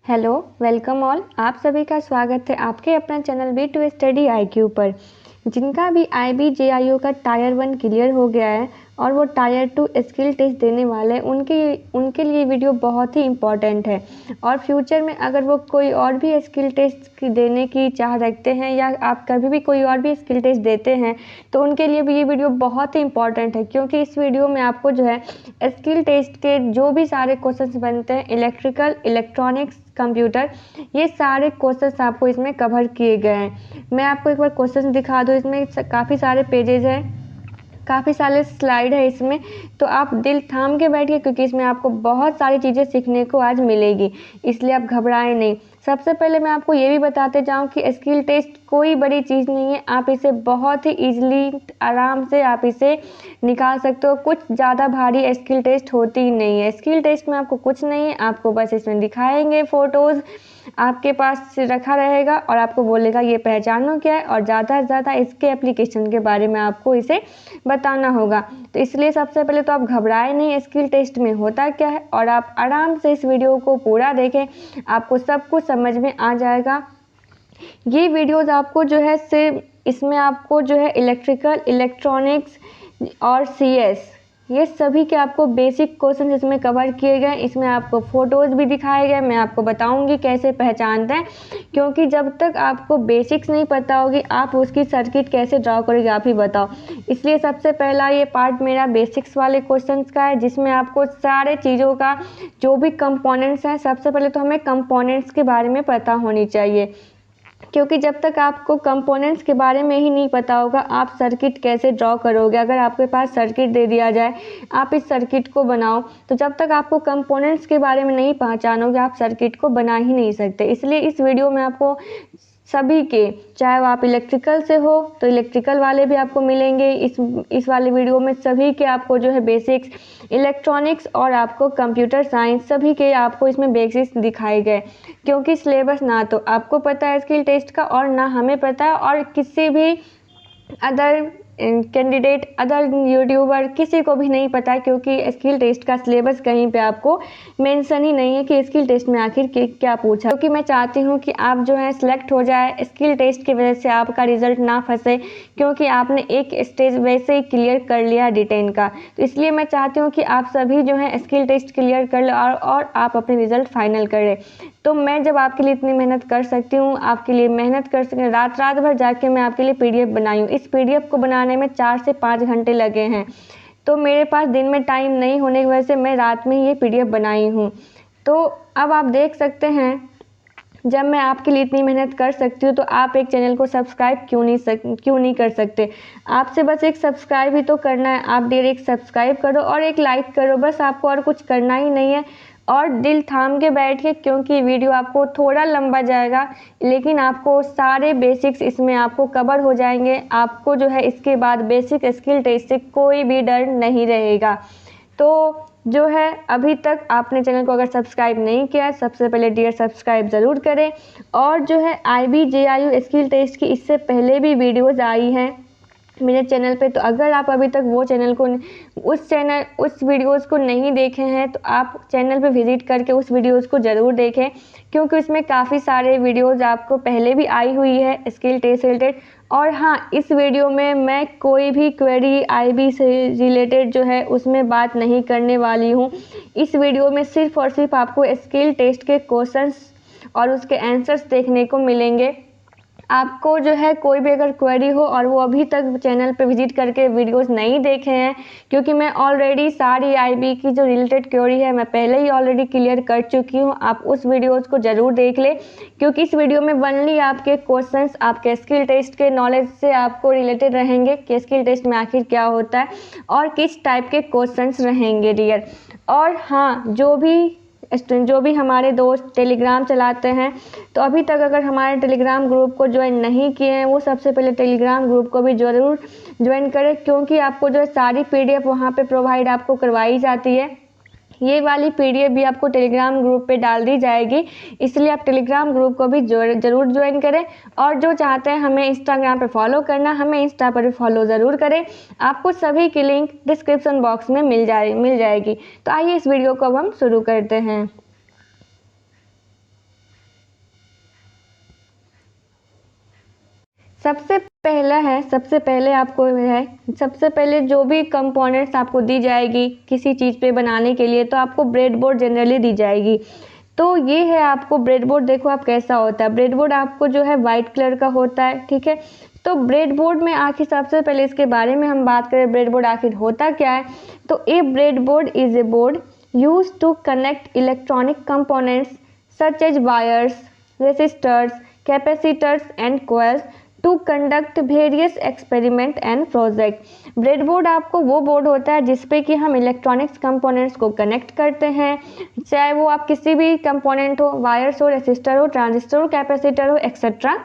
Hello, welcome all. आप सभी का स्वागत है आपके अपना channel B to study IQ पर। जिनका भी IBJIU का टायर 1 क्लियर हो गया है और वो टायर 2 स्किल टेस्ट देने वाले हैं, उनके लिए वीडियो बहुत ही इम्पॉर्टेंट है। और फ्यूचर में अगर वो कोई और भी स्किल टेस्ट देने की चाह रखते हैं या आप कभी भी कोई और भी स्किल टेस्ट देते हैं तो उनके लिए भी ये वीडियो बहुत ही इम्पॉर्टेंट है, क्योंकि इस वीडियो में आपको जो है स्किल टेस्ट के जो भी सारे क्वेश्चंस बनते हैं, इलेक्ट्रिकल, इलेक्ट्रॉनिक्स, कंप्यूटर, ये सारे क्वेश्चंस आपको इसमें कवर किए गए हैं। मैं आपको एक बार क्वेश्चन दिखा दूँ। इसमें काफ़ी सारे पेजेस हैं, काफ़ी सारे स्लाइड है इसमें, तो आप दिल थाम के बैठिए क्योंकि इसमें आपको बहुत सारी चीज़ें सीखने को आज मिलेगी, इसलिए आप घबराएं नहीं। सबसे पहले मैं आपको ये भी बताते जाऊं कि स्किल टेस्ट कोई बड़ी चीज़ नहीं है, आप इसे बहुत ही ईजिली आराम से आप इसे निकाल सकते हो। कुछ ज़्यादा भारी स्किल टेस्ट होती ही नहीं है। स्किल टेस्ट में आपको कुछ नहीं है, आपको बस इसमें दिखाएंगे फ़ोटोज़, आपके पास रखा रहेगा और आपको बोलेगा ये पहचानो क्या है, और ज़्यादा से ज़्यादा इसके एप्लीकेशन के बारे में आपको इसे बताना होगा। तो इसलिए सबसे पहले तो आप घबराए नहीं, स्किल टेस्ट में होता क्या है, और आप आराम से इस वीडियो को पूरा देखें, आपको सब कुछ समझ में आ जाएगा। ये वीडियोज़ आपको जो है सिर्फ इसमें आपको जो है इलेक्ट्रिकल, इलेक्ट्रॉनिक्स और CS, ये सभी के आपको बेसिक क्वेश्चन इसमें कवर किए गए। इसमें आपको फ़ोटोज़ भी दिखाए गए, मैं आपको बताऊंगी कैसे पहचानते हैं, क्योंकि जब तक आपको बेसिक्स नहीं पता होगी आप उसकी सर्किट कैसे ड्रॉ करोगे, आप ही बताओ। इसलिए सबसे पहला ये पार्ट मेरा बेसिक्स वाले क्वेश्चंस का है, जिसमें आपको सारे चीज़ों का जो भी कंपोनेंट्स हैं, सबसे पहले तो हमें कंपोनेंट्स के बारे में पता होनी चाहिए, क्योंकि जब तक आपको कंपोनेंट्स के बारे में ही नहीं पता होगा आप सर्किट कैसे ड्रॉ करोगे। अगर आपके पास सर्किट दे दिया जाए, आप इस सर्किट को बनाओ, तो जब तक आपको कंपोनेंट्स के बारे में नहीं पहचानोगे आप सर्किट को बना ही नहीं सकते। इसलिए इस वीडियो में आपको सभी के, चाहे वो आप इलेक्ट्रिकल से हो तो इलेक्ट्रिकल वाले भी आपको मिलेंगे इस वाले वीडियो में। सभी के आपको जो है बेसिक्स, इलेक्ट्रॉनिक्स और आपको कंप्यूटर साइंस, सभी के आपको इसमें बेसिक्स दिखाए गए, क्योंकि सिलेबस ना तो आपको पता है स्किल टेस्ट का और ना हमें पता है, और किसी भी अदर कैंडिडेट, अदर यूट्यूबर, किसी को भी नहीं पता, क्योंकि स्किल टेस्ट का सिलेबस कहीं पे आपको मेंशन ही नहीं है कि स्किल टेस्ट में आखिर क्या पूछा। क्योंकि मैं चाहती हूँ कि आप जो है सिलेक्ट हो जाए, स्किल टेस्ट की वजह से आपका रिजल्ट ना फंसे, क्योंकि आपने एक स्टेज वैसे ही क्लियर कर लिया रिटेन का। तो इसलिए मैं चाहती हूँ कि आप सभी जो है स्किल टेस्ट क्लियर कर लें और आप अपने रिजल्ट फाइनल करें। तो मैं जब आपके लिए इतनी मेहनत कर सकती हूँ, आपके लिए मेहनत कर सकती, रात भर जाके मैं आपके लिए PDF बनाई हूँ। इस PDF को बनाने में 4 से 5 घंटे लगे हैं, तो मेरे पास दिन में टाइम नहीं होने की वजह से मैं रात में ही ये PDF बनाई हूँ। तो अब आप देख सकते हैं, जब मैं आपके लिए इतनी मेहनत कर सकती हूँ तो आप एक चैनल को सब्सक्राइब क्यों नहीं कर सकते। आपसे बस एक सब्सक्राइब ही तो करना है, आप डायरेक्ट सब्सक्राइब करो और एक लाइक करो, बस आपको और कुछ करना ही नहीं है। और दिल थाम के बैठिए, क्योंकि वीडियो आपको थोड़ा लंबा जाएगा, लेकिन आपको सारे बेसिक्स इसमें आपको कवर हो जाएंगे। आपको जो है इसके बाद बेसिक स्किल टेस्ट से कोई भी डर नहीं रहेगा। तो जो है अभी तक आपने चैनल को अगर सब्सक्राइब नहीं किया है, सबसे पहले डियर सब्सक्राइब ज़रूर करें। और जो है IBJIU स्किल टेस्ट की इससे पहले भी वीडियोज़ आई हैं मेरे चैनल पे, तो अगर आप अभी तक वो चैनल को उस वीडियोज़ को नहीं देखे हैं तो आप चैनल पे विज़िट करके उस वीडियोज़ को ज़रूर देखें, क्योंकि उसमें काफ़ी सारे वीडियोज़ आपको पहले भी आई हुई है स्किल टेस्ट से रिलेटेड। और हाँ, इस वीडियो में मैं कोई भी क्वेरी IB से रिलेटेड जो है उसमें बात नहीं करने वाली हूँ। इस वीडियो में सिर्फ़ और सिर्फ आपको स्किल टेस्ट के क्वेश्चंस और उसके आंसर्स देखने को मिलेंगे। आपको जो है कोई भी अगर क्वेरी हो और वो अभी तक चैनल पे विजिट करके वीडियोस नहीं देखे हैं, क्योंकि मैं ऑलरेडी सारी IB की जो रिलेटेड क्वेरी है मैं पहले ही ऑलरेडी क्लियर कर चुकी हूँ, आप उस वीडियोस को ज़रूर देख लें, क्योंकि इस वीडियो में वनली आपके क्वेश्चंस आपके स्किल टेस्ट के नॉलेज से आपको रिलेटेड रहेंगे कि स्किल टेस्ट में आखिर क्या होता है और किस टाइप के क्वेश्चंस रहेंगे डियर। और हाँ, जो भी हमारे दोस्त टेलीग्राम चलाते हैं, तो अभी तक अगर हमारे टेलीग्राम ग्रुप को ज्वाइन नहीं किए हैं, वो सबसे पहले टेलीग्राम ग्रुप को भी ज़रूर ज्वाइन करें, क्योंकि आपको जो है सारी PDF वहाँ पे प्रोवाइड आपको करवाई जाती है। ये वाली PDF भी आपको टेलीग्राम ग्रुप पे डाल दी जाएगी, इसलिए आप टेलीग्राम ग्रुप को भी ज़रूर ज्वाइन करें। और जो चाहते हैं हमें इंस्टाग्राम पे फॉलो करना, हमें इंस्टा पर भी फॉलो ज़रूर करें, आपको सभी की लिंक डिस्क्रिप्शन बॉक्स में मिल जाएगी। तो आइए इस वीडियो को अब हम शुरू करते हैं। सबसे पहले जो भी कंपोनेंट्स आपको दी जाएगी किसी चीज़ पे बनाने के लिए, तो आपको ब्रेडबोर्ड जनरली दी जाएगी। तो ये है आपको ब्रेडबोर्ड, देखो आप कैसा होता है। ब्रेडबोर्ड आपको जो है वाइट कलर का होता है, ठीक है। तो ब्रेडबोर्ड में आखिर सबसे पहले इसके बारे में हम बात करें, ब्रेडबोर्ड आखिर होता क्या है। तो a breadboard is a board use to connect electronic components such as wires, resistors, capacitors and coils to conduct various experiment and project. Breadboard आपको वो बोर्ड होता है जिसपे कि हम इलेक्ट्रॉनिक्स कंपोनेंट्स को कनेक्ट करते हैं, चाहे वो आप किसी भी कंपोनेंट हो, वायर्स हो, रेसिस्टर हो, ट्रांजिस्टर हो, कैपेसिटर हो, एक्सेट्रा।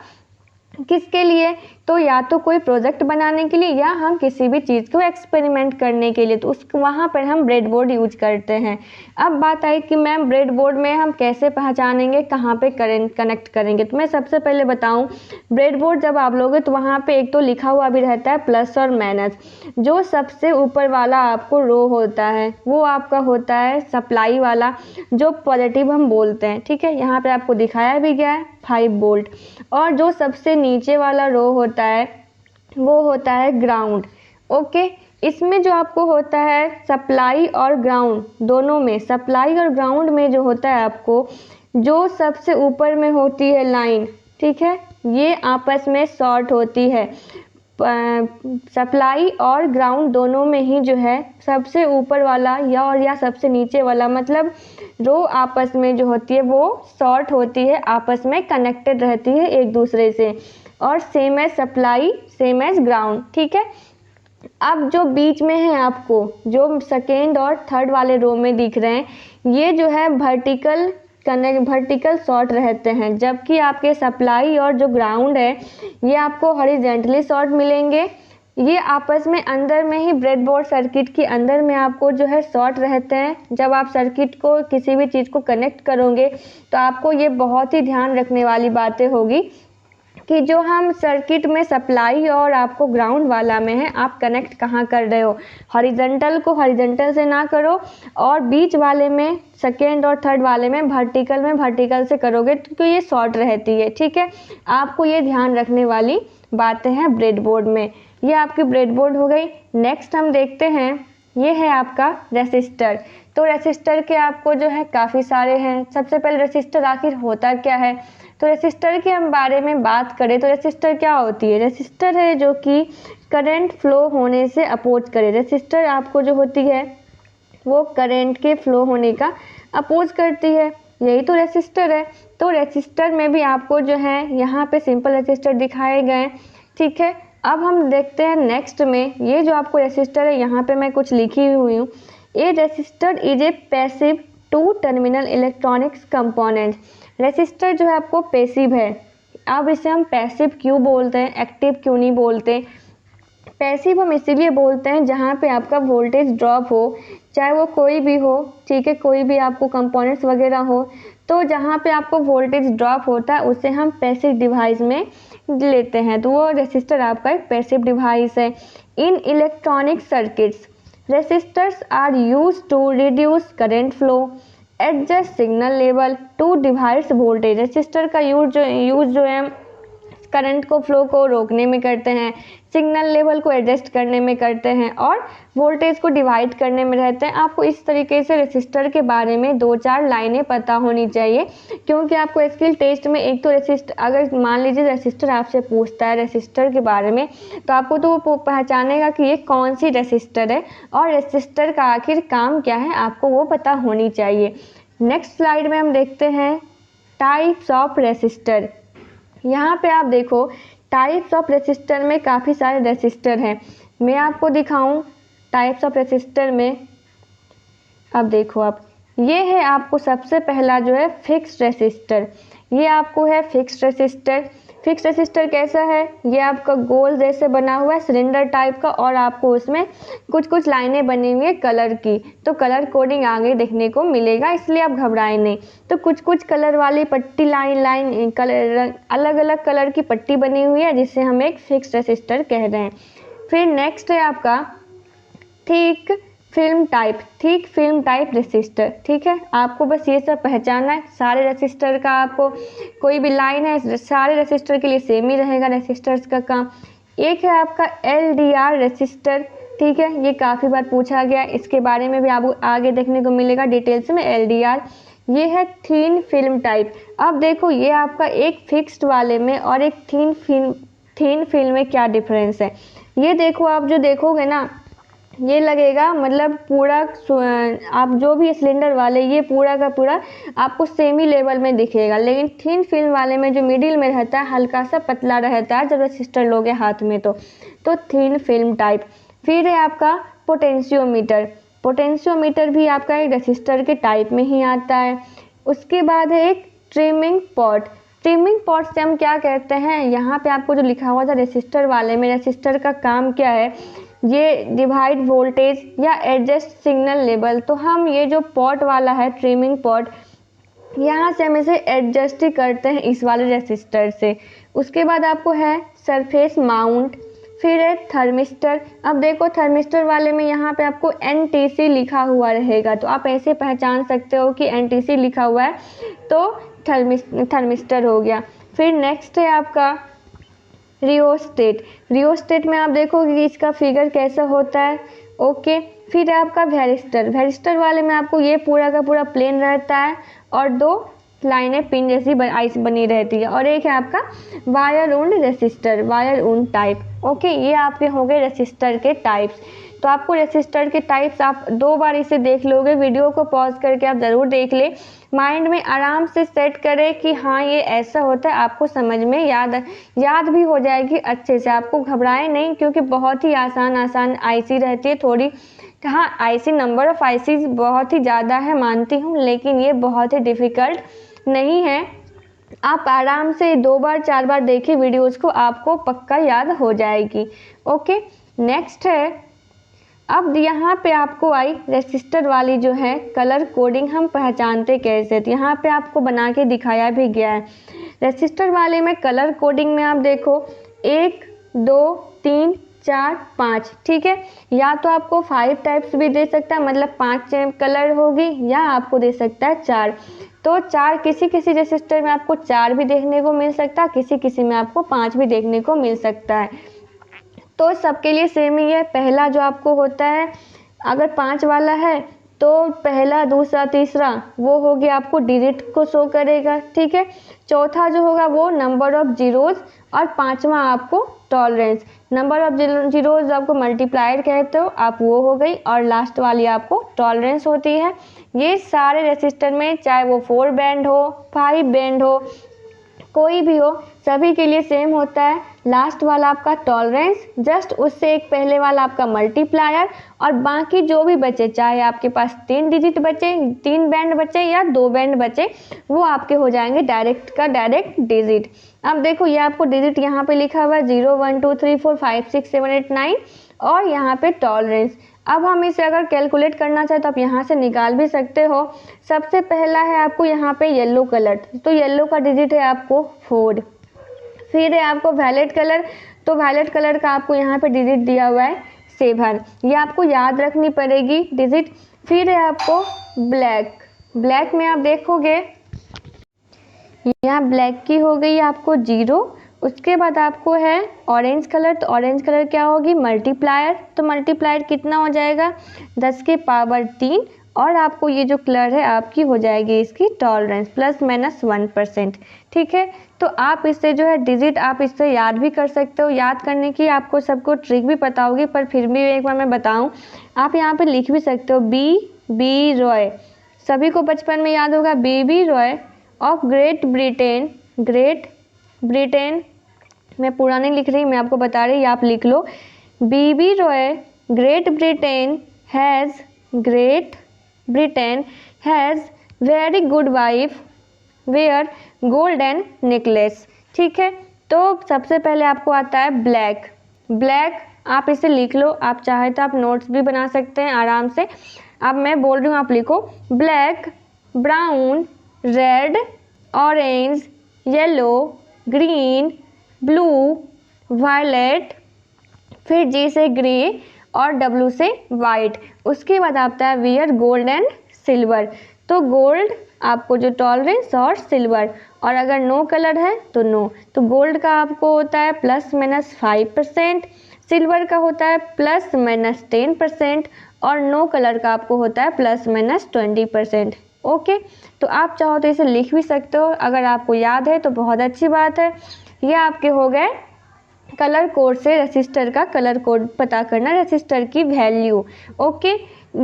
किसके लिए? तो या तो कोई प्रोजेक्ट बनाने के लिए या हम किसी भी चीज़ को एक्सपेरिमेंट करने के लिए, तो उस वहाँ पर हम ब्रेडबोर्ड यूज करते हैं। अब बात आई कि मैम ब्रेडबोर्ड में हम कैसे पहचानेंगे कहाँ पे कनेक्ट करेंगे। तो मैं सबसे पहले बताऊँ, ब्रेडबोर्ड जब आप लोगे तो वहाँ पे एक तो लिखा हुआ भी रहता है प्लस और माइनस। जो सबसे ऊपर वाला आपको रो होता है वो आपका होता है सप्लाई वाला, जो पॉजिटिव हम बोलते हैं, ठीक है। यहाँ पे आपको दिखाया भी गया है 5 वोल्ट। और जो सबसे नीचे वाला रो होता है वो होता है ग्राउंड। ओके, इसमें जो आपको होता है सप्लाई और ग्राउंड दोनों में, सप्लाई और ग्राउंड में जो होता है आपको, जो सबसे ऊपर में होती है लाइन, ठीक है, ये आपस में शॉर्ट होती है। सप्लाई और ग्राउंड दोनों में ही जो है सबसे ऊपर वाला या सबसे नीचे वाला, मतलब रो आपस में जो होती है वो शॉर्ट होती है, आपस में कनेक्टेड रहती है एक दूसरे से। और same as supply same as ground, ठीक है। अब जो बीच में है आपको, जो सेकेंड और थर्ड वाले रो में दिख रहे हैं, ये जो है वर्टिकल शॉर्ट रहते हैं, जबकि आपके सप्लाई और जो ग्राउंड है ये आपको हॉरिजेंटली शॉर्ट मिलेंगे। ये आपस में अंदर में ही ब्रेडबोर्ड सर्किट के अंदर में आपको जो है शॉर्ट रहते हैं। जब आप सर्किट को किसी भी चीज़ को कनेक्ट करोगे तो आपको ये बहुत ही ध्यान रखने वाली बातें होगी कि जो हम सर्किट में सप्लाई और आपको ग्राउंड वाला में है, आप कनेक्ट कहाँ कर रहे हो। हॉरिजॉन्टल को हॉरिजॉन्टल से ना करो, और बीच वाले में सेकेंड और थर्ड वाले में वर्टिकल से करोगे तो ये शॉर्ट रहती है, ठीक है। आपको ये ध्यान रखने वाली बातें हैं ब्रेडबोर्ड में। ये आपकी ब्रेडबोर्ड हो गई। नेक्स्ट हम देखते हैं, ये है आपका रेसिस्टर। तो रेसिस्टर के आपको जो है काफ़ी सारे हैं। सबसे पहले रेसिस्टर आखिर होता क्या है, तो रेसिस्टर के हम बारे में बात करें तो रेसिस्टर क्या होती है। रेसिस्टर है जो कि करंट फ्लो होने से अपोज करे। रेसिस्टर आपको जो होती है वो करंट के फ्लो होने का अपोज करती है, यही तो रेसिस्टर है। तो रेसिस्टर में भी आपको जो है यहाँ पे सिंपल रेसिस्टर दिखाए गए, ठीक है। अब हम देखते हैं नेक्स्ट में, ये जो आपको रेसिस्टर है यहाँ पे मैं कुछ लिखी हुई हूँ। A resistor is a passive two terminal electronics component. Resistor जो है आपको पैसिव है। अब इसे हम पैसिव क्यों बोलते हैं, एक्टिव क्यों नहीं बोलते। पैसिव हम इसीलिए बोलते हैं जहाँ पे आपका वोल्टेज ड्रॉप हो, चाहे वो कोई भी हो, ठीक है, कोई भी आपको कंपोनेंट्स वगैरह हो, तो जहाँ पे आपको वोल्टेज ड्रॉप होता है उसे हम पैसिव डिवाइस में लेते हैं। तो वो रेसिस्टर आपका एक पैसिव डिवाइस है। In electronic circuits resistors are use to reduce current flow, adjust signal level to device voltage. Resistor का यूज जो है करंट को फ्लो को रोकने में करते हैं, सिग्नल लेवल को एडजस्ट करने में करते हैं, और वोल्टेज को डिवाइड करने में रहते हैं। आपको इस तरीके से रेसिस्टर के बारे में 2-4 लाइनें पता होनी चाहिए, क्योंकि आपको स्किल टेस्ट में एक तो रेसिस्टर, अगर मान लीजिए रेसिस्टर आपसे पूछता है रेसिस्टर के बारे में, तो आपको तो वो पहचानेगा कि ये कौन सी रेसिस्टर है और रेसिस्टर का आखिर काम क्या है, आपको वो पता होनी चाहिए। नेक्स्ट स्लाइड में हम देखते हैं टाइप्स ऑफ रेसिस्टर। यहाँ पे आप देखो टाइप्स ऑफ रेसिस्टर में काफ़ी सारे रेसिस्टर हैं। मैं आपको दिखाऊं टाइप्स ऑफ रेसिस्टर में, अब देखो आप, ये है आपको सबसे पहला जो है फिक्स्ड रेसिस्टर। ये आपको है फिक्स्ड रेसिस्टर। फिक्स्ड रेसिस्टर कैसा है, ये आपका गोल जैसे बना हुआ है, सिलेंडर टाइप का, और आपको उसमें कुछ लाइनें बनी हुई है कलर की, तो कलर कोडिंग आगे देखने को मिलेगा, इसलिए आप घबराएं नहीं। तो कुछ कलर वाली पट्टी लाइन कलर, अलग अलग कलर की पट्टी बनी हुई है, जिसे हम एक फिक्स्ड रेसिस्टर कह रहे हैं। फिर नेक्स्ट है आपका थिक फिल्म टाइप, ठीक, फिल्म टाइप रेसिस्टर, ठीक है। आपको बस ये सब पहचानना है। सारे रेसिस्टर का आपको कोई भी लाइन है, सारे रेसिस्टर के लिए सेम ही रहेगा रेसिस्टर्स का काम। एक है आपका LDR रेसिस्टर, ठीक है, ये काफ़ी बार पूछा गया, इसके बारे में भी आपको आगे देखने को मिलेगा डिटेल्स में। LDR ये है थीन फिल्म टाइप। अब देखो ये आपका एक फिक्स्ड वाले में और एक थीन फिल्म में क्या डिफरेंस है। ये देखो, आप जो देखोगे ना, ये लगेगा मतलब पूरा आप जो भी सिलेंडर वाले, ये पूरा का पूरा आपको सेमी लेवल में दिखेगा, लेकिन थिन फिल्म वाले में जो मिडिल में रहता है हल्का सा पतला रहता है जब रेसिस्टर लोगे हाथ में तो थिन फिल्म टाइप। फिर है आपका पोटेंशियोमीटर। पोटेंशियोमीटर भी आपका एक रेसिस्टर के टाइप में ही आता है। उसके बाद है एक ट्रिमिंग पॉट। ट्रिमिंग पॉट से हम क्या कहते हैं, यहाँ पे आपको जो लिखा हुआ था रेसिस्टर वाले में, रेसिस्टर का काम क्या है, ये डिवाइड वोल्टेज या एडजस्ट सिग्नल लेवल। तो हम ये जो पॉट वाला है ट्रिमिंग पॉट, यहाँ से हम इसे एडजस्ट ही करते हैं इस वाले रेसिस्टर से। उसके बाद आपको है सरफेस माउंट। फिर है थर्मिस्टर। अब देखो थर्मिस्टर वाले में यहाँ पे आपको NTC लिखा हुआ रहेगा, तो आप ऐसे पहचान सकते हो कि NTC लिखा हुआ है तो थर्मिस्टर हो गया। फिर नेक्स्ट है आपका रियोस्टेट। रियोस्टेट में आप देखोगे कि इसका फिगर कैसा होता है, ओके। फिर है आपका वेरिस्टर। वेरिस्टर वाले में आपको ये पूरा का पूरा प्लेन रहता है और दो लाइनें पिन जैसी आइस बनी रहती है। और एक है आपका wire wound resistor, wire wound type, okay. ये आपके हो गए रेसिस्टर के टाइप्स। तो आपको रेसिस्टर के टाइप्स आप 2 बार इसे देख लोगे, वीडियो को पॉज करके आप ज़रूर देख ले, माइंड में आराम से सेट करें कि हाँ ये ऐसा होता है, आपको समझ में याद भी हो जाएगी अच्छे से। आपको घबराए नहीं, क्योंकि बहुत ही आसान आईसी रहती है थोड़ी। हाँ, आईसी नंबर ऑफ आईसीज बहुत ही ज़्यादा है मानती हूँ, लेकिन ये बहुत ही डिफ़िकल्ट नहीं है। आप आराम से 2 बार 4 बार देखिए वीडियोज़ को, आपको पक्का याद हो जाएगी, ओके। नेक्स्ट है, अब यहाँ पे आपको आई रेसिस्टर वाली जो है कलर कोडिंग, हम पहचानते कैसे, तो यहाँ पे आपको बना के दिखाया भी गया है। रेसिस्टर वाले में कलर कोडिंग में आप देखो 1 2 3 4 5, ठीक है। या तो आपको 5 टाइप्स भी दे सकता है, मतलब 5 कलर होगी, या आपको दे सकता है 4। तो 4 किसी रेसिस्टर में आपको 4 भी देखने को मिल सकता है, किसी में आपको 5 भी देखने को मिल सकता है। तो सबके लिए सेम ही है। पहला जो आपको होता है, अगर 5 वाला है तो पहला दूसरा तीसरा वो हो गया आपको डिजिट को शो करेगा, ठीक है। चौथा जो होगा वो नंबर ऑफ जीरोज, और 5वां आपको टॉलरेंस। नंबर ऑफ जीरोज आपको मल्टीप्लायर कहते हो आप, वो हो गई, और लास्ट वाली आपको टॉलरेंस होती है। ये सारे रेसिस्टर में, चाहे वो 4 बैंड हो 5 बैंड हो कोई भी हो, सभी के लिए सेम होता है। लास्ट वाला आपका टॉलरेंस, जस्ट उससे एक पहले वाला आपका मल्टीप्लायर, और बाकी जो भी बचे, चाहे आपके पास 3 डिजिट बचे, 3 बैंड बचे या 2 बैंड बचे, वो आपके हो जाएंगे डायरेक्ट का डायरेक्ट डिजिट। अब देखो ये आपको डिजिट यहाँ पे लिखा हुआ है 0 1 2 3 4 5 6 7 8 9, और यहाँ पे टॉलरेंस। अब हम इसे अगर कैलकुलेट करना चाहे तो आप यहाँ से निकाल भी सकते हो। सबसे पहला है आपको यहाँ पे येलो कलर, तो येलो का डिजिट है आपको 4। फिर है आपको वैलेट कलर, तो वैलेट कलर का आपको यहाँ पे डिजिट दिया हुआ है 7, ये आपको याद रखनी पड़ेगी डिजिट। फिर है आपको ब्लैक। ब्लैक में आप देखोगे यहाँ ब्लैक की हो गई आपको 0। उसके बाद आपको है ऑरेंज कलर, तो ऑरेंज कलर क्या होगी मल्टीप्लायर, तो मल्टीप्लायर कितना हो जाएगा 10 के पावर 3, और आपको ये जो कलर है आपकी हो जाएगी इसकी टॉलरेंस ±1%, ठीक है। तो आप इससे जो है डिजिट आप इससे याद भी कर सकते हो। याद करने की आपको सबको ट्रिक भी पता होगी, पर फिर भी एक बार मैं बताऊं, आप यहाँ पे लिख भी सकते हो बी रॉय, सभी को बचपन में याद होगा BB Roy of great Britain. मैं पूरा नहीं लिख रही, मैं आपको बता रही, आप लिख लो BB Roy Great Britain has very good wife wear golden necklace, ठीक है। तो सबसे पहले आपको आता है ब्लैक, आप इसे लिख लो, आप चाहे तो आप नोट्स भी बना सकते हैं आराम से। अब मैं बोल रही हूँ आप लिखो black, brown, red, orange, yellow, green, blue, violet, फिर जी से ग्रे, और W से वाइट। उसके बाद आता है वियर गोल्ड एंड सिल्वर, तो गोल्ड आपको जो टॉलरेंस और सिल्वर, और अगर नो कलर है तो नो। तो गोल्ड का आपको होता है ±5%, सिल्वर का होता है ±10% और नो कलर का आपको होता है ±20%। ओके, तो आप चाहो तो इसे लिख भी सकते हो, अगर आपको याद है तो बहुत अच्छी बात है। ये आपके हो गए कलर कोड से रेसिस्टर का कलर कोड पता करना, रेसिस्टर की वैल्यू। ओके,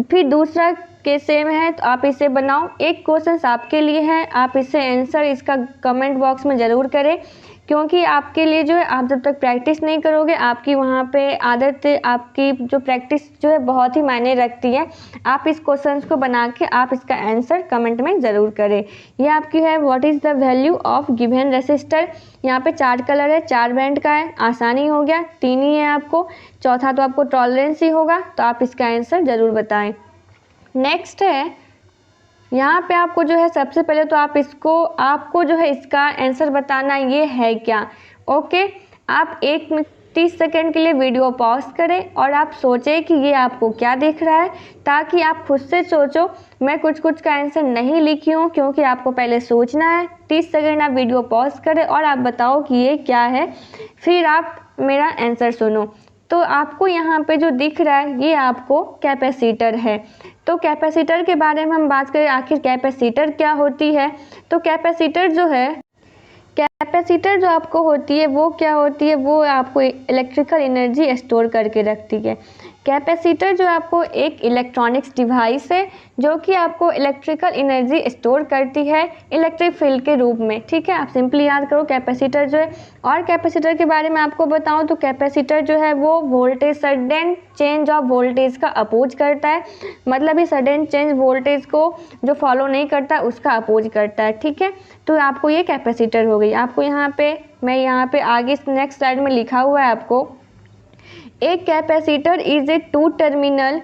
फिर दूसरा के सेम है तो आप इसे बनाओ। एक क्वेश्चन आपके लिए है, आप इसे आंसर इसका कमेंट बॉक्स में ज़रूर करें, क्योंकि आपके लिए जो है, आप जब तक प्रैक्टिस नहीं करोगे आपकी वहाँ पे आदत, आपकी जो प्रैक्टिस जो है बहुत ही मायने रखती है। आप इस क्वेश्चन को बना के आप इसका आंसर कमेंट में ज़रूर करें। ये आपकी है what is the value of given resistor. यहाँ पे 4 कलर है, 4 बैंड का है, आसानी हो गया, 3 ही है आपको, चौथा तो आपको टॉलरेंस ही होगा। तो आप इसका आंसर ज़रूर बताएं। नेक्स्ट है यहाँ पे आपको जो है सबसे पहले तो आपको जो है इसका आंसर बताना ये है क्या। ओके, आप 30 सेकेंड के लिए वीडियो पॉज करें और आप सोचें कि ये आपको क्या दिख रहा है, ताकि आप खुद से सोचो। मैं कुछ का आंसर नहीं लिखी हूँ, क्योंकि आपको पहले सोचना है। 30 सेकेंड आप वीडियो पॉज करें और आप बताओ कि ये क्या है, फिर आप मेरा आंसर सुनो। तो आपको यहाँ पे जो दिख रहा है ये आपको कैपेसिटर है। तो कैपेसिटर के बारे में हम बात करें, आखिर कैपेसिटर क्या होती है। तो कैपेसिटर जो आपको होती है वो क्या होती है, वो आपको इलेक्ट्रिकल एनर्जी स्टोर करके रखती है। कैपेसिटर जो आपको एक इलेक्ट्रॉनिक्स डिवाइस है जो कि आपको इलेक्ट्रिकल एनर्जी स्टोर करती है इलेक्ट्रिक फील्ड के रूप में। ठीक है, आप सिंपली याद करो कैपेसिटर जो है। और कैपेसिटर के बारे में आपको बताऊं तो कैपेसिटर जो है वो voltage, sudden change of voltage का अपोज करता है। मतलब ये सडन चेंज वोल्टेज को जो फॉलो नहीं करता उसका अपोज करता है। ठीक है, तो आपको ये कैपेसिटर हो गई। आपको मैं यहाँ पे आगे नेक्स्ट स्लाइड में लिखा हुआ है आपको, A capacitor is a two-terminal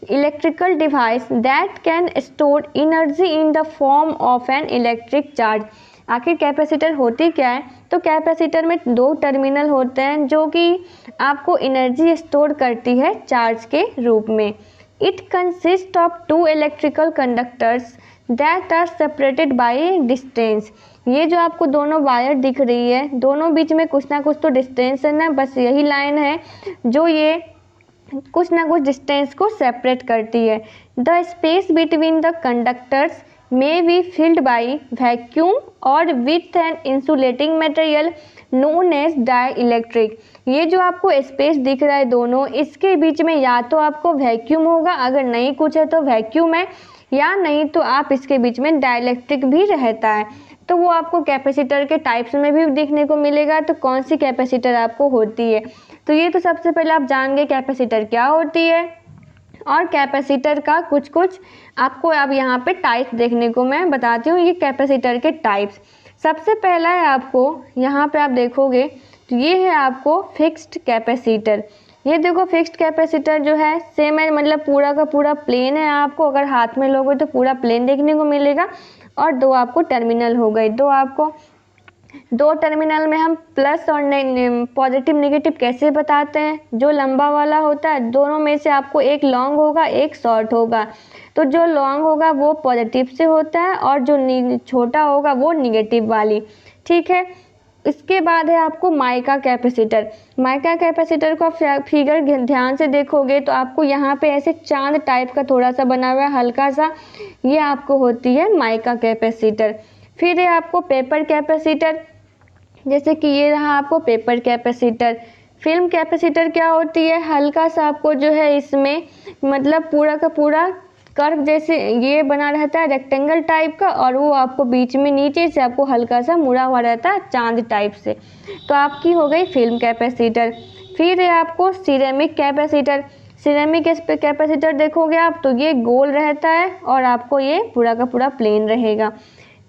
electrical device that can store energy in the form of an electric charge। आखिर कैपेसिटर होती क्या है। तो कैपेसिटर में 2 टर्मिनल होते हैं जो कि आपको एनर्जी स्टोर करती है चार्ज के रूप में। It consist of 2 electrical conductors that are separated by distance. ये जो आपको दोनों वायर दिख रही है, दोनों बीच में कुछ ना कुछ तो डिस्टेंस है ना, बस यही लाइन है जो ये कुछ ना कुछ डिस्टेंस को सेपरेट करती है। The space between the conductors may be filled by vacuum or with an insulating material known as dielectric. ये जो आपको स्पेस दिख रहा है दोनों, इसके बीच में या तो आपको वैक्यूम होगा, अगर नहीं कुछ है तो वैक्यूम है, या नहीं तो आप इसके बीच में डाइलेक्ट्रिक भी रहता है। तो वो आपको कैपेसिटर के टाइप्स में भी देखने को मिलेगा। तो कौन सी कैपेसिटर आपको होती है, तो ये तो सबसे पहले आप जान गए कैपेसिटर क्या होती है। और कैपेसिटर का कुछ आपको अब यहाँ पे टाइप्स देखने को मैं बताती हूँ। ये कैपेसिटर के टाइप्स, सबसे पहला है आपको यहाँ पे आप देखोगे तो ये है आपको फिक्स्ड कैपेसिटर। ये देखो फिक्स्ड कैपेसिटर जो है सेम है, मतलब पूरा का पूरा प्लेन है। आपको अगर हाथ में लोगे तो पूरा प्लेन देखने को मिलेगा। और 2 आपको टर्मिनल हो गए, 2 टर्मिनल में हम प्लस और पॉजिटिव नेगेटिव कैसे बताते हैं। जो लंबा वाला होता है दोनों में से आपको एक लॉन्ग होगा एक शॉर्ट होगा। तो जो लॉन्ग होगा वो पॉजिटिव से होता है और जो छोटा होगा वो निगेटिव वाली। ठीक है, इसके बाद है आपको माइका कैपेसिटर। माइका कैपेसिटर को फिगर ध्यान से देखोगे तो आपको यहाँ पे ऐसे चांद टाइप का थोड़ा सा बना हुआ है हल्का सा, ये आपको होती है माइका कैपेसिटर। फिर है आपको पेपर कैपेसिटर, जैसे कि ये रहा आपको पेपर कैपेसिटर। फिल्म कैपेसिटर क्या होती है, हल्का सा आपको जो है इसमें मतलब पूरा का पूरा कर्व जैसे ये बना रहता है रेक्टेंगल टाइप का, और वो आपको बीच में नीचे से आपको हल्का सा मुड़ा हुआ रहता है चांद टाइप से। तो आपकी हो गई फिल्म कैपेसिटर। फिर है आपको सिरेमिक कैपेसिटर। सिरेमिक कैपेसिटर देखोगे आप तो ये गोल रहता है और आपको ये पूरा का पूरा प्लेन रहेगा।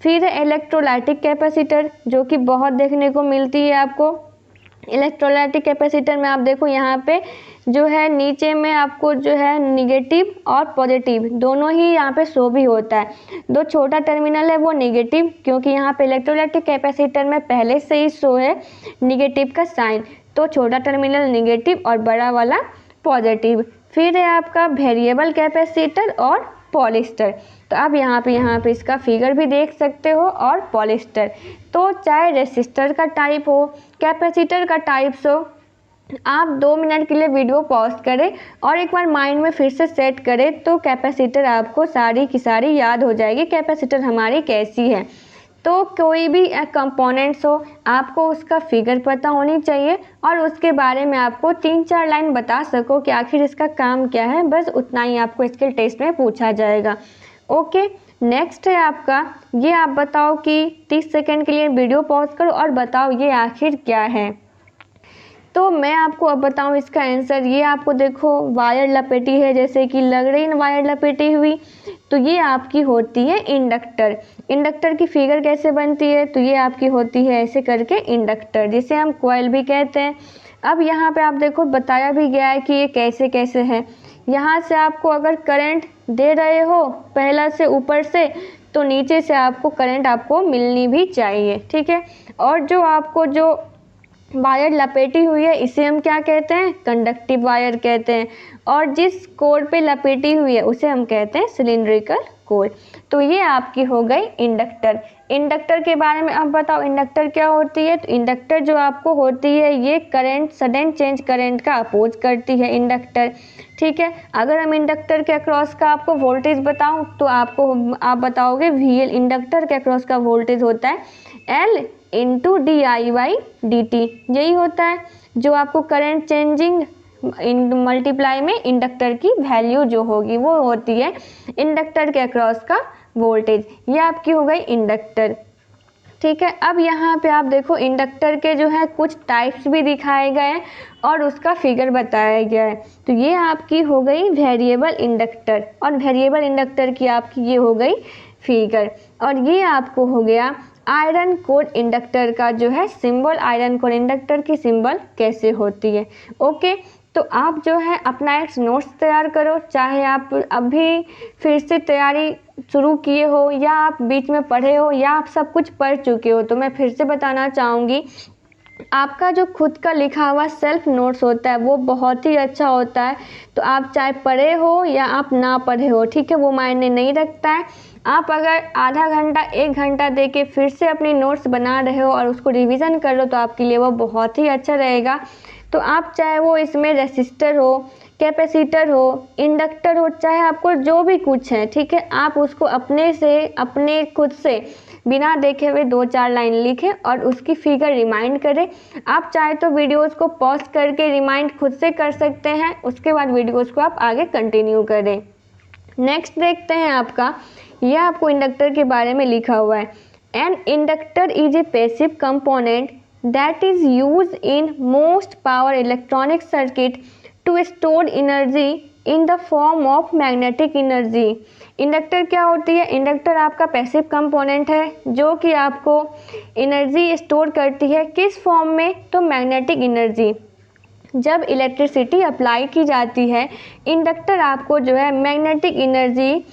फिर है इलेक्ट्रोलाइटिक कैपेसिटर, जो कि बहुत देखने को मिलती है आपको। इलेक्ट्रोलाइटिक कैपेसिटर में आप देखो यहाँ पे जो है नीचे में आपको जो है निगेटिव और पॉजिटिव दोनों ही यहाँ पे शो भी होता है। 2 छोटा टर्मिनल है वो निगेटिव, क्योंकि यहाँ पे इलेक्ट्रोलाइटिक कैपेसिटर में पहले से ही शो है निगेटिव का साइन। तो छोटा टर्मिनल निगेटिव और बड़ा वाला पॉजिटिव। फिर है आपका वेरिएबल कैपेसिटर और पॉलिस्टर। तो आप यहाँ पे इसका फिगर भी देख सकते हो। और पॉलिस्टर तो चाहे रेसिस्टर का टाइप हो, कैपेसिटर का टाइप्स हो, आप 2 मिनट के लिए वीडियो पॉज करें और एक बार माइंड में फिर से सेट करें तो कैपेसिटर आपको सारी की सारी याद हो जाएगी, कैपेसिटर हमारी कैसी है। तो कोई भी कंपोनेंट्स हो आपको उसका फिगर पता होनी चाहिए और उसके बारे में आपको 3-4 लाइन बता सको कि आखिर इसका काम क्या है, बस उतना ही आपको स्किल टेस्ट में पूछा जाएगा। ओके, नेक्स्ट है आपका, ये आप बताओ कि 30 सेकेंड के लिए वीडियो पॉज करो और बताओ ये आखिर क्या है। तो मैं आपको अब बताऊं इसका आंसर। ये आपको देखो वायर लपेटी है, जैसे कि लग रही है वायर लपेटी हुई, तो ये आपकी होती है इंडक्टर। इंडक्टर की फिगर कैसे बनती है, तो ये आपकी होती है ऐसे करके इंडक्टर, जिसे हम कॉइल भी कहते हैं। अब यहाँ पे आप देखो बताया भी गया है कि ये कैसे कैसे है। यहाँ से आपको अगर करंट दे रहे हो पहला से ऊपर से, तो नीचे से आपको करंट आपको मिलनी भी चाहिए, ठीक है। और जो आपको जो वायर लपेटी हुई है इसे हम क्या कहते हैं, कंडक्टिव वायर कहते हैं। और जिस कोर पे लपेटी हुई है उसे हम कहते हैं सिलिंड्रिकल कोर। तो ये आपकी हो गई इंडक्टर। इंडक्टर के बारे में अब बताओ इंडक्टर क्या होती है। तो इंडक्टर जो आपको होती है ये करंट, सडन चेंज करंट का अपोज करती है इंडक्टर, ठीक है। अगर हम इंडक्टर के अक्रॉस का आपको वोल्टेज बताऊं तो आप बताओगे VL। इंडक्टर के अक्रॉस का वोल्टेज होता है L इंटू DI/dt, यही होता है जो आपको करंट चेंजिंग मल्टीप्लाई में इंडक्टर की वैल्यू जो होगी वो होती है इंडक्टर के अक्रॉस का वोल्टेज। ये आपकी हो गई इंडक्टर, ठीक है। अब यहाँ पे आप देखो इंडक्टर के जो है कुछ टाइप्स भी दिखाए गए हैं और उसका फिगर बताया गया है। तो ये आपकी हो गई वेरिएबल इंडक्टर और वेरिएबल इंडक्टर की आपकी ये हो गई फिगर। और ये आपको हो गया आयरन कोर इंडक्टर का जो है सिंबल, आयरन कोर इंडक्टर की सिंबल कैसे होती है। ओके, तो आप जो है अपना एक नोट्स तैयार करो, चाहे आप अभी फिर से तैयारी शुरू किए हो या आप बीच में पढ़े हो या आप सब कुछ पढ़ चुके हो। तो मैं फिर से बताना चाहूँगी, आपका जो खुद का लिखा हुआ सेल्फ नोट्स होता है वो बहुत ही अच्छा होता है। तो आप चाहे पढ़े हो या आप ना पढ़े हो, ठीक है, वो मायने नहीं रखता है। आप अगर आधा घंटा 1 घंटा दे के फिर से अपनी नोट्स बना रहे हो और उसको रिवीजन कर लो तो आपके लिए वो बहुत ही अच्छा रहेगा। तो आप चाहे वो इसमें रेसिस्टर हो, कैपेसिटर हो, इंडक्टर हो, चाहे आपको जो भी कुछ है, ठीक है, आप उसको अपने खुद से बिना देखे हुए 2-4 लाइन लिखें और उसकी फिगर रिमाइंड करें। आप चाहे तो वीडियोस को पॉज करके रिमाइंड खुद से कर सकते हैं, उसके बाद वीडियोस को आप आगे कंटिन्यू करें। नेक्स्ट देखते हैं आपका, यह आपको इंडक्टर के बारे में लिखा हुआ है। An inductor is a passive component that is use in most power electronic circuit to store energy in the form of magnetic energy. Inductor क्या होती है, इंडक्टर आपका पैसिव कंपोनेंट है जो कि आपको एनर्जी स्टोर करती है, किस फॉर्म में, तो मैग्नेटिक एनर्जी। जब इलेक्ट्रिसिटी अप्लाई की जाती है इंडक्टर आपको जो है मैग्नेटिक एनर्जी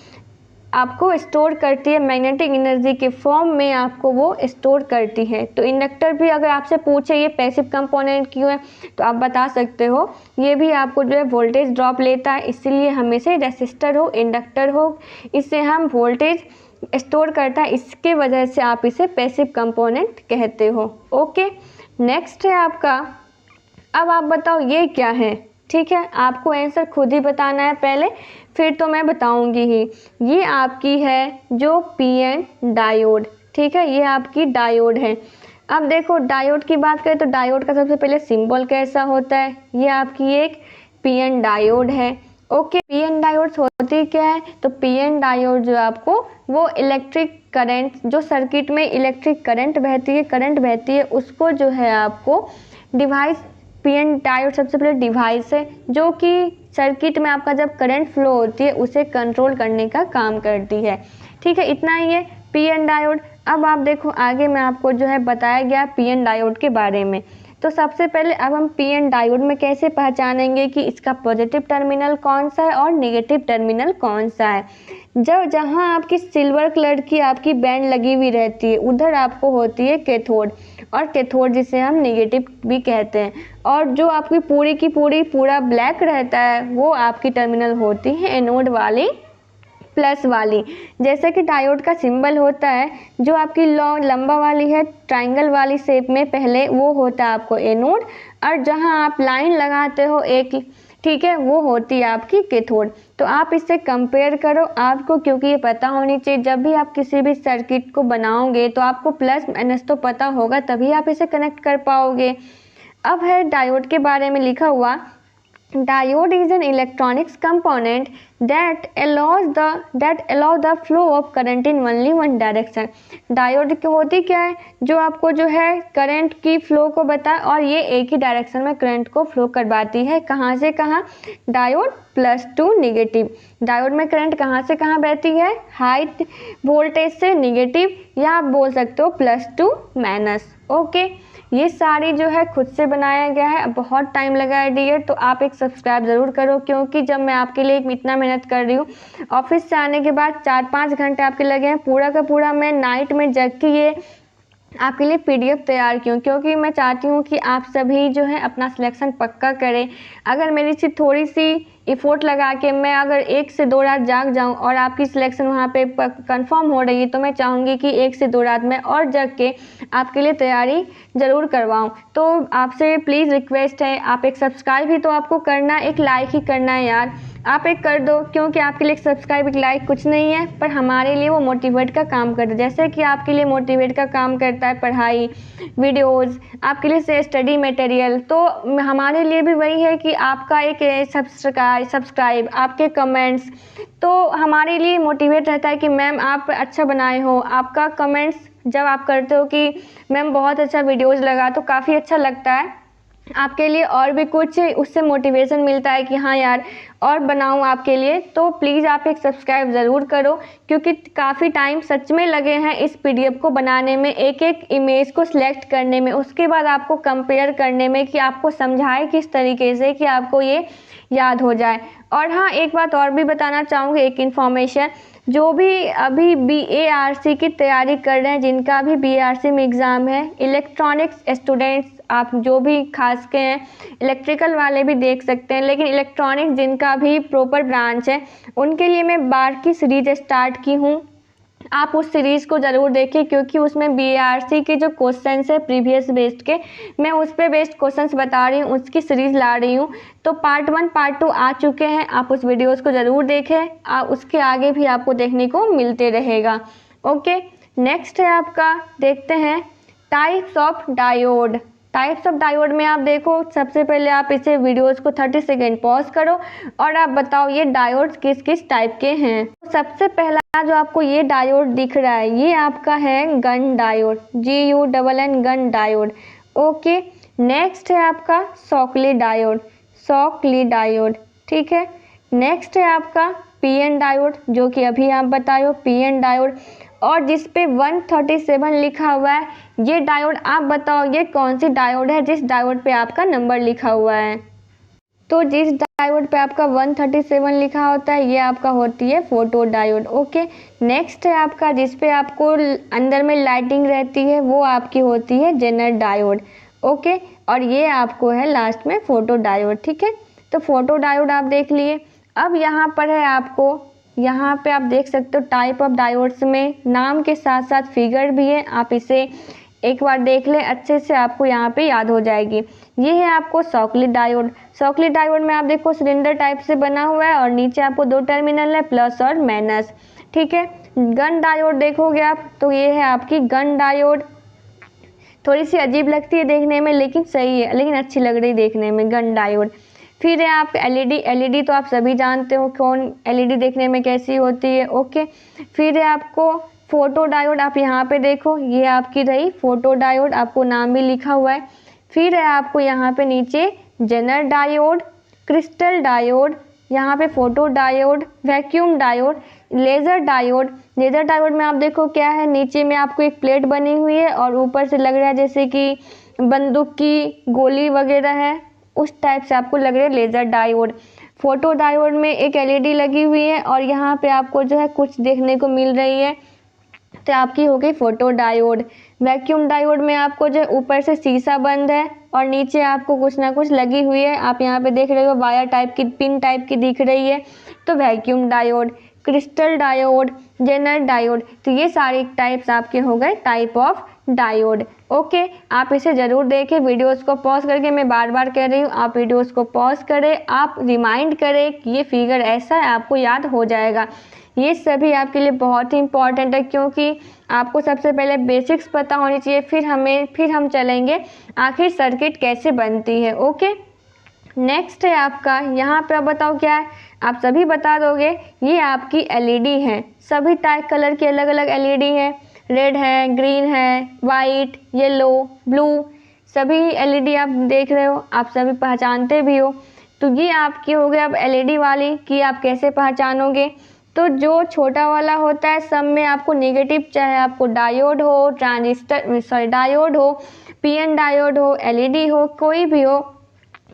आपको स्टोर करती है, मैग्नेटिक एनर्जी के फॉर्म में आपको वो स्टोर करती है। तो इंडक्टर भी अगर आपसे पूछे ये पैसिव कंपोनेंट क्यों है तो आप बता सकते हो ये भी आपको जो है वोल्टेज ड्रॉप लेता है, इसीलिए हमेशा रेसिस्टर हो, इंडक्टर हो, इससे हम वोल्टेज स्टोर करता है, इसके वजह से आप इसे पैसिव कंपोनेंट कहते हो। ओके, नेक्स्ट है आपका, अब आप बताओ ये क्या है, ठीक है, आपको आंसर खुद ही बताना है पहले, फिर तो मैं बताऊंगी ही। ये आपकी है जो PN डायोड, ठीक है, ये आपकी डायोड है। अब देखो डायोड की बात करें तो डायोड का सबसे पहले सिंबल कैसा होता है, ये आपकी एक PN डायोड है। ओके, PN डायोड होती क्या है, तो PN डायोड जो आपको वो इलेक्ट्रिक करंट, जो सर्किट में इलेक्ट्रिक करंट बहती है उसको जो है आपको डिवाइस, PN डायोड सबसे पहले डिवाइस है जो कि सर्किट में आपका जब करंट फ्लो होती है उसे कंट्रोल करने का काम करती है, ठीक है, इतना ही है PN डायोड। अब आप देखो आगे में आपको जो है बताया गया PN डायोड के बारे में। तो सबसे पहले अब हम PN डायोड में कैसे पहचानेंगे कि इसका पॉजिटिव टर्मिनल कौन सा है और नेगेटिव टर्मिनल कौन सा है। जब जहाँ आपकी सिल्वर कलर की आपकी बैंड लगी हुई रहती है उधर आपको होती है कैथोड, और कैथोड जिसे हम नेगेटिव भी कहते हैं, और जो आपकी पूरी की पूरा ब्लैक रहता है वो आपकी टर्मिनल होती है एनोड वाली, प्लस वाली। जैसे कि डायोड का सिंबल होता है, जो आपकी लंबा वाली है ट्रायंगल वाली शेप में पहले, वो होता है आपको एनोड, और जहां आप लाइन लगाते हो एक, ठीक है, वो होती है आपकी कैथोड। तो आप इससे कंपेयर करो आपको, क्योंकि ये पता होनी चाहिए जब भी आप किसी भी सर्किट को बनाओगे तो आपको प्लस माइनस तो पता होगा, तभी आप इसे कनेक्ट कर पाओगे। अब है डायोड के बारे में लिखा हुआ, Diode is an electronics component that allow the flow of current in only one direction. Diode की होती क्या है, जो आपको जो है करंट की फ्लो को बताए, और ये एक ही डायरेक्शन में करंट को फ्लो करवाती है। कहाँ से कहाँ? Diode plus two negative. Diode में करंट कहाँ से कहाँ बहती है? हाई वोल्टेज से नेगेटिव, या आप बोल सकते हो प्लस टू माइनस। ओके, ये सारी जो है खुद से बनाया गया है, बहुत टाइम लगा है डियर, तो आप एक सब्सक्राइब ज़रूर करो, क्योंकि जब मैं आपके लिए इतना मेहनत कर रही हूँ, ऑफिस से आने के बाद 4-5 घंटे आपके लगे हैं, पूरा का पूरा मैं नाइट में जग के ये आपके लिए पीडीएफ तैयार क्यों, क्योंकि मैं चाहती हूँ कि आप सभी जो है अपना सिलेक्शन पक्का करें। अगर मेरी से थोड़ी सी इफ़ोर्ट लगा के मैं अगर 1 से 2 रात जाग जाऊँ और आपकी सिलेक्शन वहाँ पे कंफर्म हो रही है, तो मैं चाहूँगी कि 1 से 2 रात में और जग के आपके लिए तैयारी ज़रूर करवाऊँ। तो आपसे प्लीज़ रिक्वेस्ट है, आप एक सब्सक्राइब ही तो आपको करना है, एक लाइक ही करना है यार, आप एक कर दो, क्योंकि आपके लिए एक सब्सक्राइब एक लाइक कुछ नहीं है, पर हमारे लिए वो मोटिवेट का काम करता है। जैसे कि आपके लिए मोटिवेट का काम करता है पढ़ाई, वीडियोज़, आपके लिए से स्टडी मटेरियल, तो हमारे लिए भी वही है कि आपका एक सब्सक्राइब, आपके कमेंट्स, तो हमारे लिए मोटिवेट रहता है कि मैम आप अच्छा बनाए हो। आपका कमेंट्स जब आप करते हो कि मैम बहुत अच्छा वीडियोज़ लगा, तो काफ़ी अच्छा लगता है आपके लिए, और भी कुछ उससे मोटिवेशन मिलता है कि हाँ यार और बनाऊँ आपके लिए। तो प्लीज़ आप एक सब्सक्राइब ज़रूर करो, क्योंकि काफ़ी टाइम सच में लगे हैं इस पीडीएफ को बनाने में, एक एक इमेज को सिलेक्ट करने में, उसके बाद आपको कंपेयर करने में, कि आपको समझाए किस तरीके से कि आपको ये याद हो जाए। और हाँ, एक बात और भी बताना चाहूँगी, एक इन्फॉर्मेशन, जो भी अभी BARC की तैयारी कर रहे हैं, जिनका भी BARC में एग्ज़ाम है, इलेक्ट्रॉनिक्स स्टूडेंट्स, आप जो भी खास के हैं, इलेक्ट्रिकल वाले भी देख सकते हैं, लेकिन इलेक्ट्रॉनिक्स जिनका भी प्रॉपर ब्रांच है, उनके लिए मैं बार की सीरीज स्टार्ट की हूँ। आप उस सीरीज़ को ज़रूर देखें, क्योंकि उसमें BARC के जो क्वेश्चंस है प्रीवियस बेस्ड के, मैं उस पे बेस्ड क्वेश्चंस बता रही हूँ, उसकी सीरीज़ ला रही हूँ। तो पार्ट 1 पार्ट 2 आ चुके हैं, आप उस वीडियोज़ को ज़रूर देखें, उसके आगे भी आपको देखने को मिलते रहेगा। ओके, नेक्स्ट है आपका, देखते हैं types of diode. Types of diode में आप देखो, सबसे पहले आप इसे वीडियोज़ को 30 सेकेंड पॉज करो और आप बताओ ये डायोड किस किस टाइप के हैं। सबसे पहला जो आपको ये डायोड दिख रहा है, ये आपका है Gunn diode, GUNN Gunn diode. Okay, next है आपका शॉकली डायोड, शॉकली डायोड, ठीक है। नेक्स्ट है आपका PN डायोड, जो कि अभी आप बताओ PN डायोड, और जिस पे 137 लिखा हुआ है, ये डायोड आप बताओ ये कौन सी डायोड है जिस डायोड पे आपका नंबर लिखा हुआ है। तो जिस डायोड पे आपका 137 लिखा होता है, ये आपका होती है फोटो डायोड। ओके, नेक्स्ट है आपका जिस पे आपको अंदर में लाइटिंग रहती है, वो आपकी होती है जेनर डायोड। ओके, और ये आपको है लास्ट में फोटो डायोड, ठीक है। तो फोटो डायोड आप देख लिए। अब यहाँ पर है आपको, यहाँ पे आप देख सकते हो टाइप ऑफ डायोड्स में नाम के साथ साथ फिगर भी है, आप इसे एक बार देख लें अच्छे से, आपको यहाँ पे याद हो जाएगी। ये है आपको शॉकली डायोड। शॉकली डायोड में आप देखो सिलेंडर टाइप से बना हुआ है, और नीचे आपको 2 टर्मिनल है, प्लस और माइनस, ठीक है। गन डायोड देखोगे आप, तो ये है आपकी गन डायोड, थोड़ी सी अजीब लगती है देखने में, लेकिन सही है, लेकिन अच्छी लग रही देखने में, गन डायोड। फिर है आप एलईडी तो आप सभी जानते हो कौन एलईडी देखने में कैसी होती है। ओके, फिर है आपको फोटो डायोड, आप यहाँ पे देखो, ये आपकी रही फोटो डायोड, आपको नाम भी लिखा हुआ है। फिर है आपको यहाँ पे नीचे जेनर डायोड, क्रिस्टल डायोड, यहाँ पे photo diode, vacuum diode, laser diode. Laser diode में आप देखो क्या है, नीचे में आपको एक प्लेट बनी हुई है और ऊपर से लग रहा है जैसे कि बंदूक की गोली वगैरह है, उस टाइप से आपको लग रहा है लेज़र डायोड। फोटो डायोड में एक एलईडी लगी हुई है और यहाँ पे आपको जो है कुछ देखने को मिल रही है, तो आपकी हो गई फोटो डायोड। वैक्यूम डायोड में आपको जो ऊपर से शीशा बंद है और नीचे आपको कुछ ना कुछ लगी हुई है, आप यहाँ पे देख रहे हो वायर टाइप की, पिन टाइप की दिख रही है, तो vacuum diode. Crystal diode, Zener diode, तो ये सारे टाइप्स आपके हो गए टाइप ऑफ डायोड। ओके, आप इसे ज़रूर देखें, वीडियोस को पॉज करके, मैं बार बार कह रही हूँ आप वीडियोस को पॉज करें, आप रिमाइंड करें कि ये फिगर ऐसा है, आपको याद हो जाएगा। ये सभी आपके लिए बहुत ही इम्पॉर्टेंट है क्योंकि आपको सबसे पहले बेसिक्स पता होनी चाहिए, फिर हम चलेंगे आखिर सर्किट कैसे बनती है। ओके, नेक्स्ट है आपका, यहाँ पर बताओ क्या है, आप सभी बता दोगे। ये आपकी एलईडी है, सभी टाइप कलर की अलग अलग एलईडी है, रेड है, ग्रीन है, वाइट, येलो, ब्लू, सभी एलईडी आप देख रहे हो, आप सभी पहचानते भी हो। तो ये आपकी हो गई अब एलईडी वाली कि आप कैसे पहचानोगे। तो जो छोटा वाला होता है सब में आपको नेगेटिव, चाहे आपको डायोड हो, डायोड हो, पीएन डायोड हो, एलईडी हो, कोई भी हो,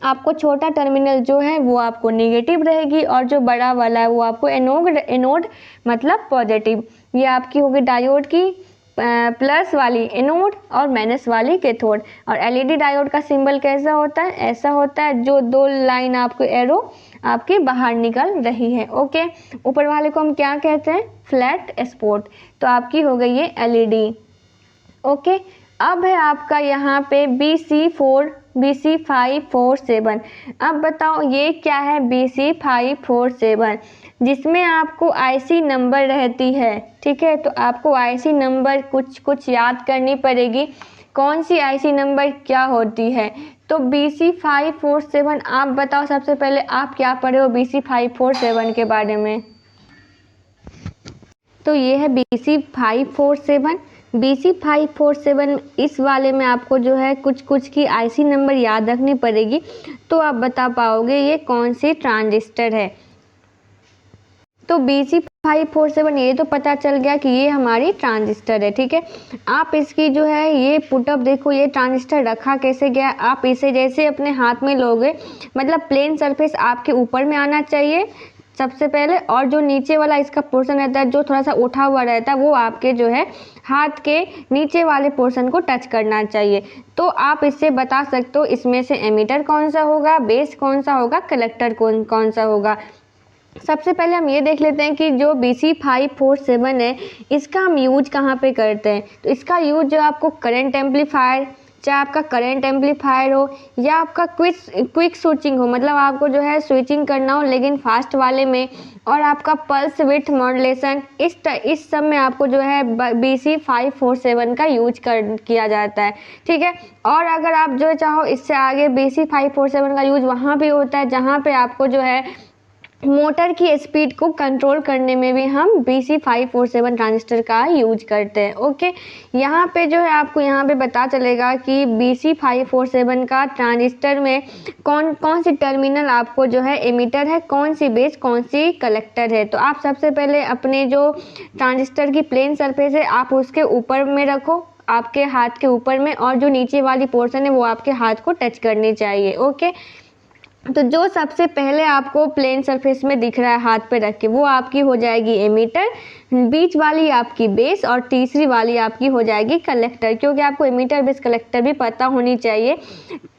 आपको छोटा टर्मिनल जो है वो आपको नेगेटिव रहेगी और जो बड़ा वाला है वो आपको एनोड मतलब पॉजिटिव। ये आपकी होगी डायोड की प्लस वाली एनोड और माइनस वाली कैथोड। और एलईडी डायोड का सिंबल कैसा होता है, ऐसा होता है जो दो लाइन आपको एरो आपके बाहर निकल रही है। ओके, ऊपर वाले को हम क्या कहते हैं, फ्लैट स्पॉट। तो आपकी हो गई ये एलईडी। ओके, अब है आपका यहाँ पे BC547। अब बताओ ये क्या है BC547, जिसमें आपको आईसी नंबर रहती है। ठीक है, तो आपको आईसी नंबर कुछ याद करनी पड़ेगी, कौन सी आईसी नंबर क्या होती है। तो BC547 आप बताओ सबसे पहले आप क्या पढ़े हो BC547 के बारे में। तो ये है BC547। BC547 इस वाले में आपको जो है कुछ की आईसी नंबर याद रखनी पड़ेगी, तो आप बता पाओगे ये कौन सी ट्रांजिस्टर है। तो BC547 ये तो पता चल गया कि ये हमारी ट्रांजिस्टर है। ठीक है, आप इसकी जो है ये पुटअप देखो, ये ट्रांजिस्टर रखा कैसे गया। आप इसे जैसे अपने हाथ में लोगे, मतलब प्लेन सरफेस आपके ऊपर में आना चाहिए सबसे पहले, और जो नीचे वाला इसका पोर्शन रहता है जो थोड़ा सा उठा हुआ रहता है वो आपके जो है हाथ के नीचे वाले पोर्शन को टच करना चाहिए। तो आप इससे बता सकते हो इसमें से एमीटर कौन सा होगा, बेस कौन सा होगा, कलेक्टर कौन सा होगा। सबसे पहले हम ये देख लेते हैं कि जो BC547 है इसका हम यूज कहाँ पे करते हैं। तो इसका यूज जो आपको करंट एम्पलीफायर, चाहे आपका करंट एम्पलीफायर हो या आपका क्विक स्विचिंग हो, मतलब आपको जो है स्विचिंग करना हो लेकिन फास्ट वाले में, और आपका पल्स विड्थ मॉड्यूलेशन, इस सब में आपको जो है BC547 का यूज किया जाता है। ठीक है, और अगर आप जो चाहो इससे आगे BC547 का यूज वहाँ भी होता है जहाँ पे आपको जो है मोटर की स्पीड को कंट्रोल करने में भी हम BC547 ट्रांजिस्टर का यूज करते हैं। ओके, यहाँ पे जो है आपको यहाँ पे पता चलेगा कि BC547 का ट्रांजिस्टर में कौन सी टर्मिनल आपको जो है एमीटर है, कौन सी बेस, कौन सी कलेक्टर है। तो आप सबसे पहले अपने जो ट्रांजिस्टर की प्लेन सरफेस है आप उसके ऊपर में रखो, आपके हाथ के ऊपर में, और जो नीचे वाली पोर्शन है वो आपके हाथ को टच करनी चाहिए। ओके, तो जो सबसे पहले आपको प्लेन सरफेस में दिख रहा है हाथ पे रख के वो आपकी हो जाएगी एमीटर, बीच वाली आपकी बेस और तीसरी वाली आपकी हो जाएगी कलेक्टर, क्योंकि आपको एमीटर बेस कलेक्टर भी पता होनी चाहिए।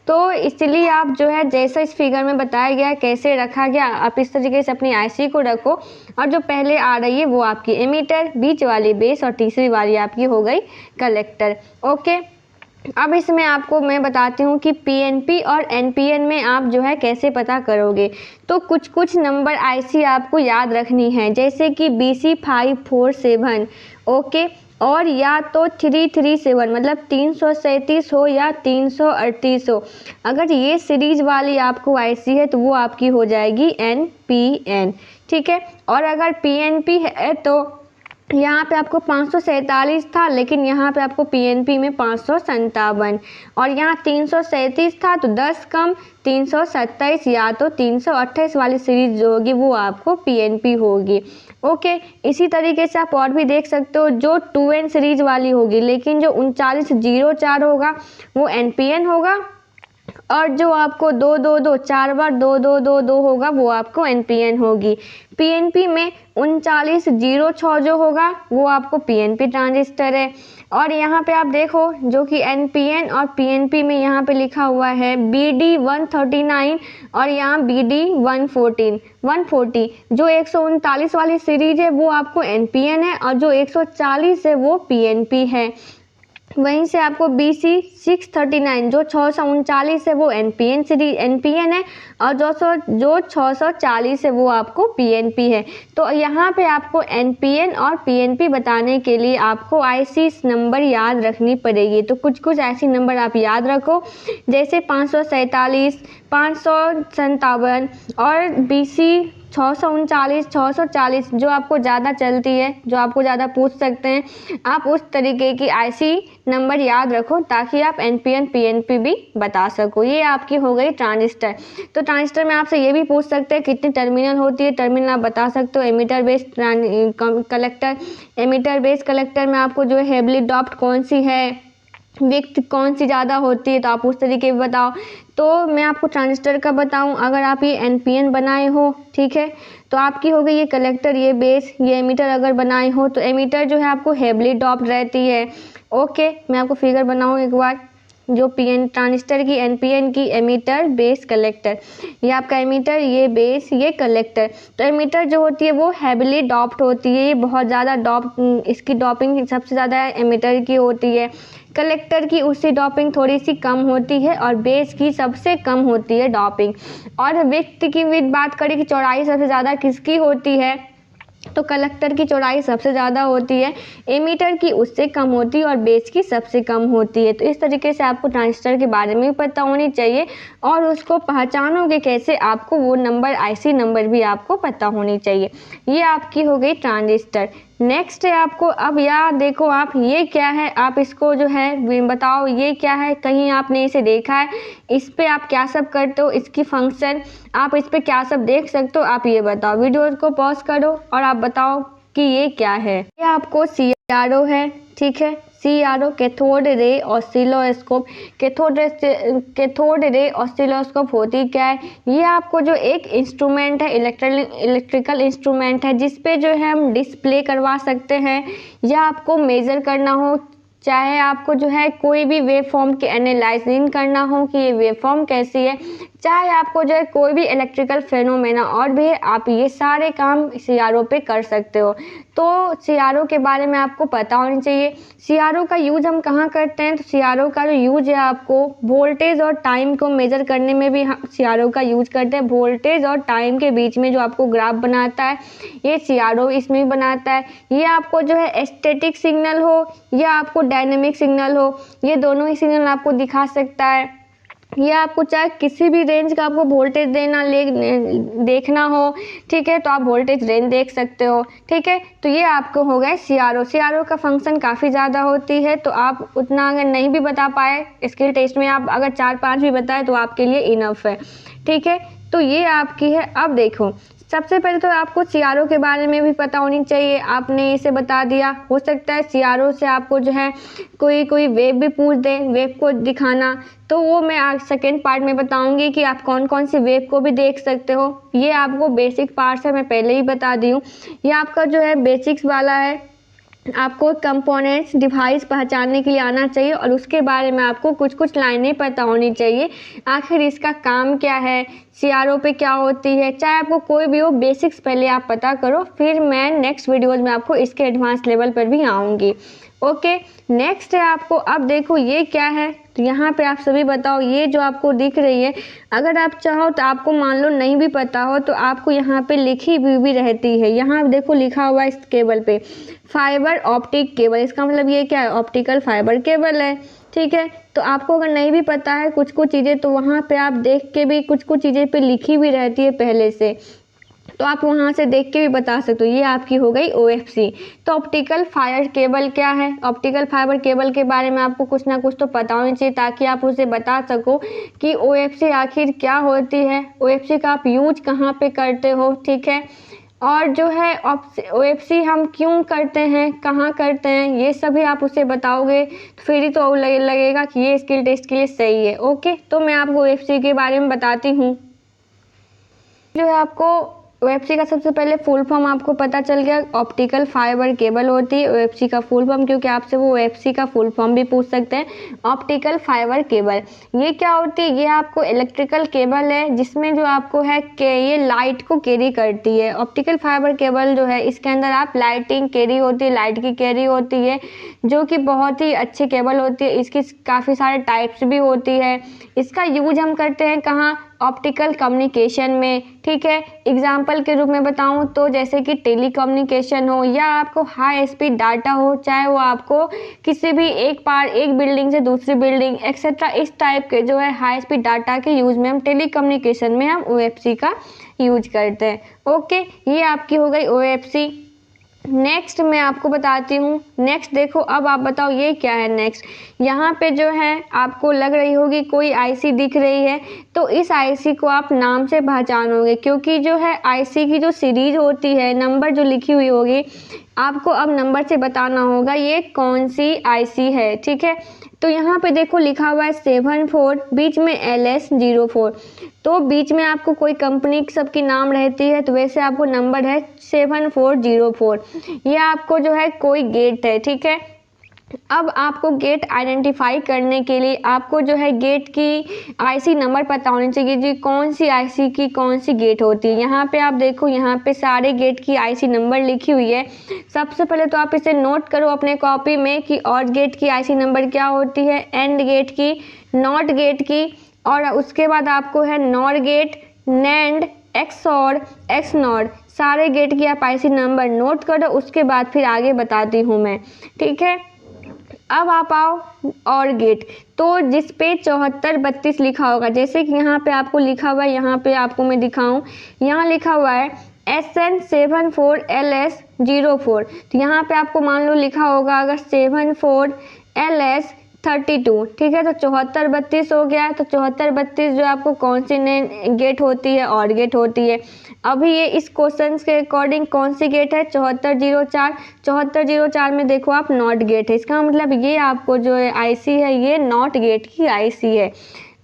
तो इसलिए आप जो है जैसा इस फिगर में बताया गया है कैसे रखा गया, आप इस तरीके से अपनी आईसी को रखो, और जो पहले आ रही है वो आपकी एमीटर, बीच वाली बेस और तीसरी वाली आपकी हो गई कलेक्टर। ओके, अब इसमें आपको मैं बताती हूँ कि पीएनपी और एनपीएन में आप जो है कैसे पता करोगे। तो कुछ नंबर आईसी आपको याद रखनी है, जैसे कि BC547। ओके, और या तो 337 मतलब 337 हो या 338 हो। अगर ये सीरीज वाली आपको आईसी है तो वो आपकी हो जाएगी एनपीएन। ठीक है, और अगर पीएनपी है तो यहाँ पे आपको 547 था, लेकिन यहाँ पे आपको पीएनपी में 557, और यहाँ 337 था तो 10 कम 327 या तो 328 वाली सीरीज जो होगी वो आपको पीएनपी होगी। ओके, इसी तरीके से आप और भी देख सकते हो जो 2N सीरीज वाली होगी, लेकिन जो 3904 होगा वो एनपीएन होगा, और जो आपको 222 4 बार 2222 होगा वो आपको एनपीएन होगी। पीएनपी में 3906 जो होगा वो आपको पीएनपी ट्रांजिस्टर है। और यहाँ पे आप देखो जो कि एनपीएन और पीएनपी में यहाँ पे लिखा हुआ है BD 139 और यहाँ BD 140 जो 139 वाली सीरीज है वो आपको एनपीएन है और जो 140 है वो पीएनपी है। वहीं से आपको BC 639 जो 639 है वो एनपीएन सीरीज एनपीएन है और जो 640 है वो आपको पीएनपी है। तो यहाँ पे आपको एनपीएन और पीएनपी बताने के लिए आपको आईसी नंबर याद रखनी पड़ेगी। तो कुछ ऐसी नंबर आप याद रखो जैसे 547, 557 और BC 639 जो आपको ज़्यादा चलती है, जो आपको ज़्यादा पूछ सकते हैं, आप उस तरीके की आईसी नंबर याद रखो ताकि आप एनपीएन पीएनपी भी बता सको। ये आपकी हो गई ट्रांजिस्टर। तो ट्रांजिस्टर में आपसे ये भी पूछ सकते हैं कितनी टर्मिनल होती है, टर्मिनल आप बता सकते हो। Emitter based collector, emitter based collector में आपको जो है हेवली डॉप्ड कौन सी है, विड्थ कौन सी ज़्यादा होती है, तो आप उस तरीके भी बताओ। तो मैं आपको ट्रांजिस्टर का बताऊं, अगर आप ये एनपीएन बनाए हो, ठीक है, तो आपकी हो गई ये कलेक्टर, ये बेस, ये एमीटर अगर बनाए हो तो एमीटर जो है आपको हेवली डॉप्ड रहती है। ओके, मैं आपको फिगर बनाऊं एक बार, जो पीएन ट्रांजिस्टर की एनपीएन की एमीटर बेस कलेक्टर, ये आपका एमीटर, ये बेस, ये कलेक्टर। तो एमीटर जो होती है वो हेवली डॉप्ड होती है, ये बहुत ज़्यादा इसकी डॉपिंग सबसे ज़्यादा एमीटर की होती है। कलेक्टर की उससे डॉपिंग थोड़ी सी कम होती है और बेस की सबसे कम होती है डॉपिंग। और विड्थ की बात करें कि चौड़ाई सबसे ज़्यादा किसकी होती है, तो कलेक्टर की चौड़ाई सबसे ज़्यादा होती है, एमीटर की उससे कम होती है और बेस की सबसे कम होती है। तो इस तरीके से आपको ट्रांजिस्टर के बारे में भी पता होनी चाहिए और उसको पहचानोगे कैसे, आपको वो नंबर आईसी नंबर भी आपको पता होनी चाहिए। ये आपकी हो गई ट्रांजिस्टर। नेक्स्ट है आपको, अब यार देखो आप, ये क्या है, आप इसको जो है बताओ ये क्या है, कहीं आपने इसे देखा है, इस पे आप क्या सब करते हो, इसकी फंक्शन आप इस पे क्या सब देख सकते हो, आप ये बताओ। वीडियो को पॉज करो और आप बताओ कि ये क्या है। ये आपको CRO है, ठीक है, CRO cathode ray oscilloscope. Cathode ray oscilloscope होती क्या है, ये आपको जो एक इंस्ट्रूमेंट है, इलेक्ट्रिकल इंस्ट्रूमेंट है जिसपे जो है हम डिस्प्ले करवा सकते हैं या आपको मेज़र करना हो, चाहे आपको जो है कोई भी वेव फॉर्म की एनालाइजिंग करना हो कि ये वेव फॉर्म कैसी है, चाहे आपको जो है कोई भी इलेक्ट्रिकल फेनोमेना और भी, आप ये सारे काम CRO पे कर सकते हो। तो CRO के बारे में आपको पता होनी चाहिए। CRO का यूज हम कहाँ करते हैं, तो CRO का जो यूज है आपको वोल्टेज और टाइम को मेजर करने में भी हम CRO का यूज करते हैं। वोल्टेज और टाइम के बीच में जो आपको ग्राफ बनाता है ये CRO इसमें भी बनाता है। ये आपको जो है स्टैटिक सिग्नल हो या आपको डायनेमिक सिग्नल हो, ये दोनों ही सिग्नल आपको दिखा सकता है। ये आपको चाहे किसी भी रेंज का आपको वोल्टेज देखना हो, ठीक है, तो आप वोल्टेज रेंज देख सकते हो, ठीक है। तो ये आपको हो गए CRO का फंक्शन काफ़ी ज़्यादा होती है, तो आप उतना अगर नहीं भी बता पाए स्किल टेस्ट में, आप अगर 4-5 भी बताए तो आपके लिए इनफ है, ठीक है। तो ये आपकी है। अब देखो, सबसे पहले तो आपको CRO के बारे में भी पता होनी चाहिए। आपने इसे बता दिया, हो सकता है CRO से आपको जो है कोई वेव भी पूछ दे, वेव को दिखाना, तो वो मैं आज सेकेंड पार्ट में बताऊंगी कि आप कौन कौन सी वेव को भी देख सकते हो। ये आपको बेसिक पार्ट है, मैं पहले ही बता दी हूँ। ये आपका जो है बेसिक्स वाला है, आपको कंपोनेंट्स डिवाइस पहचानने के लिए आना चाहिए और उसके बारे में आपको कुछ लाइनें पता होनी चाहिए, आखिर इसका काम क्या है, CRO पे क्या होती है। चाहे आपको कोई भी हो, बेसिक्स पहले आप पता करो, फिर मैं नेक्स्ट वीडियोज़ में आपको इसके एडवांस लेवल पर भी आऊँगी। ओके, नेक्स्ट है आपको, अब देखो ये क्या है, तो यहाँ पे आप सभी बताओ। ये जो आपको दिख रही है, अगर आप चाहो तो आपको मान लो नहीं भी पता हो तो आपको यहाँ पे लिखी हुई भी रहती है। यहाँ देखो लिखा हुआ है इस केबल पे फाइबर ऑप्टिक केबल, इसका मतलब ये क्या है, ऑप्टिकल फाइबर केबल है, ठीक है। तो आपको अगर नहीं भी पता है कुछ चीज़ें, तो वहाँ पे आप देख के भी कुछ चीज़ें पे लिखी हुई रहती है पहले से, तो आप वहाँ से देख के भी बता सकते हो। ये आपकी हो गई OFC। तो ऑप्टिकल फाइबर केबल क्या है, ऑप्टिकल फाइबर केबल के बारे में आपको कुछ ना कुछ तो पता होना चाहिए ताकि आप उसे बता सको कि OFC आखिर क्या होती है, OFC का आप यूज कहाँ पे करते हो, ठीक है। और जो है OFC हम क्यों करते हैं, कहाँ करते हैं, ये सभी आप उसे बताओगे तो फिर ही तो लगेगा कि ये स्किल टेस्ट के लिए सही है। ओके, तो मैं आपको OFC के बारे में बताती हूँ। जो है आपको OFC का सबसे पहले फुल फॉर्म आपको पता चल गया, ऑप्टिकल फाइबर केबल होती है OFC का फुल फॉर्म, क्योंकि आपसे वो OFC का फुल फॉर्म भी पूछ सकते हैं। ऑप्टिकल फाइबर केबल ये क्या होती है, ये आपको इलेक्ट्रिकल केबल है जिसमें जो आपको है कि ये लाइट को कैरी करती है। ऑप्टिकल फाइबर केबल जो है इसके अंदर आप लाइटिंग कैरी होती है, लाइट की कैरी होती है, जो कि बहुत ही अच्छी केबल होती है। इसकी काफ़ी सारे टाइप्स भी होती है। इसका यूज हम करते हैं कहाँ, ऑप्टिकल कम्युनिकेशन में, ठीक है। एग्जाम्पल के रूप में बताऊं तो जैसे कि टेलीकम्युनिकेशन हो या आपको हाई स्पीड डाटा हो, चाहे वो आपको किसी भी एक बिल्डिंग से दूसरी बिल्डिंग एक्सेट्रा, इस टाइप के जो है हाई स्पीड डाटा के यूज में हम टेलीकम्युनिकेशन में हम OFC का यूज करते हैं। ओके, ये आपकी हो गई OFC। नेक्स्ट मैं आपको बताती हूँ। नेक्स्ट देखो, अब आप बताओ ये क्या है। नेक्स्ट यहाँ पे जो है आपको लग रही होगी कोई IC दिख रही है, तो इस IC को आप नाम से पहचानोगे, क्योंकि जो है IC की जो सीरीज होती है, नंबर जो लिखी हुई होगी, आपको अब नंबर से बताना होगा ये कौन सी IC है, ठीक है। तो यहाँ पे देखो लिखा हुआ है 74, बीच में LS04, तो बीच में आपको कोई कंपनी सबकी नाम रहती है, तो वैसे आपको नंबर है 7404। ये आपको जो है कोई गेट है, ठीक है। अब आपको गेट आइडेंटिफाई करने के लिए आपको जो है गेट की IC नंबर पता होनी चाहिए, जी कौन सी IC की कौन सी गेट होती है। यहाँ पे आप देखो, यहाँ पे सारे गेट की IC नंबर लिखी हुई है। सबसे पहले तो आप इसे नोट करो अपने कॉपी में कि और गेट की IC नंबर क्या होती है, एंड गेट की, नॉट गेट की, और उसके बाद आपको है nor gate, nand, XOR, XNOR, सारे गेट की आप IC नंबर नोट करो। उसके बाद फिर आगे बताती हूँ मैं, ठीक है। अब आप आओ और गेट, तो जिस पे 7432 लिखा होगा, जैसे कि यहाँ पे आपको लिखा हुआ है, यहाँ पे आपको मैं दिखाऊं, यहाँ लिखा हुआ है SN74LS04, तो यहाँ पे आपको मान लो लिखा होगा अगर 74LS32, ठीक है। तो 7432 हो गया। तो 7432 जो आपको कौन सी गेट होती है, और गेट होती है। अभी ये इस क्वेश्चन के अकॉर्डिंग कौन सी गेट है, 7404। 7404 में देखो आप नॉट गेट है, इसका मतलब ये आपको जो है IC है ये नॉट गेट की IC है।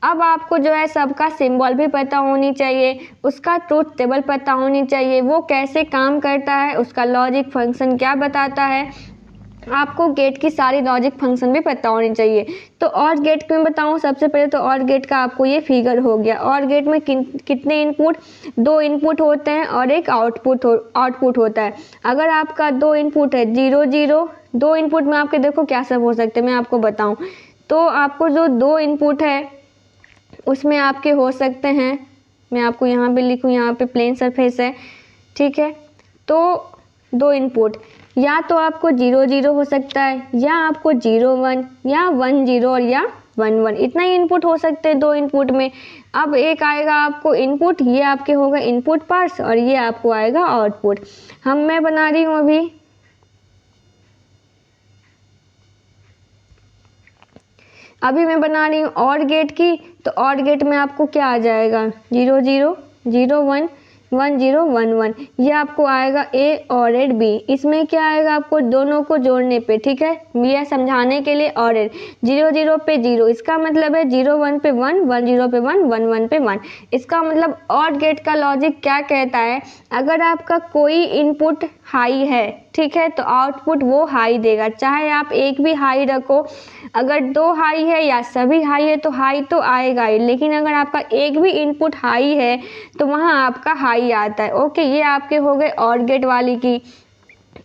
अब आपको जो है सबका सिंबल भी पता होनी चाहिए, उसका ट्रूथ टेबल पता होनी चाहिए, वो कैसे काम करता है, उसका लॉजिक फंक्शन क्या बताता है, आपको गेट की सारी लॉजिक फंक्शन भी पता होनी चाहिए। तो और गेट क्यों बताऊं, सबसे पहले तो और गेट का आपको ये फिगर हो गया। और गेट में कितने इनपुट, 2 इनपुट होते हैं और एक आउटपुट होता है। अगर आपका 2 इनपुट है 0 0, 2 इनपुट में आपके देखो क्या सब हो सकते हैं मैं आपको बताऊं। तो आपको जो 2 इनपुट है उसमें आपके हो सकते हैं, मैं आपको यहाँ पे लिखूँ, यहाँ पे प्लेन सरफेस है, ठीक है। तो 2 इनपुट, या तो आपको 0 0 हो सकता है, या आपको 0 1, या 1 0, और या 1 1, इतना ही इनपुट हो सकते हैं 2 इनपुट में। अब एक आएगा आपको इनपुट, ये आपके होगा इनपुट पार्ट्स, और ये आपको आएगा आउटपुट। मैं बना रही हूँ अभी मैं बना रही हूँ और गेट की। तो और गेट में आपको क्या आ जाएगा, 0 0 0 1 1 0 1 1, ये आपको आएगा A और B। इसमें क्या आएगा आपको दोनों को जोड़ने पे, ठीक है, ये समझाने के लिए और 0 0 पे 0, इसका मतलब है 0 1 पे 1, 1 0 पे 1, 1 1 पे 1। इसका मतलब और गेट का लॉजिक क्या कहता है, अगर आपका कोई इनपुट हाई है, ठीक है, तो आउटपुट वो हाई देगा, चाहे आप एक भी हाई रखो। अगर 2 हाई है या सभी हाई है तो हाई तो आएगा ही, लेकिन अगर आपका एक भी इनपुट हाई है तो वहाँ आपका हाई आता है। ओके, ये आपके हो गए और गेट वाली की।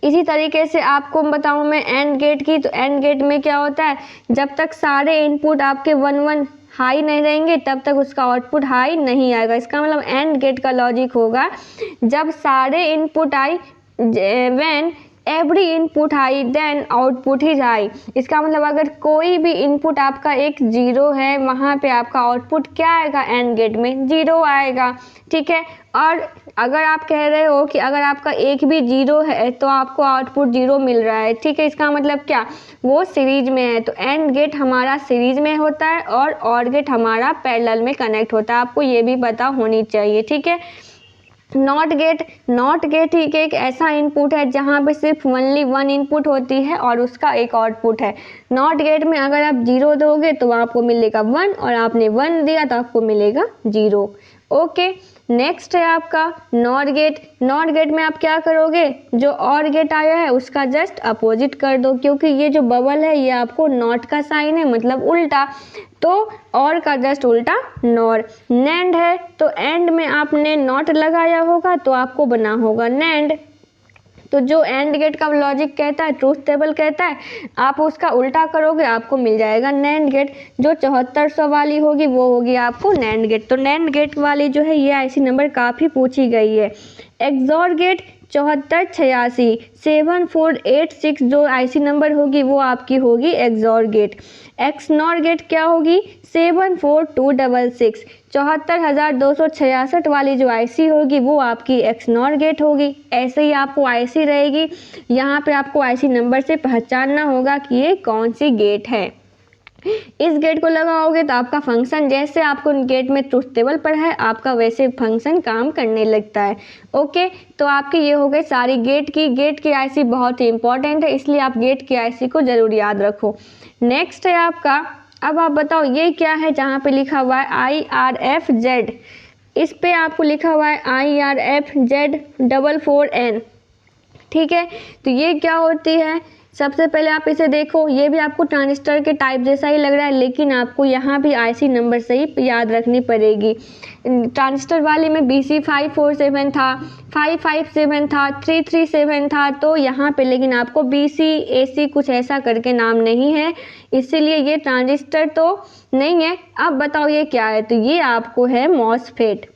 इसी तरीके से आपको बताऊं मैं एंड गेट की। तो एंड गेट में क्या होता है, जब तक सारे इनपुट आपके 1 1 हाई नहीं रहेंगे तब तक उसका आउटपुट हाई नहीं आएगा। इसका मतलब एंड गेट का लॉजिक होगा, जब सारे इनपुट आई, when every input high then output is high. इसका मतलब अगर कोई भी इनपुट आपका एक 0 है, वहाँ पे आपका आउटपुट क्या आएगा, एंड गेट में 0 आएगा, ठीक है। और अगर आप कह रहे हो कि अगर आपका एक भी 0 है तो आपको आउटपुट 0 मिल रहा है, ठीक है, इसका मतलब क्या, वो सीरीज में है। तो एंड गेट हमारा सीरीज में होता है और गेट हमारा पैरेलल में कनेक्ट होता है, आपको ये भी पता होनी चाहिए, ठीक है। नॉट गेट ही एक ऐसा इनपुट है जहाँ पे सिर्फ ओनली वन इनपुट होती है और उसका एक आउटपुट है। नॉट गेट में अगर आप 0 दोगे तो आपको मिलेगा 1 और आपने 1 दिया तो आपको मिलेगा 0। ओके, नेक्स्ट है आपका नॉट गेट। नॉट गेट में आप क्या करोगे, जो और गेट आया है उसका जस्ट अपोजिट कर दो, क्योंकि ये जो बबल है ये आपको नॉट का साइन है, मतलब उल्टा, तो और का जस्ट उल्टा नॉर। नैंड है तो एंड में आपने नॉट लगाया होगा तो आपको बना होगा नैंड। तो जो एंड गेट का लॉजिक कहता है, ट्रूथ टेबल कहता है, आप उसका उल्टा करोगे आपको मिल जाएगा नैंड गेट। जो 7400 वाली होगी वो होगी आपको नैंड गेट। तो नैंड गेट वाली जो है ये IC नंबर काफ़ी पूछी गई है। एक्सॉर गेट 7486 7486 जो IC नंबर होगी वो आपकी होगी एक्सॉर गेट। एक्सनॉर गेट क्या होगी 74266 74,266 वाली जो IC होगी वो आपकी एक्सनॉर गेट होगी। ऐसे ही आपको IC रहेगी, यहाँ पे आपको IC नंबर से पहचानना होगा कि ये कौन सी गेट है। इस गेट को लगाओगे तो आपका फंक्शन, जैसे आपको गेट में ट्रूथ टेबल पढ़ा है आपका वैसे फंक्शन काम करने लगता है। ओके, तो आपकी ये हो गई सारी गेट की IC बहुत ही इंपॉर्टेंट है, इसलिए आप गेट की IC को ज़रूर याद रखो। नेक्स्ट है आपका, अब आप बताओ ये क्या है जहाँ पे लिखा हुआ है IRFZ। इस पे आपको लिखा हुआ है IRFZ44N। ठीक है, तो ये क्या होती है, सबसे पहले आप इसे देखो, ये भी आपको ट्रांजिस्टर के टाइप जैसा ही लग रहा है, लेकिन आपको यहाँ भी IC नंबर से ही याद रखनी पड़ेगी। ट्रांजिस्टर वाले में BC 547 था, 557 था, 337 था, तो यहाँ पे लेकिन आपको BC AC कुछ ऐसा करके नाम नहीं है, इसीलिए ये ट्रांजिस्टर तो नहीं है। अब बताओ ये क्या है, तो ये आपको है मॉसफेट।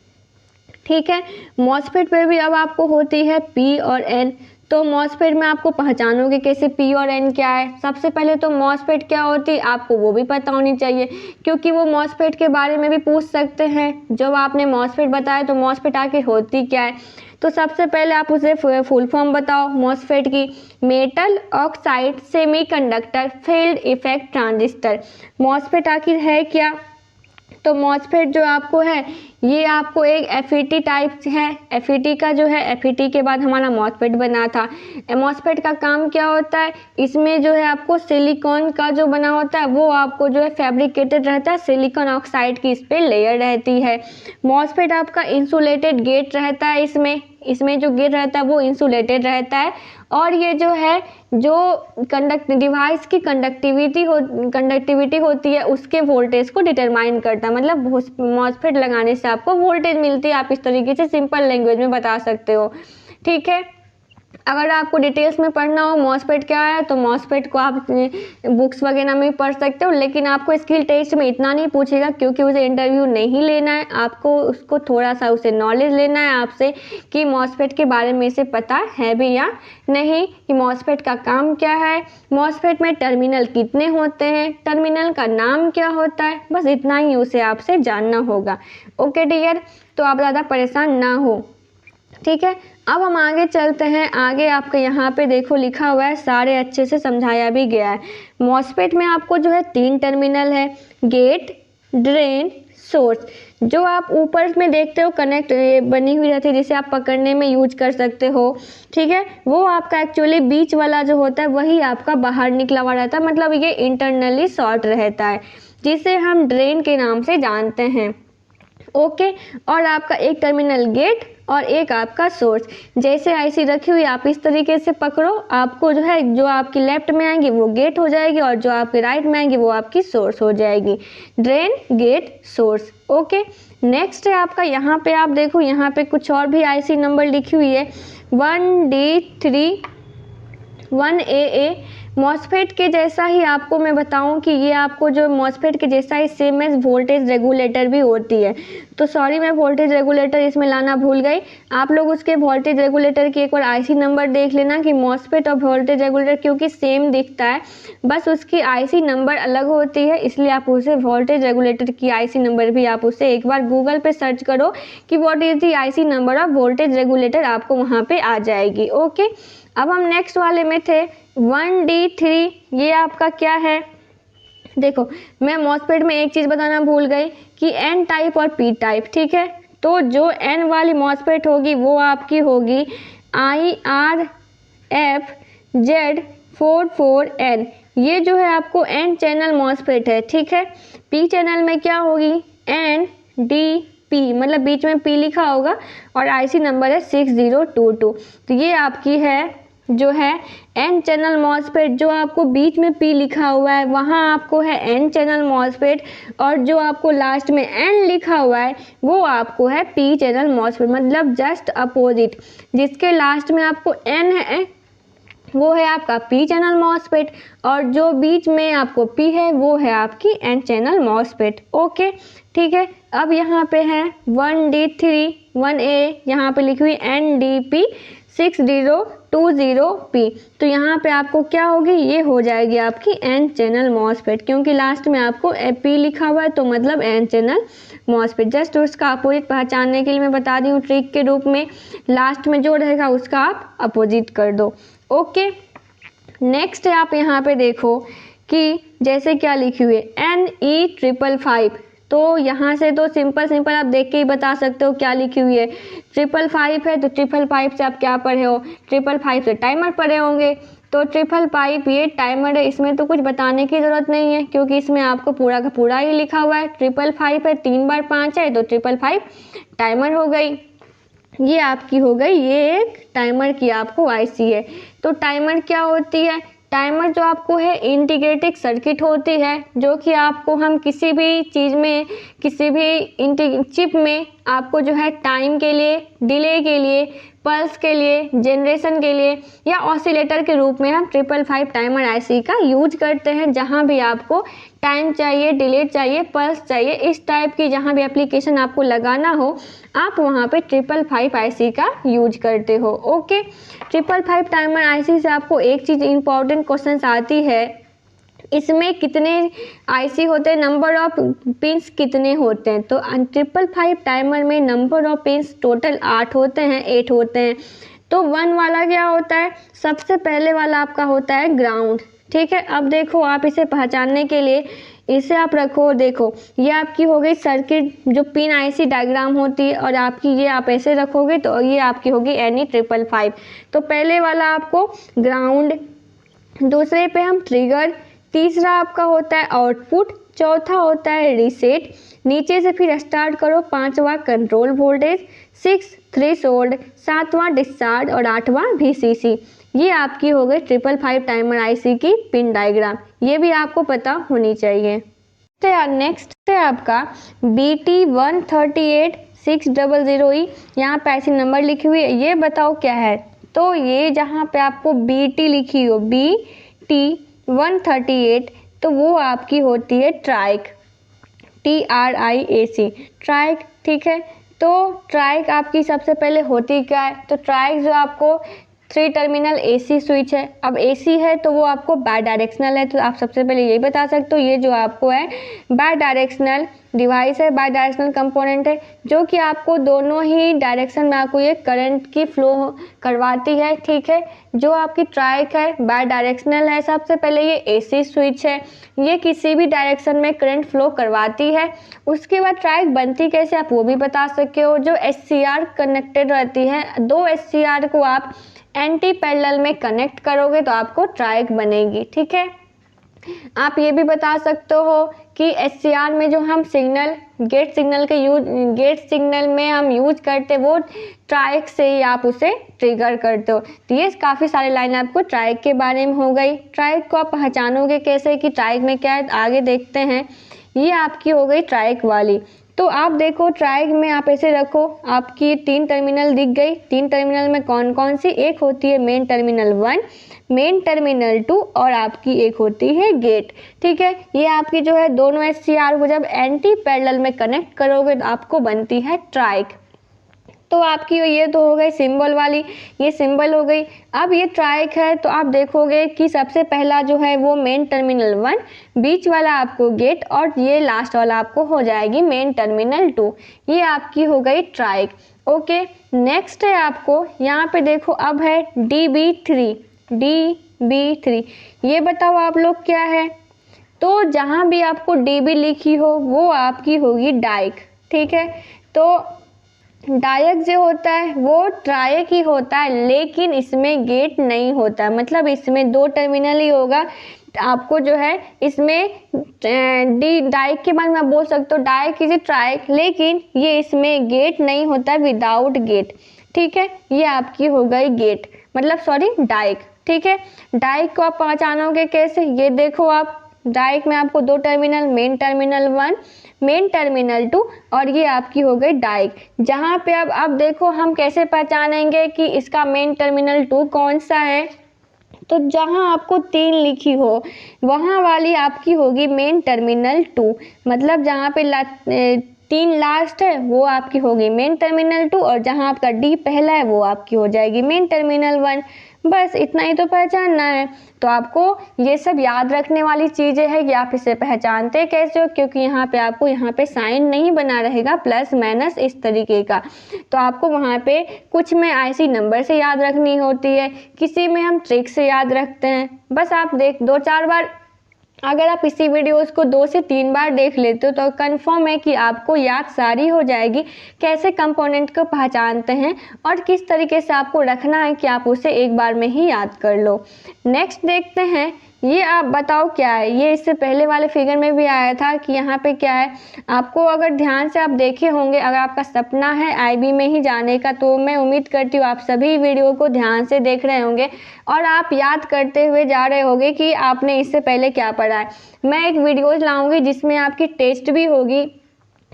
ठीक है, मॉसफेट पे भी अब आपको होती है P और N। तो मॉसफेट में आपको पहचानोगे कैसे P और N क्या है। सबसे पहले तो मॉसफेट क्या होती है आपको वो भी पता होनी चाहिए, क्योंकि वो मॉसफेट के बारे में भी पूछ सकते हैं। जब आपने मॉसफेट बताया तो मॉसफेट आखिर होती क्या है, तो सबसे पहले आप उसे फुल फॉर्म बताओ मॉसफेट की। Metal oxide semiconductor field effect transistor. MOSFET आखिर है क्या, तो मॉसफेट जो आपको है ये आपको एक FET टाइप है। FET का जो है FET के बाद हमारा मॉसफेट बना था। मॉसफेट का काम क्या होता है, इसमें जो है आपको सिलिकॉन का जो बना होता है वो आपको जो है फैब्रिकेटेड रहता है, सिलिकॉन ऑक्साइड की इस पे लेयर रहती है। मॉसफेट आपका इंसुलेटेड गेट रहता है, इसमें जो गेट रहता है वो इंसुलेटेड रहता है, और ये जो है जो डिवाइस की कंडक्टिविटी होती है उसके वोल्टेज को डिटरमाइन करता है। मतलब मॉसफेट लगाने से आपको वोल्टेज मिलती है, आप इस तरीके से सिंपल लैंग्वेज में बता सकते हो। ठीक है, अगर आपको डिटेल्स में पढ़ना हो मॉसफेट क्या है तो मॉसफेट को आप बुक्स वगैरह में पढ़ सकते हो, लेकिन आपको स्किल टेस्ट में इतना नहीं पूछेगा क्योंकि उसे इंटरव्यू नहीं लेना है, आपको उसको थोड़ा सा उसे नॉलेज लेना है आपसे कि मॉसफेट के बारे में इसे पता है भी या नहीं, कि मॉसफेट का काम क्या है, मॉसफेट में टर्मिनल कितने होते हैं, टर्मिनल का नाम क्या होता है, बस इतना ही उसे आपसे जानना होगा। ओके डियर, तो आप ज़्यादा परेशान ना हो। ठीक है, अब हम आगे चलते हैं। आगे आपके यहाँ पे देखो लिखा हुआ है, सारे अच्छे से समझाया भी गया है। मॉसफेट में आपको जो है 3 टर्मिनल है, गेट, ड्रेन, सोर्स। जो आप ऊपर में देखते हो कनेक्ट बनी हुई रहती है जिसे आप पकड़ने में यूज कर सकते हो। ठीक है, वो आपका एक्चुअली बीच वाला जो होता है वही आपका बाहर निकला हुआ रहता है, मतलब ये इंटरनली शॉर्ट रहता है, जिसे हम ड्रेन के नाम से जानते हैं। ओके, और आपका एक टर्मिनल गेट और एक आपका सोर्स। जैसे IC रखी हुई आप इस तरीके से पकड़ो, आपको जो है जो आपकी लेफ्ट में आएंगी वो गेट हो जाएगी और जो आपके राइट में आएंगी वो आपकी सोर्स हो जाएगी। Drain, gate, source. Okay, next है आपका, यहाँ पे आप देखो यहाँ पे कुछ और भी IC नंबर लिखी हुई है 1D3 1AA। मॉसफेट के जैसा ही आपको मैं बताऊं कि ये आपको जो मॉसफेट के जैसा ही सेम एज वोल्टेज रेगुलेटर भी होती है। तो सॉरी मैं वोल्टेज रेगुलेटर इसमें लाना भूल गई, आप लोग उसके वोल्टेज रेगुलेटर की एक बार IC नंबर देख लेना कि मॉसफेट और वोल्टेज रेगुलेटर क्योंकि सेम दिखता है, बस उसकी IC नंबर अलग होती है, इसलिए आप उसे वोल्टेज रेगुलेटर की IC नंबर भी आप उसे एक बार गूगल पे सर्च करो कि what is the IC number of voltage regulator, आपको वहाँ पे आ जाएगी। ओके, अब हम नेक्स्ट वाले में थे 1D3। ये आपका क्या है, देखो मैं मॉसफेट में एक चीज़ बताना भूल गई कि N टाइप और P टाइप। ठीक है, तो जो N वाली मॉसफेट होगी वो आपकी होगी IRFZ44N। ये जो है आपको N चैनल मॉसफेट है, ठीक है। P चैनल में क्या होगी NDP, मतलब बीच में P लिखा होगा और IC नंबर है 6022। तो ये आपकी है जो है N चैनल मॉसफेट, जो आपको बीच में P लिखा हुआ है वहाँ आपको है N चैनल मॉसफेट, और जो आपको लास्ट में N लिखा हुआ है वो आपको है P चैनल मॉसफेट, मतलब जस्ट अपोजिट। जिसके लास्ट में आपको N है वो है आपका P चैनल मॉसफेट, और जो बीच में आपको P है वो है आपकी N चैनल मॉसफेट। ओके, ठीक है। अब यहाँ पे है 1D3 1A, यहाँ पे लिखी हुई NDP 6020P। तो यहाँ पे आपको क्या होगी, ये हो जाएगी आपकी N चैनल मॉसफेट, क्योंकि लास्ट में आपको P लिखा हुआ है तो मतलब N चैनल मॉसफेट। जस्ट उसका अपोजिट पहचानने के लिए मैं बता दी हूँ ट्रिक के रूप में, लास्ट में जो रहेगा उसका आप अपोजिट कर दो। ओके, नेक्स्ट आप यहाँ पे देखो कि जैसे क्या लिखी हुई है NE555। तो यहाँ से तो सिंपल आप देख के ही बता सकते हो क्या लिखी हुई है। 555 है तो 555 से आप क्या पढ़े हो, 555 से टाइमर पढ़े होंगे। तो 555 ये टाइमर है, इसमें तो कुछ बताने की ज़रूरत नहीं है क्योंकि इसमें आपको पूरा का पूरा ही लिखा हुआ है। 555 है, 3 बार 5 है तो 555 टाइमर हो गई। ये आपकी हो गई, ये एक टाइमर की आपको IC है। तो टाइमर क्या होती है, टाइमर जो आपको है इंटीग्रेटेड सर्किट होती है, जो कि आपको हम किसी भी चीज़ में, किसी भी चिप में आपको जो है टाइम के लिए, डिले के लिए, पल्स के लिए, जनरेशन के लिए या ऑसिलेटर के रूप में हम 555 टाइमर IC का यूज करते हैं। जहां भी आपको टाइम चाहिए, डिले चाहिए, पल्स चाहिए, इस टाइप की जहां भी एप्लीकेशन आपको लगाना हो आप वहां पे 555 IC का यूज करते हो। ओके, 555 टाइमर IC से आपको एक चीज़ इंपॉर्टेंट क्वेश्चन आती है, इसमें कितने IC होते हैं, नंबर ऑफ पिंस कितने होते हैं। तो 555 टाइमर में नंबर ऑफ पिंस टोटल 8 होते हैं, 8 होते हैं। तो 1 वाला क्या होता है, सबसे पहले वाला आपका होता है ग्राउंड, ठीक है। अब देखो आप इसे पहचानने के लिए इसे आप रखो, देखो ये आपकी हो गई सर्किट, जो पिन IC डायग्राम होती है, और आपकी ये आप ऐसे रखोगे तो ये आपकी होगी NE555। तो पहले वाला आपको ग्राउंड, दूसरे पे हम ट्रिगर, तीसरा आपका होता है आउटपुट, चौथा होता है रीसेट, नीचे से फिर स्टार्ट करो, 5वां कंट्रोल वोल्टेज, 6 थ्रेशोल्ड, 7वां डिस्चार्ज और 8वां VCC। ये आपकी हो गई 555 टाइमर IC की पिन डायग्राम, ये भी आपको पता होनी चाहिए। नेक्स्ट है आपका BT138600E, यहाँ पे IC नंबर लिखी हुई है, ये बताओ क्या है। तो ये जहाँ पे आपको BT लिखी हो, BT138, तो वो आपकी होती है ट्राइक, TRIAC, ट्राइक, ठीक है। तो ट्राइक आपकी सबसे पहले होती क्या है, तो ट्राइक जो आपको 3 टर्मिनल AC स्विच है। अब AC है तो वो आपको बाई डायरेक्शनल है, तो आप सबसे पहले यही बता सकते हो ये जो आपको है बाई डायरेक्शनल डिवाइस है, बाई डायरेक्शनल कंपोनेंट है, जो कि आपको दोनों ही डायरेक्शन में आपको ये करंट की फ्लो करवाती है, ठीक है। जो आपकी ट्राइक है बाई डायरेक्शनल है, सबसे पहले ये AC स्विच है, ये किसी भी डायरेक्शन में करंट फ्लो करवाती है। उसके बाद ट्राइक बनती कैसे आप वो भी बता सकते हो, जो SCR कनेक्टेड रहती है, 2 SCR को आप एंटी पैरेलल में कनेक्ट करोगे तो आपको ट्राइक बनेगी, ठीक है। आप ये भी बता सकते हो कि SCR में जो हम सिग्नल, गेट सिग्नल में हम यूज करते वो ट्राइक से ही आप उसे ट्रिगर करते हो। तो ये काफ़ी सारे लाइन आपको ट्राइक के बारे में हो गई। ट्राइक को आप पहचानोगे कैसे कि ट्राइक में क्या है, आगे देखते हैं। ये आपकी हो गई ट्राइक वाली। तो आप देखो ट्राइक में आप ऐसे रखो, आपकी 3 टर्मिनल दिख गई। 3 टर्मिनल में कौन कौन सी, एक होती है मेन टर्मिनल 1, मेन टर्मिनल 2 और आपकी एक होती है गेट, ठीक है। ये आपकी जो है दोनों SCR को जब एंटी पैरेलल में कनेक्ट करोगे तो आपको बनती है ट्राइक। तो आपकी ये तो हो गई सिंबल वाली, ये सिंबल हो गई। अब ये ट्राइक है तो आप देखोगे कि सबसे पहला जो है वो मेन टर्मिनल 1, बीच वाला आपको गेट और ये लास्ट वाला आपको हो जाएगी मेन टर्मिनल 2। ये आपकी हो गई ट्राइक। ओके, नेक्स्ट है आपको यहाँ पे देखो, अब है DB3। ये बताओ आप लोग क्या है। तो जहाँ भी आपको DB लिखी हो वो आपकी होगी डाइक, ठीक है। तो डायक जो होता है वो ट्रायक ही होता है, लेकिन इसमें गेट नहीं होता, मतलब इसमें 2 टर्मिनल ही होगा। आपको जो है इसमें डी डायक के बाद मैं बोल सकता हूँ डायक इज ए ट्रायक, लेकिन ये इसमें गेट नहीं होता, विदाउट गेट। ठीक है, ये आपकी हो गई गेट, मतलब सॉरी डायक। ठीक है, डायक को आप पहचानोगे कैसे, ये देखो आप, डायक में आपको 2 terminal, main terminal 1, main terminal 2, और ये आपकी हो गई डायक। जहाँ पे अब देखो हम कैसे पहचानेंगे कि इसका मेन टर्मिनल 2 कौन सा है। तो जहाँ आपको 3 लिखी हो वहाँ वाली आपकी होगी मेन टर्मिनल 2, मतलब जहाँ पे 3 लास्ट है वो आपकी होगी मेन टर्मिनल 2, और जहाँ आपका डी पहला है वो आपकी हो जाएगी मेन टर्मिनल 1। बस इतना ही तो पहचानना है। तो आपको ये सब याद रखने वाली चीज़ें हैं कि आप इसे पहचानते कैसे हो, क्योंकि यहाँ पे आपको यहाँ पे साइन नहीं बना रहेगा प्लस माइनस इस तरीके का। तो आपको वहाँ पे कुछ में ऐसी नंबर से याद रखनी होती है, किसी में हम ट्रिक से याद रखते हैं। बस आप 2-4 बार, अगर आप इसी वीडियोस को 2 से 3 बार देख लेते हो तो कंफर्म है कि आपको याद सारी हो जाएगी, कैसे कंपोनेंट को पहचानते हैं और किस तरीके से आपको रखना है कि आप उसे एक बार में ही याद कर लो। नेक्स्ट देखते हैं, ये आप बताओ क्या है। ये इससे पहले वाले फिगर में भी आया था कि यहाँ पे क्या है। आपको अगर ध्यान से आप देखे होंगे, अगर आपका सपना है आईबी में ही जाने का, तो मैं उम्मीद करती हूँ आप सभी वीडियो को ध्यान से देख रहे होंगे और आप याद करते हुए जा रहे होंगे कि आपने इससे पहले क्या पढ़ा है। मैं एक वीडियोज़ लाऊंगी जिसमें आपकी टेस्ट भी होगी।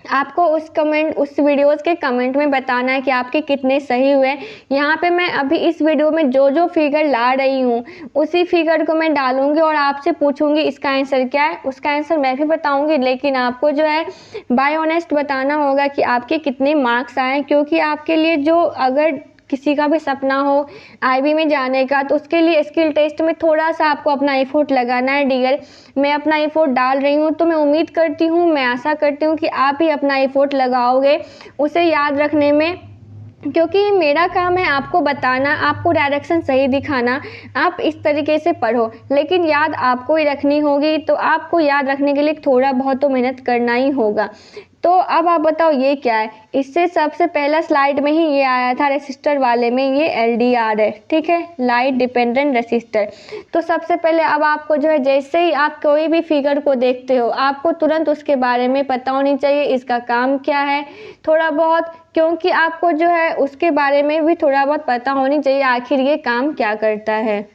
आपको उस वीडियोस के कमेंट में बताना है कि आपके कितने सही हुए। यहाँ पे मैं अभी इस वीडियो में जो फिगर ला रही हूँ उसी फिगर को मैं डालूंगी और आपसे पूछूंगी इसका आंसर क्या है। उसका आंसर मैं भी बताऊंगी, लेकिन आपको जो है बाय ऑनेस्ट बताना होगा कि आपके कितने मार्क्स आए, क्योंकि आपके लिए जो अगर किसी का भी सपना हो आईबी में जाने का, तो उसके लिए स्किल टेस्ट में थोड़ा सा आपको अपना एफर्ट लगाना है डियर। मैं अपना एफर्ट डाल रही हूँ, तो मैं उम्मीद करती हूँ, मैं आशा करती हूँ कि आप भी अपना एफर्ट लगाओगे उसे याद रखने में, क्योंकि मेरा काम है आपको बताना, आपको डायरेक्शन सही दिखाना। आप इस तरीके से पढ़ो, लेकिन याद आपको ही रखनी होगी। तो आपको याद रखने के लिए थोड़ा बहुत तो मेहनत करना ही होगा। तो अब आप बताओ ये क्या है। इससे सबसे पहला स्लाइड में ही ये आया था रेसिस्टर वाले में, ये LDR है, ठीक है, लाइट डिपेंडेंट रेसिस्टर। तो सबसे पहले अब आपको जो है, जैसे ही आप कोई भी फिगर को देखते हो आपको तुरंत उसके बारे में पता होनी चाहिए, इसका काम क्या है थोड़ा बहुत, क्योंकि आपको जो है उसके बारे में भी थोड़ा बहुत पता होनी चाहिए आखिर ये काम क्या करता है।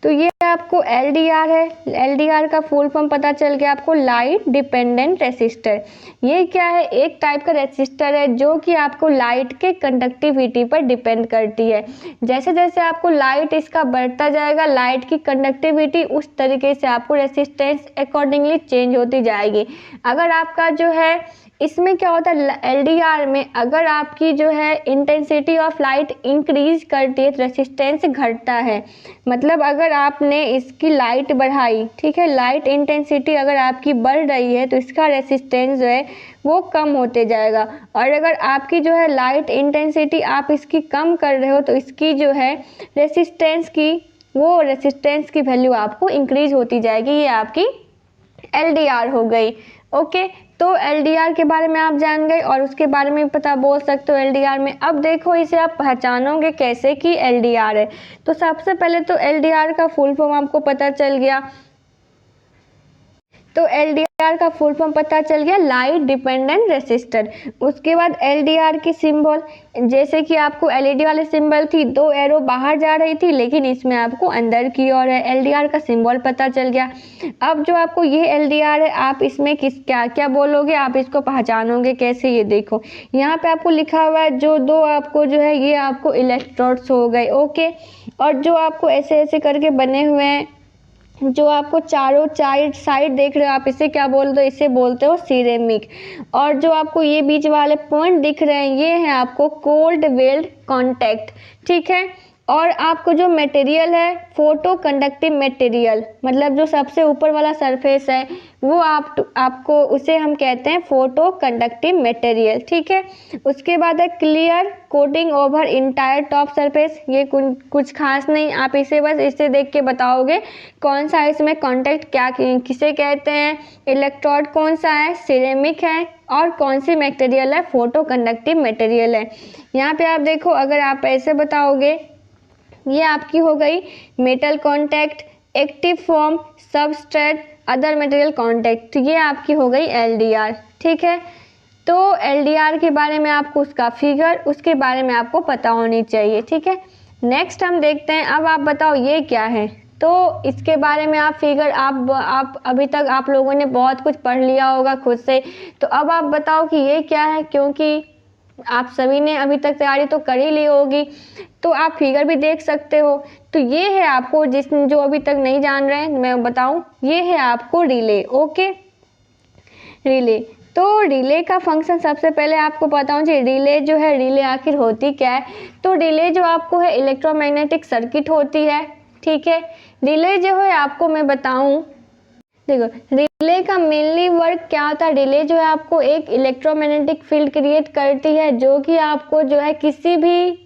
तो ये आपको LDR है, LDR का फुल फॉर्म पता चल गया आपको, लाइट डिपेंडेंट रेसिस्टर। ये क्या है, एक टाइप का रेसिस्टर है जो कि आपको लाइट के कंडक्टिविटी पर डिपेंड करती है। जैसे जैसे आपको लाइट इसका बढ़ता जाएगा, लाइट की कंडक्टिविटी उस तरीके से आपको रेसिस्टेंस अकॉर्डिंगली चेंज होती जाएगी। अगर आपका जो है इसमें क्या होता है, LDR में अगर आपकी जो है इंटेंसिटी ऑफ लाइट इंक्रीज करती है तो रेसिस्टेंस घटता है। मतलब अगर आपने इसकी लाइट बढ़ाई, ठीक है, लाइट इंटेंसिटी अगर आपकी बढ़ रही है तो इसका रेसिस्टेंस जो है वो कम होते जाएगा, और अगर आपकी जो है लाइट इंटेंसिटी आप इसकी कम कर रहे हो तो इसकी जो है रेसिस्टेंस की वैल्यू आपको इंक्रीज होती जाएगी। ये आपकी LDR हो गई। ओके, तो LDR के बारे में आप जान गए और उसके बारे में पता बोल सकते हो LDR में। अब देखो इसे आप पहचानोगे कैसे कि LDR है। तो सबसे पहले तो LDR का फुल फॉर्म आपको पता चल गया। तो LDR का फुल फॉर्म पता चल गया, लाइट डिपेंडेंट रेसिस्टर। उसके बाद LDR की सिंबल, जैसे कि आपको LED वाले सिंबल थी, 2 एरो बाहर जा रही थी, लेकिन इसमें आपको अंदर की ओर है, LDR का सिंबल पता चल गया। अब जो आपको ये LDR है, आप इसमें क्या क्या बोलोगे, आप इसको पहचानोगे कैसे, ये देखो यहाँ पे आपको लिखा हुआ है जो 2 आपको जो है ये आपको इलेक्ट्रोड्स हो गए। ओके, और जो आपको ऐसे ऐसे करके बने हुए हैं, जो आपको चारों साइड देख रहे हो, आप इसे क्या बोलते हो, इसे बोलते हो सिरेमिक। और जो आपको ये बीच वाले पॉइंट दिख रहे हैं ये है आपको कोल्ड वेल्ड कॉन्टैक्ट, ठीक है। और आपको जो मटेरियल है फोटो कंडक्टिव मटेरियल, मतलब जो सबसे ऊपर वाला सरफेस है वो आपको उसे हम कहते हैं फोटो कंडक्टिव मटेरियल, ठीक है। उसके बाद है clear coating over entire top surface. ये कुछ खास नहीं, आप इसे बस इसे देख के बताओगे कौन सा इसमें कॉन्टैक्ट क्या किसे कहते हैं, इलेक्ट्रोड कौन सा है, सिरेमिक है, और कौन सी मटेरियल है, फोटो कंडक्टिव मटेरियल है। यहाँ पे आप देखो, अगर आप ऐसे बताओगे ये आपकी हो गई metal contact, active form, substrate, other material contact, ये आपकी हो गई एलडीआर, ठीक है। तो एलडीआर के बारे में आपको उसका फिगर, उसके बारे में आपको पता होनी चाहिए, ठीक है। नेक्स्ट हम देखते हैं, अब आप बताओ ये क्या है। तो इसके बारे में आप फिगर आप अभी तक आप लोगों ने बहुत कुछ पढ़ लिया होगा खुद से, तो अब आप बताओ कि ये क्या है, क्योंकि आप सभी ने अभी तक तैयारी तो कर ही ली होगी, तो आप फिगर भी देख सकते हो। तो ये है आपको, जो अभी तक नहीं जान रहे हैं मैं बताऊं, ये है आपको रिले, ओके। रिले, तो रिले का फंक्शन सबसे पहले आपको बताऊं जी, रिले जो है, रिले आखिर होती क्या है। तो रिले जो आपको है इलेक्ट्रोमैग्नेटिक सर्किट होती है, ठीक है। रिले जो है आपको मैं बताऊं, देखो रिले का मेनली वर्क क्या होता है। रिले जो है आपको एक इलेक्ट्रोमैग्नेटिक फील्ड क्रिएट करती है, जो कि आपको जो है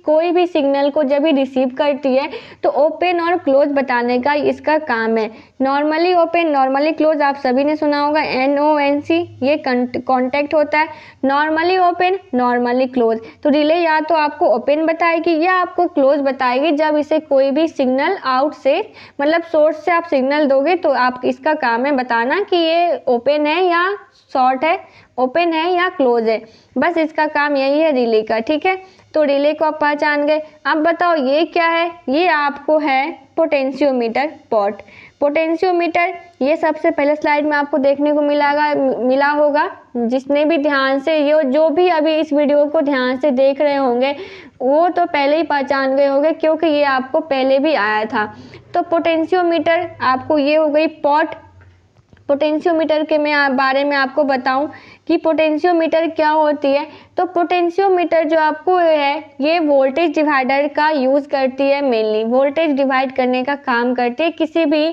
कोई भी सिग्नल को जब भी रिसीव करती है तो ओपन और क्लोज बताने का इसका काम है। नॉर्मली ओपन, नॉर्मली क्लोज आप सभी ने सुना होगा, NONC, ये कॉन्टैक्ट होता है। नॉर्मली ओपन, नॉर्मली क्लोज, तो रिले या तो आपको ओपन बताएगी या आपको क्लोज बताएगी जब इसे कोई भी सिग्नल आउट से, मतलब सोर्स से आप सिग्नल दोगे तो आप, इसका काम है बताना कि ये ओपन है या शॉर्ट है, ओपन है या क्लोज है, बस इसका काम यही है रिले का, ठीक है। तो रिले को आप पहचान गए। अब बताओ ये क्या है, ये आपको है पोटेंशियोमीटर पॉट। पोटेंशियोमीटर, ये सबसे पहले स्लाइड में आपको देखने को मिला होगा, जिसने भी ध्यान से, ये जो भी अभी इस वीडियो को ध्यान से देख रहे होंगे वो तो पहले ही पहचान गए होंगे, क्योंकि ये आपको पहले भी आया था। तो पोटेंशियोमीटर आपको ये हो गई पॉट। पोटेंशियोमीटर के बारे में आपको बताऊं कि पोटेंशियोमीटर क्या होती है। तो पोटेंशियोमीटर जो आपको है ये वोल्टेज डिवाइडर का यूज़ करती है, मेनली वोल्टेज डिवाइड करने का काम करती है। किसी भी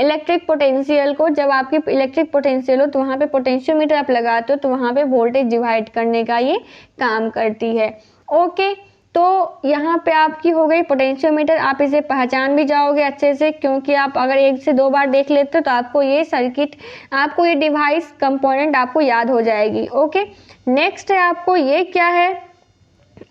इलेक्ट्रिक पोटेंशियल को, जब आपकी इलेक्ट्रिक पोटेंशियल हो तो वहाँ पे पोटेंशियोमीटर आप लगाते हो तो वहाँ पे वोल्टेज डिवाइड करने का ये काम करती है, ओके। तो यहाँ पे आपकी हो गई पोटेंशियोमीटर, आप इसे पहचान भी जाओगे अच्छे से, क्योंकि आप अगर 1 से 2 बार देख लेते हो तो आपको ये सर्किट, आपको ये डिवाइस कंपोनेंट आपको याद हो जाएगी, ओके। नेक्स्ट है आपको ये क्या है,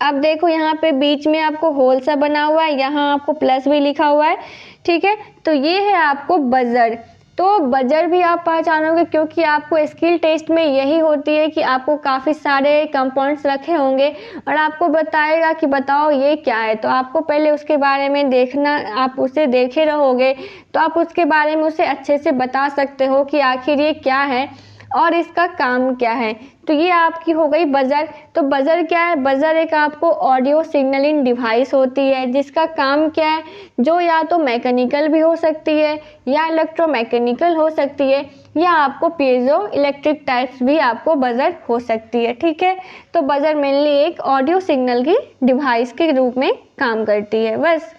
अब देखो यहाँ पे बीच में आपको होल सा बना हुआ है, यहाँ आपको प्लस भी लिखा हुआ है, ठीक है। तो ये है आपको बजर। तो बजर भी आप पहचानोगे, क्योंकि आपको स्किल टेस्ट में यही होती है कि आपको काफ़ी सारे कंपाउंड्स रखे होंगे और आपको बताएगा कि बताओ ये क्या है, तो आपको पहले उसके बारे में देखना, आप उसे देखे रहोगे तो आप उसके बारे में उसे अच्छे से बता सकते हो कि आखिर ये क्या है और इसका काम क्या है। तो ये आपकी हो गई बजर। तो बजर क्या है, बजर एक आपको ऑडियो सिग्नलिंग डिवाइस होती है, जिसका काम क्या है, जो या तो मैकेनिकल भी हो सकती है या इलेक्ट्रोमैकेनिकल हो सकती है, या आपको पीजो इलेक्ट्रिक टाइप्स भी आपको बजर हो सकती है, ठीक है। तो बजर मेनली एक ऑडियो सिग्नल की डिवाइस के रूप में काम करती है, बस।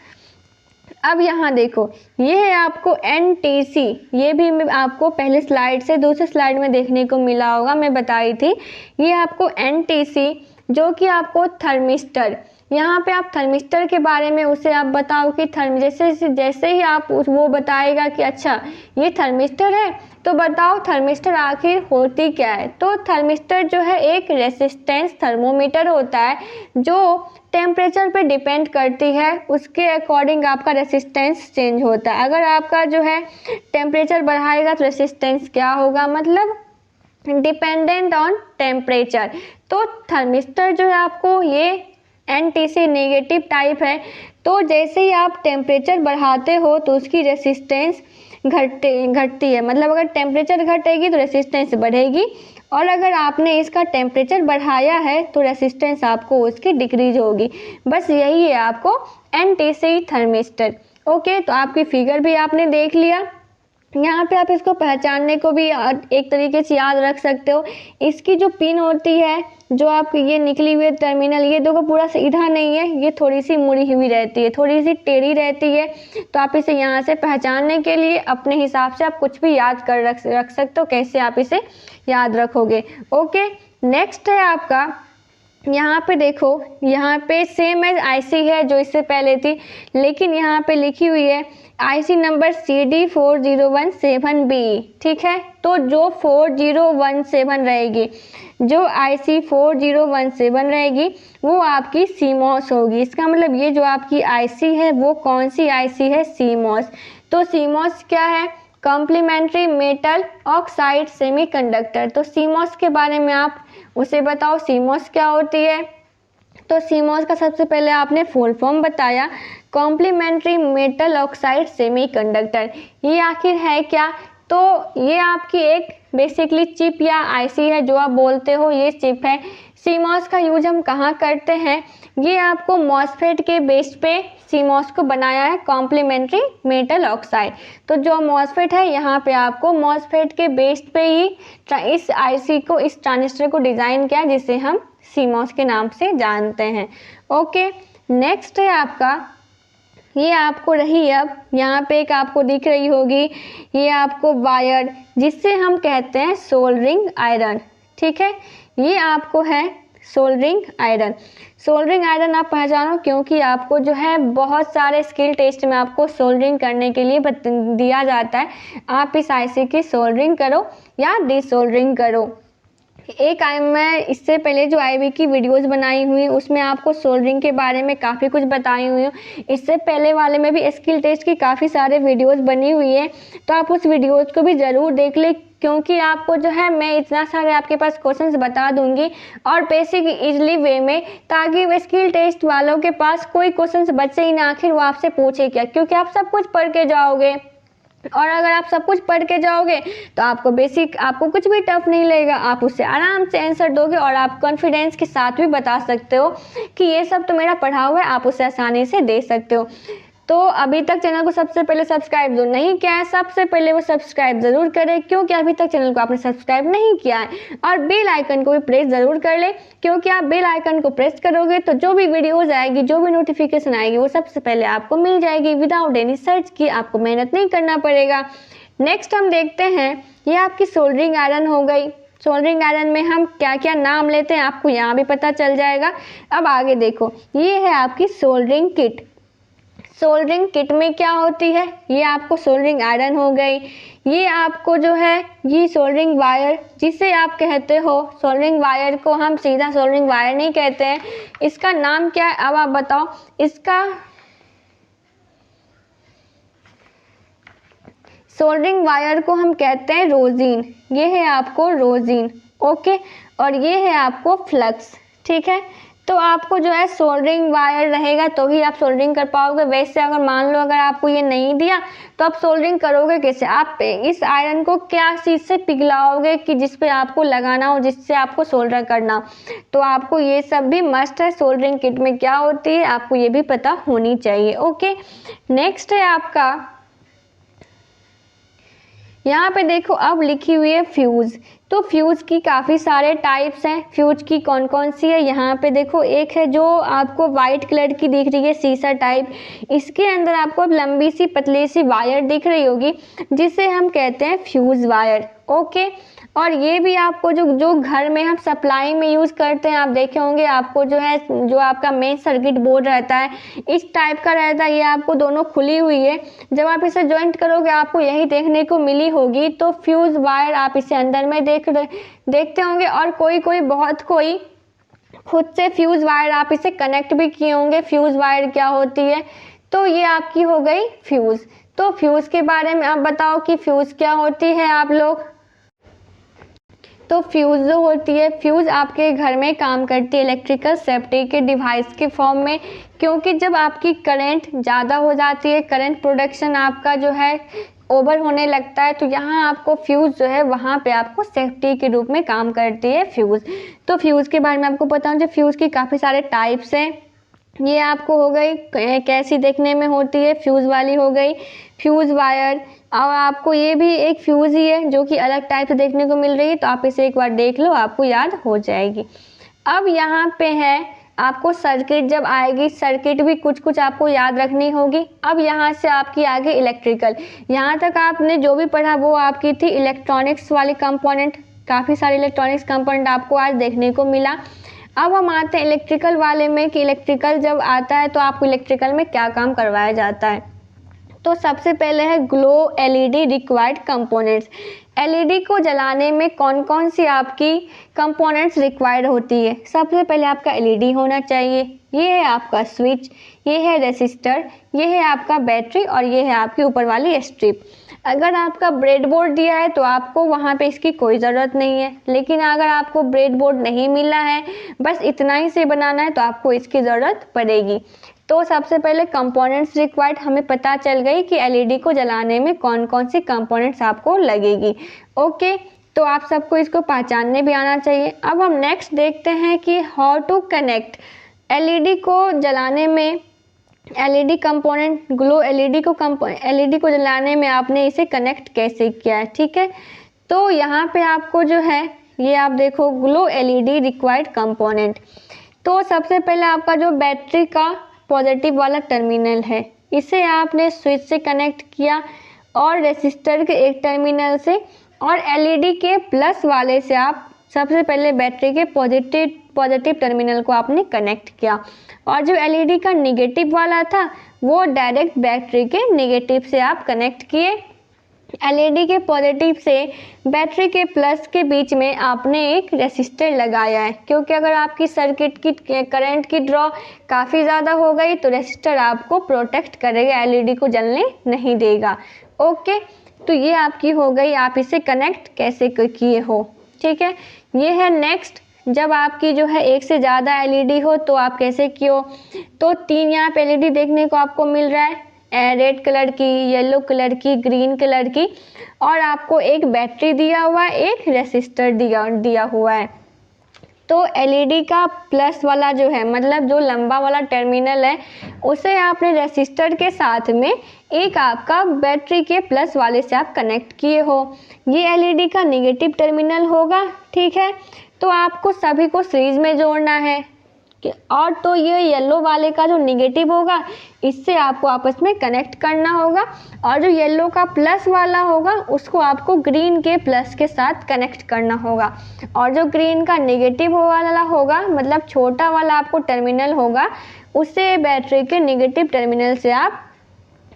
अब यहाँ देखो ये है आपको NTC, ये भी आपको पहले स्लाइड से दूसरे स्लाइड में देखने को मिला होगा, मैं बताई थी। ये आपको NTC, जो कि आपको थर्मिस्टर, यहाँ पे आप थर्मिस्टर के बारे में उसे आप बताओ कि जैसे ही आप वो बताएगा कि अच्छा ये थर्मिस्टर है, तो बताओ थर्मिस्टर आखिर होती क्या है। तो थर्मिस्टर जो है एक रेसिस्टेंस थर्मोमीटर होता है, जो टेम्परेचर पे डिपेंड करती है, उसके अकॉर्डिंग आपका रेसिस्टेंस चेंज होता है। अगर आपका जो है टेम्परेचर बढ़ाएगा तो रेसिस्टेंस क्या होगा, मतलब डिपेंडेंट ऑन टेम्परेचर। तो थर्मिस्टर जो है आपको ये NTC नेगेटिव टाइप है। तो जैसे ही आप टेम्परेचर बढ़ाते हो तो उसकी रेसिस्टेंस घटती है, मतलब अगर टेम्परेचर घटेगी तो रेसिस्टेंस बढ़ेगी, और अगर आपने इसका टेम्परेचर बढ़ाया है तो रेसिस्टेंस आपको उसकी डिक्रीज होगी। बस यही है आपको NTC थर्मिस्टर, ओके। तो आपकी फिगर भी आपने देख लिया। यहाँ पे आप इसको पहचानने को भी एक तरीके से याद रख सकते हो। इसकी जो पिन होती है, जो आपकी ये निकली हुई टर्मिनल, ये देखो पूरा सीधा नहीं है, ये थोड़ी सी मुड़ी हुई रहती है, थोड़ी सी टेढ़ी रहती है। तो आप इसे यहाँ से पहचानने के लिए अपने हिसाब से आप कुछ भी याद कर रख सकते हो, कैसे आप इसे याद रखोगे। ओके, नेक्स्ट है आपका, यहाँ पे देखो, यहाँ पे सेम एज आईसी है जो इससे पहले थी, लेकिन यहाँ पे लिखी हुई है आईसी नंबर CD4017B। ठीक है, तो जो 4017 रहेगी, जो आईसी 4017 रहेगी वो आपकी सीमॉस होगी। इसका मतलब ये जो आपकी आईसी है वो कौन सी आईसी है? सीमॉस। तो सीमॉस क्या है? Complementary metal oxide semiconductor. तो सीमॉस के बारे में आप उसे बताओ, सीमॉस क्या होती है? तो सीमॉस का सबसे पहले आपने फुल फॉर्म बताया, कॉम्प्लीमेंट्री मेटल ऑक्साइड सेमीकंडक्टर। ये आखिर है क्या? तो ये आपकी एक बेसिकली चिप या आईसी है जो आप बोलते हो, ये चिप है। सीमॉस का यूज हम कहाँ करते हैं? ये आपको मॉसफेट के बेस पे सीमॉस को बनाया है, कॉम्प्लीमेंट्री मेटल ऑक्साइड। तो जो मॉसफेट है यहाँ पे आपको मॉसफेट के बेस पे ही इस आईसी को, इस ट्रांजिस्टर को डिज़ाइन किया, जिसे हम सीमॉस के नाम से जानते हैं। ओके, नेक्स्ट है आपका, ये आपको रही, अब यहाँ पे एक आपको दिख रही होगी, ये आपको वायर, जिससे हम कहते हैं सोल्डरिंग आयरन। ठीक है, ये आपको है सोल्डरिंग आयरन। सोल्डरिंग आयरन आप पहचानो, क्योंकि आपको जो है बहुत सारे स्किल टेस्ट में आपको सोल्डरिंग करने के लिए दिया जाता है, आप इस आईसी की सोल्डरिंग करो या डिसोल्डरिंग करो। मैं इससे पहले जो आईबी की वीडियोस बनाई हुई उसमें आपको सोल्डरिंग के बारे में काफ़ी कुछ बताई हुई हूँ। इससे पहले वाले में भी स्किल टेस्ट की काफ़ी सारे वीडियोस बनी हुई है, तो आप उस वीडियोस को भी ज़रूर देख लें, क्योंकि आपको जो है मैं इतना सारे आपके पास क्वेश्चंस बता दूंगी और बेसिक इजली वे में, ताकि वो स्किल टेस्ट वालों के पास कोई क्वेश्चंस बचे ही ना, आखिर वो आपसे पूछे क्या, क्योंकि आप सब कुछ पढ़ के जाओगे, और अगर आप सब कुछ पढ़ के जाओगे तो आपको बेसिक, आपको कुछ भी टफ नहीं लगेगा, आप उससे आराम से आंसर दोगे और आप कॉन्फिडेंस के साथ भी बता सकते हो कि ये सब तो मेरा पढ़ा हुआ है, आप उसे आसानी से दे सकते हो। तो अभी तक चैनल को सबसे पहले सब्सक्राइब जो नहीं किया है, सबसे पहले वो सब्सक्राइब ज़रूर करें, क्योंकि अभी तक चैनल को आपने सब्सक्राइब नहीं किया है, और बेल आइकन को भी प्रेस ज़रूर कर ले, क्योंकि आप बेल आइकन को प्रेस करोगे तो जो भी वीडियोज़ आएगी, जो भी नोटिफिकेशन आएगी, वो सबसे पहले आपको मिल जाएगी विदाउट एनी सर्च की, आपको मेहनत नहीं करना पड़ेगा। नेक्स्ट हम देखते हैं, ये आपकी सोल्डरिंग आयरन हो गई। सोल्डरिंग आयरन में हम क्या क्या नाम लेते हैं आपको यहाँ भी पता चल जाएगा। अब आगे देखो, ये है आपकी सोल्डरिंग किट। सोल्डरिंग किट में क्या होती है? ये आपको सोल्डरिंग आयरन हो गई, ये आपको जो है ये सोल्डरिंग वायर, जिसे आप कहते हो, सोल्डरिंग वायर को हम सीधा सोल्डरिंग वायर नहीं कहते हैं, इसका नाम क्या है? अब आप बताओ इसका। सोल्डरिंग वायर को हम कहते हैं रोजीन, ये है आपको रोजीन। ओके, और ये है आपको फ्लक्स। ठीक है, तो आपको जो है सोल्डरिंग वायर रहेगा तो ही आप सोल्डरिंग कर पाओगे। वैसे अगर मान लो अगर आपको ये नहीं दिया तो आप सोल्डरिंग करोगे कैसे? आप इस आयरन को क्या चीज़ से पिघलाओगे कि जिस पे आपको लगाना हो, जिससे आपको सोल्डर करना हो, तो आपको ये सब भी मस्ट है। सोल्डरिंग किट में क्या होती है आपको ये भी पता होनी चाहिए। ओके, नेक्स्ट है आपका, यहाँ पे देखो अब लिखी हुई है फ्यूज़। तो फ्यूज़ की काफ़ी सारे टाइप्स हैं। फ्यूज की कौन कौन सी है यहाँ पे देखो, एक है जो आपको वाइट कलर की दिख रही है, सीसा टाइप, इसके अंदर आपको लंबी सी पतली सी वायर दिख रही होगी, जिसे हम कहते हैं फ्यूज़ वायर। ओके, और ये भी आपको जो घर में हम सप्लाई में यूज़ करते हैं, आप देखे होंगे, आपको जो है जो आपका मेन सर्किट बोर्ड रहता है इस टाइप का रहता है, ये आपको दोनों खुली हुई है, जब आप इसे जॉइंट करोगे आपको यही देखने को मिली होगी। तो फ्यूज़ वायर आप इसे अंदर में देखते होंगे, और कोई बहुत कोई खुद से फ्यूज़ वायर आप इसे कनेक्ट भी किए होंगे। फ्यूज़ वायर क्या होती है? तो ये आपकी हो गई फ्यूज़। तो फ्यूज़ के बारे में आप बताओ कि फ्यूज़ क्या होती है आप लोग। तो फ्यूज़ जो होती है, फ्यूज़ आपके घर में काम करती है इलेक्ट्रिकल सेफ्टी के डिवाइस के फॉर्म में, क्योंकि जब आपकी करंट ज़्यादा हो जाती है, करंट प्रोडक्शन आपका जो है ओवर होने लगता है, तो यहाँ आपको फ्यूज़ जो है वहाँ पे आपको सेफ्टी के रूप में काम करती है फ्यूज़। तो फ्यूज़ के बारे में आपको पता होना चाहिए। फ्यूज़ की काफ़ी सारे टाइप्स हैं। ये आपको हो गई कैसी देखने में होती है, फ्यूज़ वाली हो गई फ्यूज़ वायर। और आपको ये भी एक फ्यूज़ ही है जो कि अलग टाइप से देखने को मिल रही है, तो आप इसे एक बार देख लो, आपको याद हो जाएगी। अब यहाँ पे है आपको सर्किट, जब आएगी सर्किट भी कुछ कुछ आपको याद रखनी होगी। अब यहाँ से आपकी आगे इलेक्ट्रिकल, यहाँ तक आपने जो भी पढ़ा वो आपकी थी इलेक्ट्रॉनिक्स वाली कंपोनेंट। काफ़ी सारे इलेक्ट्रॉनिक्स कंपोनेंट आपको आज देखने को मिला। अब हम आते हैं इलेक्ट्रिकल वाले में कि इलेक्ट्रिकल जब आता है तो आपको इलेक्ट्रिकल में क्या काम करवाया जाता है। तो सबसे पहले है glow LED required components. LED को जलाने में कौन कौन सी आपकी कंपोनेंट्स रिक्वायर्ड होती है। सबसे पहले आपका एलईडी होना चाहिए, ये है आपका स्विच, ये है रेसिस्टर, ये है आपका बैटरी और ये है आपकी ऊपर वाली स्ट्रिप। अगर आपका ब्रेडबोर्ड दिया है तो आपको वहाँ पे इसकी कोई ज़रूरत नहीं है, लेकिन अगर आपको ब्रेडबोर्ड नहीं मिला है, बस इतना ही से बनाना है, तो आपको इसकी ज़रूरत पड़ेगी। तो सबसे पहले कंपोनेंट्स रिक्वायर्ड हमें पता चल गई कि एलईडी को जलाने में कौन कौन सी कंपोनेंट्स आपको लगेगी। ओके, तो आप सबको इसको पहचानने भी आना चाहिए। अब हम नेक्स्ट देखते हैं कि हाउ टू कनेक्ट एलईडी को जलाने में। एलईडी कंपोनेंट ग्लो एलईडी को जलाने में आपने इसे कनेक्ट कैसे किया है, ठीक है। तो यहाँ पे आपको जो है ये आप देखो ग्लो एलईडी रिक्वायर्ड कंपोनेंट। तो सबसे पहले आपका जो बैटरी का पॉजिटिव वाला टर्मिनल है, इसे आपने स्विच से कनेक्ट किया और रेसिस्टर के एक टर्मिनल से, और एलईडी के प्लस वाले से आप सबसे पहले बैटरी के पॉजिटिव टर्मिनल को आपने कनेक्ट किया, और जो एलईडी का नेगेटिव वाला था वो डायरेक्ट बैटरी के नेगेटिव से आप कनेक्ट किए। एलईडी के पॉजिटिव से बैटरी के प्लस के बीच में आपने एक रेसिस्टर लगाया है, क्योंकि अगर आपकी सर्किट की करंट की ड्रॉ काफ़ी ज़्यादा हो गई तो रेसिस्टर आपको प्रोटेक्ट करेगा, एलईडी को जलने नहीं देगा। ओके, तो ये आपकी हो गई, आप इसे कनेक्ट कैसे किए हो, ठीक है। ये है नेक्स्ट, जब आपकी जो है एक से ज़्यादा एलईडी हो तो आप कैसे किए हो। तो 3 यहाँ पे एलईडी देखने को आपको मिल रहा है, रेड कलर की, येलो कलर की, ग्रीन कलर की, और आपको एक बैटरी दिया हुआ है, एक रेसिस्टर दिया हुआ है। तो एलईडी का प्लस वाला जो है, मतलब जो लंबा वाला टर्मिनल है, उसे आपने रेसिस्टर के साथ में एक आपका बैटरी के प्लस वाले से आप कनेक्ट किए हो। ये एलईडी का नेगेटिव टर्मिनल होगा, ठीक है। तो आपको सभी को सीरीज में जोड़ना है, और तो ये येलो वाले का जो नेगेटिव होगा इससे आपको आपस में कनेक्ट करना होगा, और जो येलो का प्लस वाला होगा उसको आपको ग्रीन के प्लस के साथ कनेक्ट करना होगा, और जो ग्रीन का नेगेटिव वाला होगा, मतलब छोटा वाला आपको टर्मिनल होगा, उसे बैटरी के नेगेटिव टर्मिनल से आप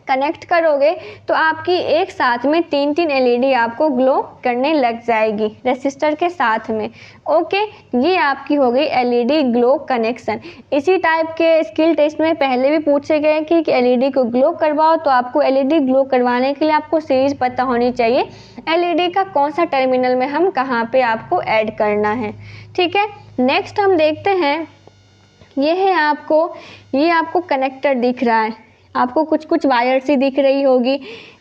कनेक्ट करोगे तो आपकी एक साथ में 3 एलईडी आपको ग्लो करने लग जाएगी रेसिस्टर के साथ में। ओके, ये आपकी हो गई एलईडी ग्लो कनेक्शन। इसी टाइप के स्किल टेस्ट में पहले भी पूछे गए कि एलईडी को ग्लो करवाओ, तो आपको एलईडी ग्लो करवाने के लिए आपको सीरीज पता होनी चाहिए, एलईडी का कौन सा टर्मिनल में हम कहाँ पे आपको ऐड करना है, ठीक है। नेक्स्ट हम देखते हैं, ये आपको कनेक्टर दिख रहा है, आपको कुछ वायर सी दिख रही होगी।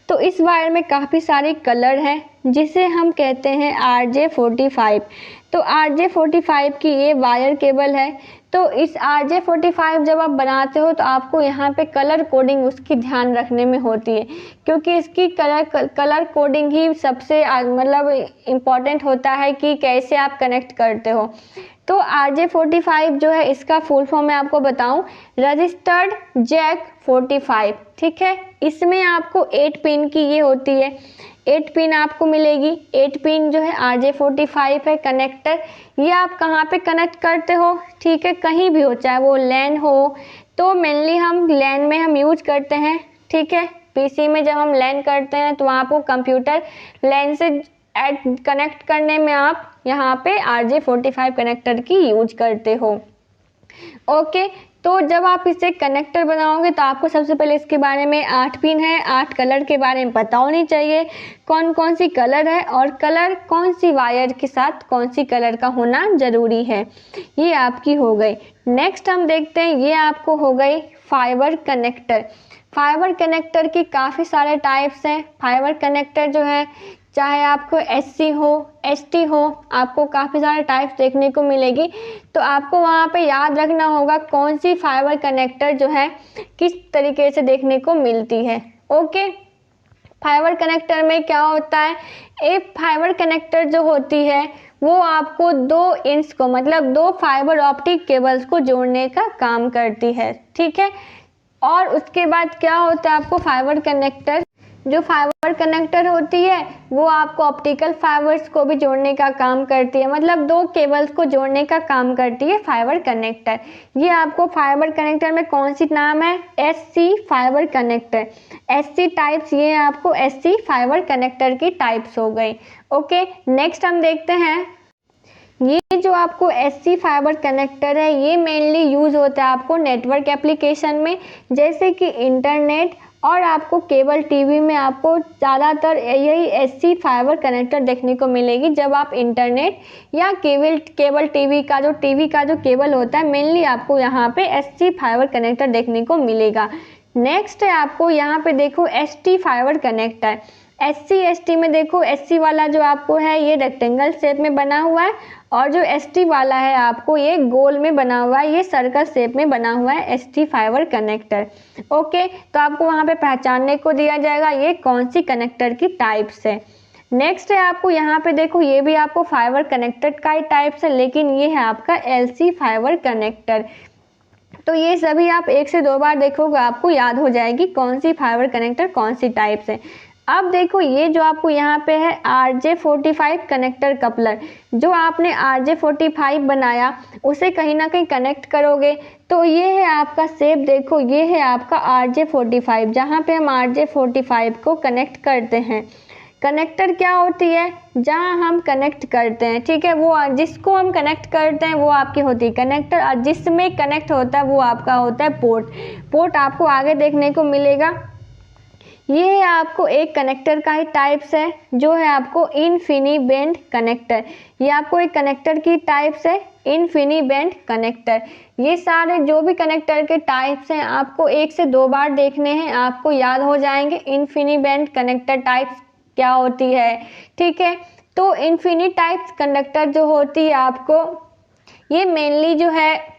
तो इस वायर में काफ़ी सारे कलर हैं, जिसे हम कहते हैं RJ45। तो RJ45 की ये वायर केबल है। तो इस RJ45 जब आप बनाते हो तो आपको यहाँ पे कलर कोडिंग उसकी ध्यान रखने में होती है, क्योंकि इसकी कलर कोडिंग ही सबसे मतलब इम्पॉर्टेंट होता है कि कैसे आप कनेक्ट करते हो। तो RJ45 जो है, इसका फुल फॉर्म मैं आपको बताऊं, रजिस्टर्ड जैक 45, ठीक है। इसमें आपको 8 पिन की ये होती है, 8 पिन आपको मिलेगी। 8 पिन जो है RJ45 है कनेक्टर। ये आप कहाँ पे कनेक्ट करते हो, ठीक है, कहीं भी हो, चाहे वो लैन हो, तो मेनली हम लैन में हम यूज करते हैं, ठीक है। पीसी में जब हम लैन करते हैं तो वहाँ आपको कंप्यूटर लैन से कनेक्ट करने में आप यहाँ पे RJ45 कनेक्टर की यूज करते हो। ओके, तो जब आप इसे कनेक्टर बनाओगे तो आपको सबसे पहले इसके बारे में 8 पिन है, 8 कलर के बारे में पता होनी चाहिए, कौन कौन सी कलर है और कलर कौन सी वायर के साथ कौन सी कलर का होना ज़रूरी है। ये आपकी हो गई। नेक्स्ट हम देखते हैं, ये आपको हो गई फाइबर कनेक्टर। फाइबर कनेक्टर की काफ़ी सारे टाइप्स हैं। फाइबर कनेक्टर जो है, चाहे आपको SC हो ST हो, आपको काफ़ी सारे टाइप्स देखने को मिलेगी। तो आपको वहाँ पे याद रखना होगा कौन सी फाइबर कनेक्टर जो है किस तरीके से देखने को मिलती है। ओके, फाइबर कनेक्टर में क्या होता है, एक फाइबर कनेक्टर जो होती है वो आपको 2 इंच को मतलब 2 फाइबर ऑप्टिक केबल्स को जोड़ने का काम करती है, ठीक है। और उसके बाद क्या होता है, आपको फाइबर कनेक्टर, जो फाइबर कनेक्टर होती है वो आपको ऑप्टिकल फाइबर्स को भी जोड़ने का काम करती है, मतलब 2 केबल्स को जोड़ने का काम करती है फाइबर कनेक्टर। ये आपको फाइबर कनेक्टर में कौन सी नाम है, SC fibre connector. SC types, ये आपको एससी फाइबर कनेक्टर की टाइप्स हो गई। ओके, नेक्स्ट हम देखते हैं, ये जो आपको एससी फाइबर कनेक्टर है ये मेनली यूज़ होता है आपको नेटवर्क एप्लीकेशन में, जैसे कि इंटरनेट और आपको केबल टीवी में आपको ज़्यादातर यही एससी फाइबर कनेक्टर देखने को मिलेगी। जब आप इंटरनेट या केबल टीवी का जो केबल होता है मेनली आपको यहाँ पे एससी फाइबर कनेक्टर देखने को मिलेगा। नेक्स्ट है आपको यहाँ पे देखो एसटी फाइबर कनेक्टर। एससी में देखो, एससी वाला जो आपको है ये रेक्टेंगल शेप में बना हुआ है और जो एसटी वाला है आपको ये गोल में बना हुआ है, ये सर्कल शेप में बना हुआ है एसटी फाइबर कनेक्टर। ओके, तो आपको वहाँ पे पहचानने को दिया जाएगा ये कौन सी कनेक्टर की टाइप्स है। नेक्स्ट है आपको यहाँ पे देखो, ये भी आपको फाइबर कनेक्टर का ही टाइप्स है, लेकिन ये है आपका एलसी फाइबर कनेक्टर। तो ये सभी आप 1 से 2 बार देखोगे आपको याद हो जाएगी कौन सी फाइबर कनेक्टर कौन सी टाइप्स है। अब देखो, ये जो आपको यहाँ पे है RJ45 कनेक्टर कपलर, जो आपने RJ45 बनाया उसे कहीं ना कहीं कनेक्ट करोगे तो ये है आपका शेप, देखो ये है आपका RJ45, जहाँ पे हम RJ45 को कनेक्ट करते हैं। कनेक्टर क्या होती है, जहाँ हम कनेक्ट करते हैं, ठीक है, वो जिसको हम कनेक्ट करते हैं वो आपकी होती है कनेक्टर, और जिसमें कनेक्ट होता है वो आपका होता है पोर्ट आपको आगे देखने को मिलेगा। ये आपको एक कनेक्टर का ही टाइप्स है जो है आपको इनफिनी बैंड कनेक्टर। ये आपको एक कनेक्टर की टाइप्स है इनफिनी बैंड कनेक्टर। ये सारे जो भी कनेक्टर के टाइप्स हैं आपको 1 से 2 बार देखने हैं, आपको याद हो जाएंगे इनफिनी बैंड कनेक्टर टाइप्स क्या होती है, ठीक है। तो इनफिनी टाइप्स कंडक्टर जो होती है आपको, ये मेनली जो है,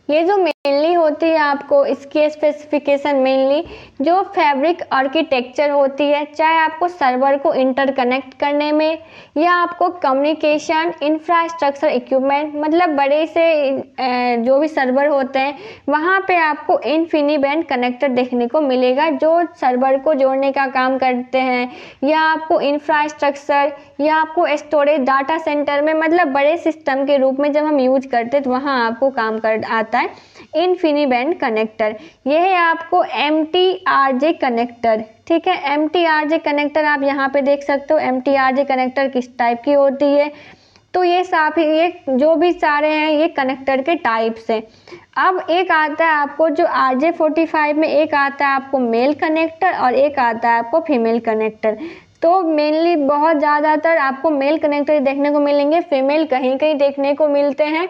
ये जो मेनली होती है आपको इसकी स्पेसिफिकेशन मेनली जो फैब्रिक आर्किटेक्चर होती है, चाहे आपको सर्वर को इंटरकनेक्ट करने में या आपको कम्युनिकेशन इंफ्रास्ट्रक्चर इक्विपमेंट, मतलब बड़े से जो भी सर्वर होते हैं वहाँ पे आपको इनफिनी बैंड कनेक्टर देखने को मिलेगा जो सर्वर को जोड़ने का काम करते हैं, या आपको इंफ्रास्ट्रक्चर या आपको स्टोरेज डाटा सेंटर में, मतलब बड़े सिस्टम के रूप में जब हम यूज करते हैं तो वहाँ आपको काम कर आता है इनफिनी बैंड कनेक्टर। यह है आपको MTRJ कनेक्टर, ठीक है। MTRJ कनेक्टर आप यहाँ पे देख सकते हो MTRJ कनेक्टर किस टाइप की होती है। तो ये जो भी सारे हैं ये कनेक्टर के टाइप्स हैं। अब एक आता है आपको जो RJ45 में, एक आता है आपको मेल कनेक्टर और एक आता है आपको फीमेल कनेक्टर। तो मेनली बहुत ज़्यादातर आपको मेल कनेक्टर देखने को मिलेंगे, फीमेल कहीं कहीं देखने को मिलते हैं।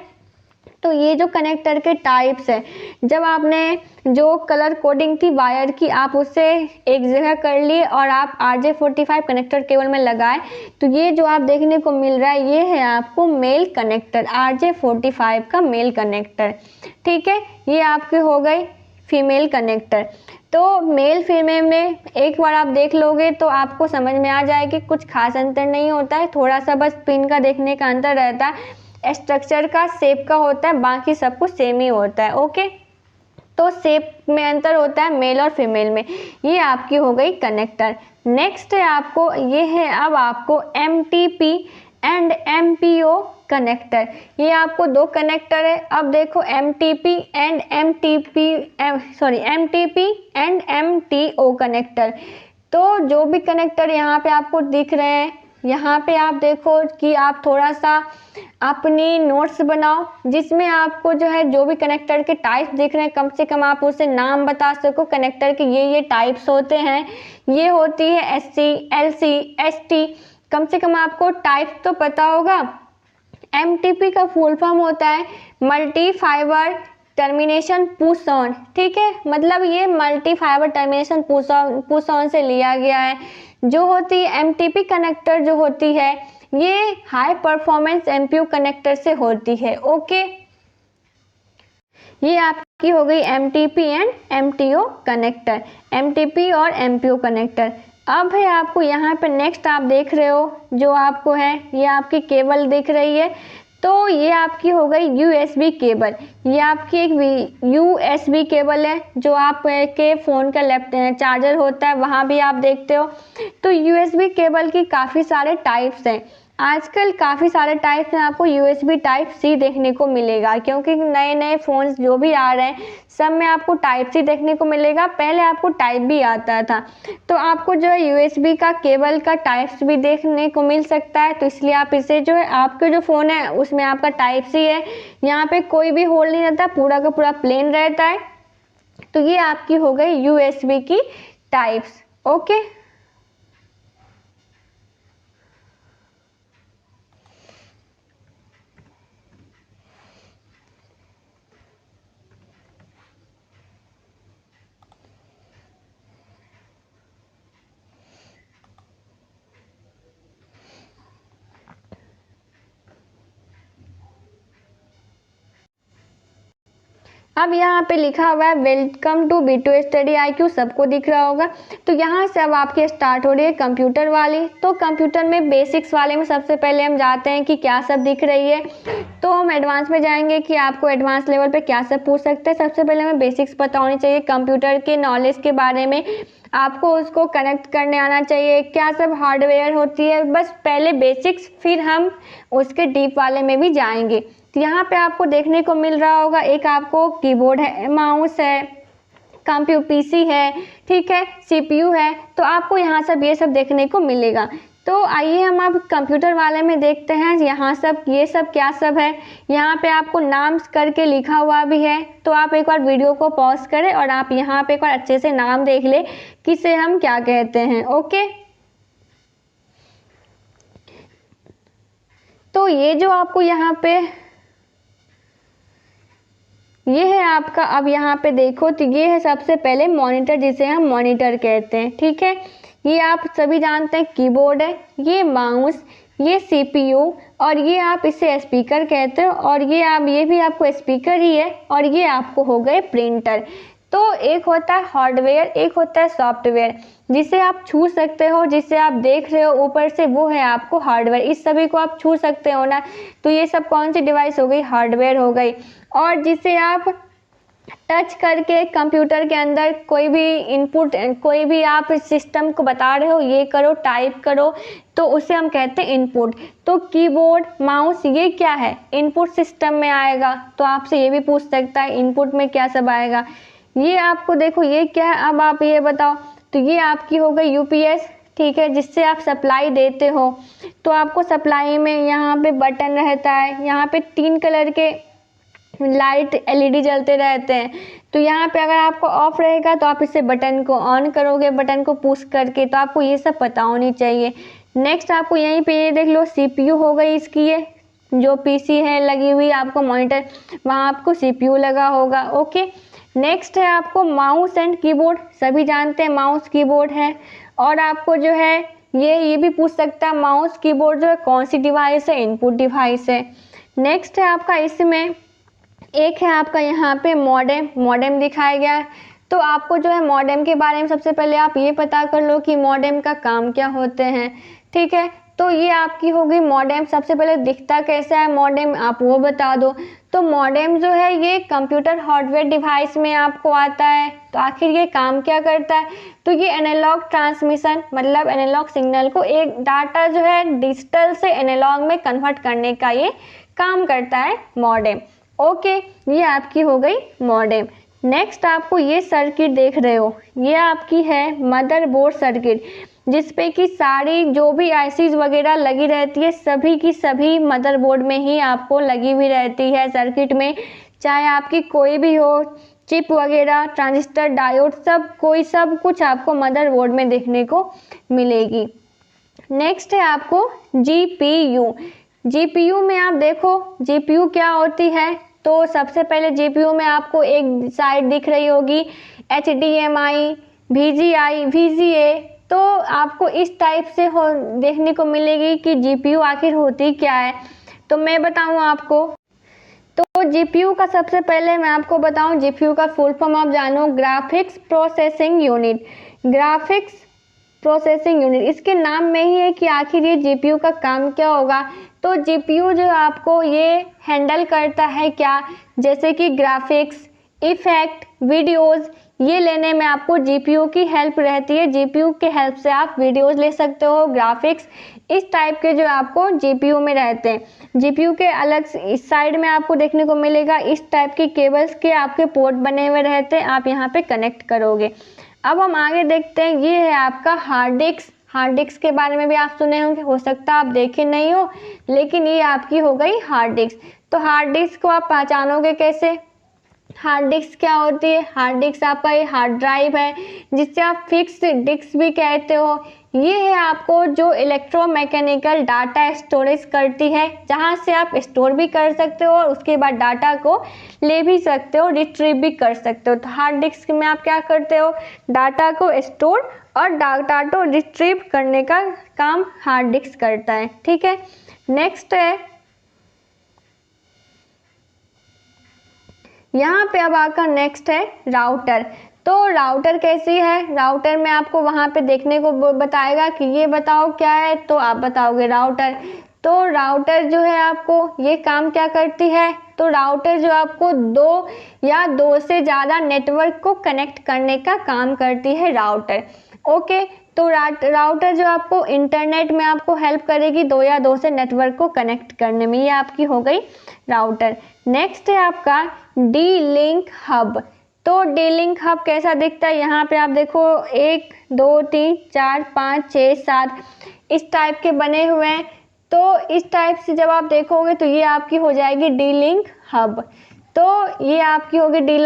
तो ये जो कनेक्टर के टाइप्स है, जब आपने जो कलर कोडिंग थी वायर की आप उससे एक जगह कर लिए और आप RJ45 कनेक्टर केबल में लगाए, तो ये जो आप देखने को मिल रहा है ये है आपको मेल कनेक्टर, RJ45 का मेल कनेक्टर, ठीक है। ये आपके हो गई फीमेल कनेक्टर। तो मेल फीमेल में एक बार आप देख लोगे तो आपको समझ में आ जाएगी कुछ खास अंतर नहीं होता है, थोड़ा सा बस पिन का देखने का अंतर रहता है, स्ट्रक्चर का शेप का होता है, बाकी सब कुछ सेम ही होता है। ओके, तो शेप में अंतर होता है मेल और फीमेल में। ये आपकी हो गई कनेक्टर। नेक्स्ट है आपको, ये है अब आपको MTP एंड MPO कनेक्टर। ये आपको 2 कनेक्टर है। अब देखो MTP एंड MTO कनेक्टर। तो जो भी कनेक्टर यहाँ पे आपको दिख रहे हैं, यहाँ पे आप देखो कि आप थोड़ा सा अपनी नोट्स बनाओ जिसमें आपको जो है जो भी कनेक्टर के टाइप्स दिख रहे हैं कम से कम आप उसे नाम बता सको कनेक्टर के, ये टाइप्स होते हैं। ये होती है SC, LC, ST, कम से कम आपको टाइप्स तो पता होगा। MTP का फुल फॉर्म होता है multi fibre termination push on, ठीक है, मतलब ये multi fibre termination push on से लिया गया है। जो होती है MTP कनेक्टर जो होती है ये हाई परफॉर्मेंस MPU कनेक्टर से होती है। ओके, ये आप की हो गई MTP and MTO connector, MTP और MPO कनेक्टर। अब है आपको यहाँ पे नेक्स्ट आप देख रहे हो जो आपको है ये आपकी केबल दिख रही है, तो ये आपकी हो गई USB केबल। ये आपकी एक USB केबल है जो आप के फ़ोन का चार्जर होता है वहाँ भी आप देखते हो। तो USB केबल की काफ़ी सारे टाइप्स हैं, आजकल काफ़ी सारे टाइप्स में आपको USB टाइप C देखने को मिलेगा, क्योंकि नए नए फ़ोन्स जो भी आ रहे हैं सब में आपको टाइप C देखने को मिलेगा। पहले आपको टाइप B आता था, तो आपको जो है USB का केबल का टाइप्स भी देखने को मिल सकता है। तो इसलिए आप इसे जो है आपके जो फ़ोन है उसमें आपका टाइप C है, यहाँ पे कोई भी होल नहीं रहता, पूरा का पूरा प्लेन रहता है। तो ये आपकी हो गई USB की टाइप्स। ओके, अब यहाँ पे लिखा हुआ है welcome to B2 study IQ, सबको दिख रहा होगा। तो यहाँ से अब आपकी स्टार्ट हो रही है कंप्यूटर वाली। तो कंप्यूटर में बेसिक्स वाले में सबसे पहले हम जाते हैं कि क्या सब दिख रही है, तो हम एडवांस में जाएंगे कि आपको एडवांस लेवल पे क्या सब पूछ सकते हैं। सबसे पहले हमें बेसिक्स पता होनी चाहिए कंप्यूटर के नॉलेज के बारे में, आपको उसको कनेक्ट करने आना चाहिए, क्या सब हार्डवेयर होती है, बस पहले बेसिक्स, फिर हम उसके डीप वाले में भी जाएंगे। तो यहाँ पे आपको देखने को मिल रहा होगा एक आपको कीबोर्ड है, माउस है, PC है, ठीक है, CPU है, तो आपको यहाँ सब ये सब देखने को मिलेगा। तो आइए हम अब कंप्यूटर वाले में देखते हैं यहाँ सब ये सब क्या सब है। यहाँ पे आपको नाम करके लिखा हुआ भी है, तो आप एक बार वीडियो को पॉज करें और आप यहाँ पे एक बार अच्छे से नाम देख ले कि इसे हम क्या कहते हैं। ओके, तो ये जो आपको यहाँ पे ये है आपका, अब यहाँ पे देखो तो ये है सबसे पहले मॉनिटर, जिसे हम मॉनिटर कहते हैं, ठीक है। ये आप सभी जानते हैं कीबोर्ड है, ये माउस, ये CPU और ये आप इसे स्पीकर कहते हो, और ये भी आपको स्पीकर ही है, और ये आपको हो गए प्रिंटर। तो एक होता है हार्डवेयर, एक होता है सॉफ्टवेयर, जिसे आप छू सकते हो, जिसे आप देख रहे हो ऊपर से, वो है आपको हार्डवेयर। इस सभी को आप छू सकते हो ना, तो ये सब कौन सी डिवाइस हो गई, हार्डवेयर हो गई। और जिसे आप टच करके कंप्यूटर के अंदर कोई भी इनपुट, कोई भी आप सिस्टम को बता रहे हो ये करो, टाइप करो, तो उसे हम कहते हैं इनपुट। तो कीबोर्ड, माउस, ये क्या है, इनपुट सिस्टम में आएगा। तो आपसे ये भी पूछ सकता है इनपुट में क्या सब आएगा। ये आपको देखो ये क्या है, अब आप ये बताओ। तो ये आपकी हो गई UPS, ठीक है, जिससे आप सप्लाई देते हो। तो आपको सप्लाई में यहाँ पे बटन रहता है, यहाँ पे 3 कलर के लाइट LED जलते रहते हैं। तो यहाँ पे अगर आपको ऑफ रहेगा तो आप इसे बटन को ऑन करोगे, बटन को पुश करके, तो आपको ये सब पता होनी चाहिए। नेक्स्ट आपको यहीं पे ये देख लो CPU हो गई इसकी, ये जो PC है लगी हुई आपको मॉनिटर, वहाँ आपको CPU लगा होगा। ओके, नेक्स्ट है आपको माउस एंड कीबोर्ड, सभी जानते हैं माउस कीबोर्ड है। और आपको जो है ये भी पूछ सकता है माउस कीबोर्ड जो है कौन सी डिवाइस है, इनपुट डिवाइस है। नेक्स्ट है आपका इसमें एक है आपका यहाँ पे मॉडेम दिखाया गया है। तो आपको जो है मॉडेम के बारे में सबसे पहले आप ये पता कर लो कि मॉडेम का काम क्या होते हैं, ठीक है। तो ये आपकी होगी मॉडेम। सबसे पहले दिखता कैसा है मॉडेम, आप वो बता दो। तो मॉडेम जो है ये कंप्यूटर हार्डवेयर डिवाइस में आपको आता है। तो आखिर ये काम क्या करता है, तो ये एनालॉग ट्रांसमिशन, मतलब एनालॉग सिग्नल को एक डाटा जो है डिजिटल से एनालॉग में कन्वर्ट करने का ये काम करता है मॉडेम। ओके, ये आपकी हो गई मॉडेम। नेक्स्ट आपको ये सर्किट देख रहे हो, ये आपकी है मदरबोर्ड सर्किट, जिसपे कि सारी जो भी ICs वगैरह लगी रहती है, सभी की सभी मदरबोर्ड में ही आपको लगी हुई रहती है सर्किट में। चाहे आपकी कोई भी हो, चिप वगैरह, ट्रांजिस्टर, डायोड, सब कुछ आपको मदरबोर्ड में देखने को मिलेगी। नेक्स्ट है आपको GPU में आप देखो GPU क्या होती है। तो सबसे पहले GPU में आपको एक साइड दिख रही होगी HDMI, VGI, VGA। तो आपको इस टाइप से देखने को मिलेगी कि GPU आखिर होती क्या है। तो मैं बताऊं आपको, तो तो जीपीयू का सबसे पहले मैं आपको बताऊं, जीपीयू का फुल फॉर्म आप जानो, graphics processing unit. Graphics processing unit, इसके नाम में ही है कि आखिर ये जीपीयू का काम क्या होगा। तो जीपीयू जो आपको ये हैंडल करता है क्या, जैसे कि ग्राफिक्स, इफेक्ट, वीडियोस, ये लेने में आपको जीपीयू की हेल्प रहती है। जीपीयू के हेल्प से आप वीडियोस ले सकते हो, ग्राफिक्स, इस टाइप के जो आपको जीपीयू में रहते हैं। जीपीयू के अलग इस साइड में आपको देखने को मिलेगा इस टाइप के केबल्स के आपके पोर्ट बने हुए रहते हैं, आप यहाँ पे कनेक्ट करोगे। अब हम आगे देखते हैं, ये है आपका हार्ड डिस्क। हार्ड डिस्क के बारे में भी आप सुने होंगे, हो सकता है आप देखे नहीं हो, लेकिन ये आपकी हो गई हार्ड डिस्क। तो हार्ड डिस्क को आप पहचानोगे कैसे? हार्ड डिस्क क्या होती है? हार्ड डिस्क आपका ये हार्ड ड्राइव है, जिससे आप फिक्स्ड डिस्क भी कहते हो। ये है आपको जो इलेक्ट्रोमैकेनिकल डाटा स्टोरेज करती है, जहाँ से आप स्टोर भी कर सकते हो और उसके बाद डाटा को ले भी सकते हो, रिट्रीव भी कर सकते हो। तो हार्ड डिस्क में आप क्या करते हो? डाटा को स्टोर और डाटा को रिट्रीव करने का काम हार्ड डिस्क करता है। ठीक है, नेक्स्ट है यहाँ पे, अब आपका नेक्स्ट है राउटर। तो राउटर कैसी है? राउटर में आपको वहाँ पे देखने को बताएगा कि ये बताओ क्या है, तो आप बताओगे राउटर। तो राउटर जो है आपको ये काम क्या करती है? तो राउटर जो आपको दो या दो से ज़्यादा नेटवर्क को कनेक्ट करने का काम करती है राउटर। ओके, तो राउटर जो आपको इंटरनेट में आपको हेल्प करेगी दो या दो से नेटवर्क को कनेक्ट करने में, ये आपकी हो गई राउटर। नेक्स्ट है आपका डी लिंक हब। तो डी लिंक हब कैसा दिखता है? यहाँ पे आप देखो 1 2 3 4 5 6 7 इस टाइप के बने हुए हैं। तो इस टाइप से जब आप देखोगे तो ये आपकी हो जाएगी डी लिंक हब। तो ये आपकी होगी डी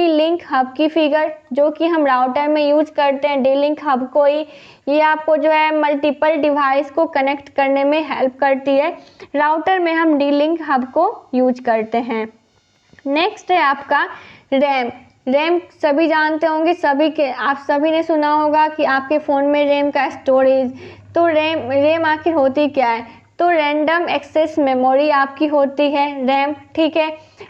लिंक हब की फिगर, जो कि हम राउटर में यूज करते हैं डी लिंक हब को ही। ये आपको जो है मल्टीपल डिवाइस को कनेक्ट करने में हेल्प करती है। राउटर में हम डी लिंक हब को यूज करते हैं। नेक्स्ट है आपका रैम। रैम सभी जानते होंगे, आप सभी ने सुना होगा कि आपके फ़ोन में रैम का स्टोरेज। तो रैम आखिर होती क्या है? तो रैंडम एक्सेस मेमोरी आपकी होती है रैम। ठीक है,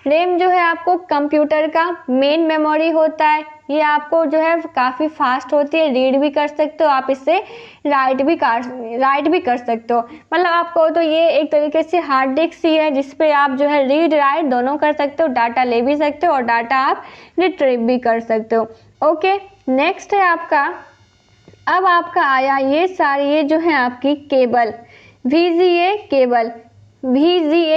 रैम जो है आपको कंप्यूटर का मेन मेमोरी होता है। ये आपको जो है काफ़ी फास्ट होती है, रीड भी कर सकते हो आप इससे, राइट भी कर सकते हो। मतलब आपको तो ये एक तरीके से हार्ड डिस्क ही है, जिस पे आप जो है रीड राइट दोनों कर सकते हो, डाटा ले भी सकते हो और डाटा आप रिट्रीव भी कर सकते हो। ओके, नेक्स्ट है आपका, अब आपका आया ये जो है आपकी केबल, VGA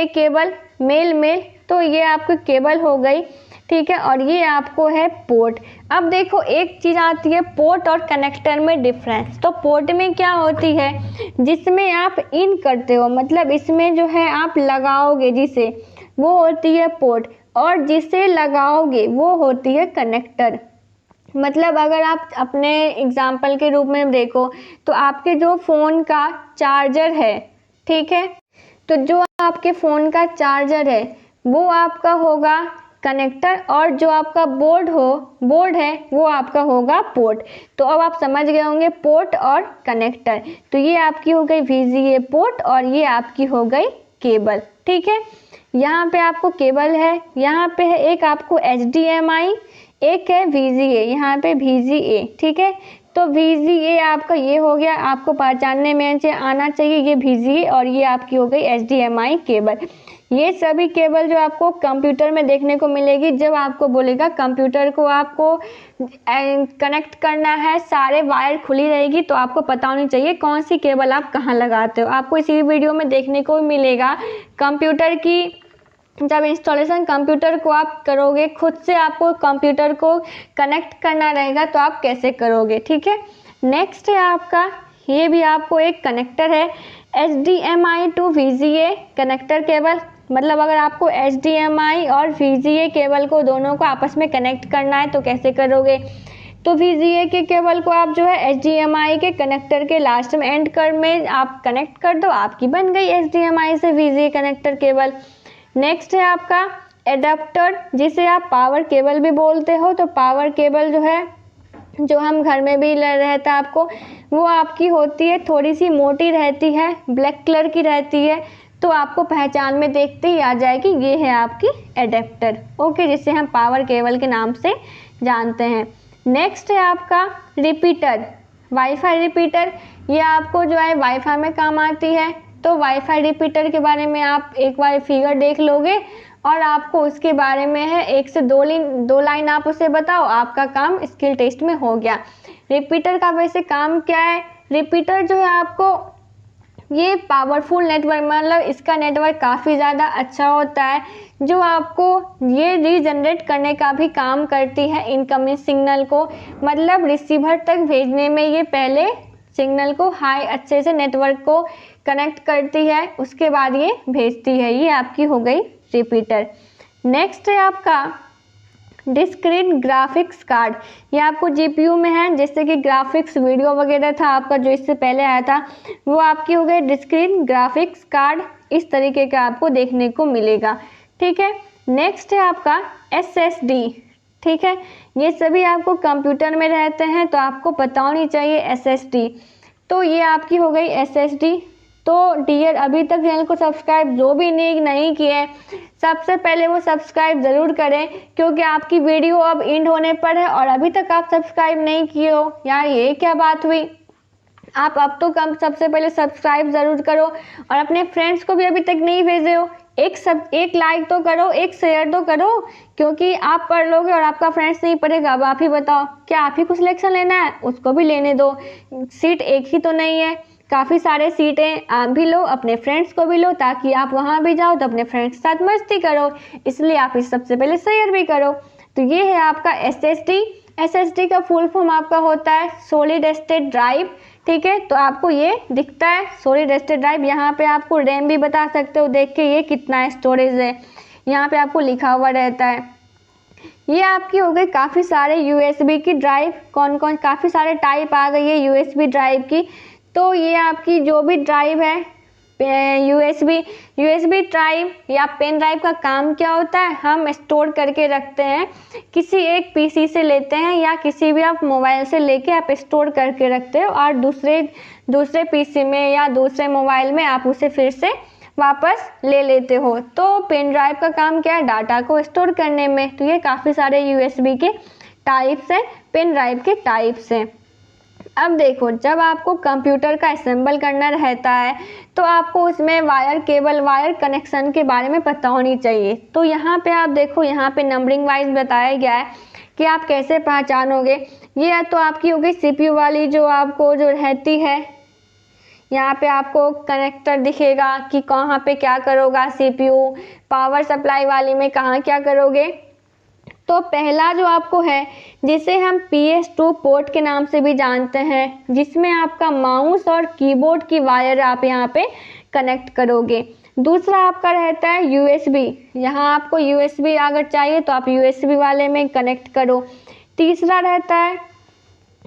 केबल, मेल। तो ये आपकी केबल हो गई। ठीक है, और ये आपको है पोर्ट। अब देखो एक चीज़ आती है पोर्ट और कनेक्टर में डिफरेंस। तो पोर्ट में क्या होती है? जिसमें आप इन करते हो, मतलब इसमें जो है आप लगाओगे जिसे, वो होती है पोर्ट, और जिसे लगाओगे वो होती है कनेक्टर। मतलब अगर आप अपने एग्जाम्पल के रूप में देखो तो आपके जो फ़ोन का चार्जर है, ठीक है, तो जो आपके फ़ोन का चार्जर है वो आपका होगा कनेक्टर, और जो आपका बोर्ड है वो आपका होगा पोर्ट। तो अब आप समझ गए होंगे पोर्ट और कनेक्टर। तो ये आपकी हो गई VGA पोर्ट और ये आपकी हो गई केबल। ठीक है, यहाँ पे आपको केबल है, यहाँ पे है एक आपको HDMI, एक है VGA, यहाँ पे VGA। ठीक है, तो VGA आपका ये हो गया, आपको पहचानने में आना चाहिए ये VGA, और ये आपकी हो गई HDMI केबल। ये सभी केबल जो आपको कंप्यूटर में देखने को मिलेगी, जब आपको बोलेगा कंप्यूटर को आपको कनेक्ट करना है, सारे वायर खुली रहेगी, तो आपको पता होनी चाहिए कौन सी केबल आप कहाँ लगाते हो। आपको इसी वीडियो में देखने को मिलेगा कंप्यूटर की, जब इंस्टॉलेशन कंप्यूटर को आप करोगे, खुद से आपको कंप्यूटर को कनेक्ट करना रहेगा तो आप कैसे करोगे। ठीक है, नेक्स्ट है आपका, ये भी आपको एक कनेक्टर है, HDMI to VGA connector cable. मतलब अगर आपको HDMI और VGA केबल को दोनों को आपस में कनेक्ट करना है तो कैसे करोगे? तो VGA के केबल को आप जो है HDMI के कनेक्टर के लास्ट में एंड कर में आप कनेक्ट कर दो, आपकी बन गई HDMI से VGA कनेक्टर केबल। नेक्स्ट है आपका एडाप्टर, जिसे आप पावर केबल भी बोलते हो। तो पावर केबल जो है, जो हम घर में भी रहता है आपको, वो आपकी होती है थोड़ी सी मोटी रहती है, ब्लैक कलर की रहती है। तो आपको पहचान में देखते ही आ जाएगी ये है आपकी एडेप्टर, ओके, जिसे हम पावर केबल के नाम से जानते हैं। नेक्स्ट है आपका रिपीटर, वाईफाई रिपीटर। ये आपको जो है वाईफाई में काम आती है। तो वाईफाई रिपीटर के बारे में आप एक बार फिगर देख लोगे और आपको उसके बारे में है 1 से 2 लाइन आप उसे बताओ, आपका काम स्किल टेस्ट में हो गया। रिपीटर का वैसे काम क्या है? रिपीटर जो है आपको ये पावरफुल नेटवर्क, मतलब इसका नेटवर्क काफ़ी ज़्यादा अच्छा होता है, जो आपको ये रीजनरेट करने का भी काम करती है इनकमिंग सिग्नल को, मतलब रिसीवर तक भेजने में ये पहले सिग्नल को हाई अच्छे से नेटवर्क को कनेक्ट करती है, उसके बाद ये भेजती है। ये आपकी हो गई रिपीटर। नेक्स्ट है आपका डिस्क्रीट ग्राफिक्स कार्ड। ये आपको जीपीयू में है, जैसे कि ग्राफिक्स वीडियो वगैरह था आपका जो इससे पहले आया था, वो आपकी हो गई डिस्क्रीट ग्राफिक्स कार्ड। इस तरीके का आपको देखने को मिलेगा, ठीक है। नेक्स्ट है आपका एसएसडी, ठीक है। ये सभी आपको कंप्यूटर में रहते हैं तो आपको पता होनी चाहिए एसएसडी। तो ये आपकी हो गई एसएसडी। तो डियर, अभी तक चैनल को सब्सक्राइब जो भी नहीं किए, सबसे पहले वो सब्सक्राइब ज़रूर करें, क्योंकि आपकी वीडियो अब एंड होने पर है और अभी तक आप सब्सक्राइब नहीं किए हो। यार ये क्या बात हुई? आप अब तो कम सबसे पहले सब्सक्राइब ज़रूर करो और अपने फ्रेंड्स को भी अभी तक नहीं भेजे हो, एक लाइक तो करो, एक शेयर तो करो, क्योंकि आप पढ़ लोगे और आपका फ्रेंड्स नहीं पढ़ेगा। अब आप ही बताओ, क्या आप ही को सिलेक्शन लेना है? उसको भी लेने दो, सीट एक ही तो नहीं है, काफ़ी सारे सीटें। आप भी लो, अपने फ्रेंड्स को भी लो, ताकि आप वहाँ भी जाओ तो अपने फ्रेंड्स के साथ मस्ती करो, इसलिए आप इस सबसे पहले शेयर भी करो। तो ये है आपका एसएसडी। एसएसडी का फुल फॉर्म आपका होता है सॉलिड स्टेट ड्राइव, ठीक है। तो आपको ये दिखता है सॉलिड स्टेट ड्राइव। यहाँ पे आपको रैम भी बता सकते हो, देख के ये कितना स्टोरेज है, यहाँ पे आपको लिखा हुआ रहता है। ये आपकी हो गई काफ़ी सारे यूएसबी की ड्राइव, कौन काफ़ी सारे टाइप आ गई है यूएसबी ड्राइव की। तो ये आपकी जो भी ड्राइव है यूएसबी ड्राइव या पेन ड्राइव का काम क्या होता है? हम स्टोर करके रखते हैं, किसी एक पीसी से लेते हैं या किसी भी आप मोबाइल से लेके आप स्टोर करके रखते हो और दूसरे पीसी में या दूसरे मोबाइल में आप उसे फिर से वापस ले लेते हो। तो पेन ड्राइव का काम क्या है? डाटा को स्टोर करने में। तो ये काफ़ी सारे यूएसबी के टाइप्स हैं, पेन ड्राइव के टाइप्स हैं। अब देखो, जब आपको कंप्यूटर का असेंबल करना रहता है तो आपको उसमें वायर कनेक्शन के बारे में पता होनी चाहिए। तो यहाँ पे आप देखो, यहाँ पे नंबरिंग वाइज बताया गया है कि आप कैसे पहचानोगे। ये तो आपकी हो गई सीपीयू वाली जो आपको जो रहती है, यहाँ पे आपको कनेक्टर दिखेगा कि कहाँ पे क्या करोगा। सीपीयू पावर सप्लाई वाली में कहाँ क्या करोगे। तो पहला जो आपको है, जिसे हम PS2 पोर्ट के नाम से भी जानते हैं, जिसमें आपका माउस और कीबोर्ड की वायर आप यहाँ पे कनेक्ट करोगे। दूसरा आपका रहता है USB। यहाँ आपको USB अगर चाहिए तो आप USB वाले में कनेक्ट करो। तीसरा रहता है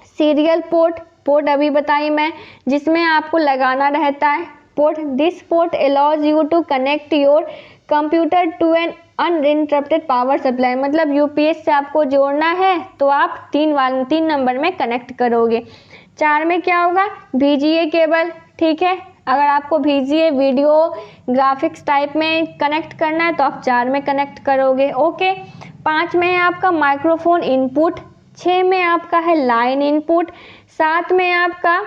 सीरियल पोर्ट अभी बताई मैं, जिसमें आपको लगाना रहता है port. This port allows you to connect your computer to an uninterrupted power supply, मतलब यूपीएस से आपको जोड़ना है तो आप 3 नंबर में कनेक्ट करोगे। 4 में क्या होगा? VGA केबल, ठीक है। अगर आपको VGA वीडियो ग्राफिक्स टाइप में कनेक्ट करना है तो आप 4 में कनेक्ट करोगे, ओके। 5 में है आपका माइक्रोफोन इनपुट। 6 में आपका है लाइन इनपुट। 7 में आपका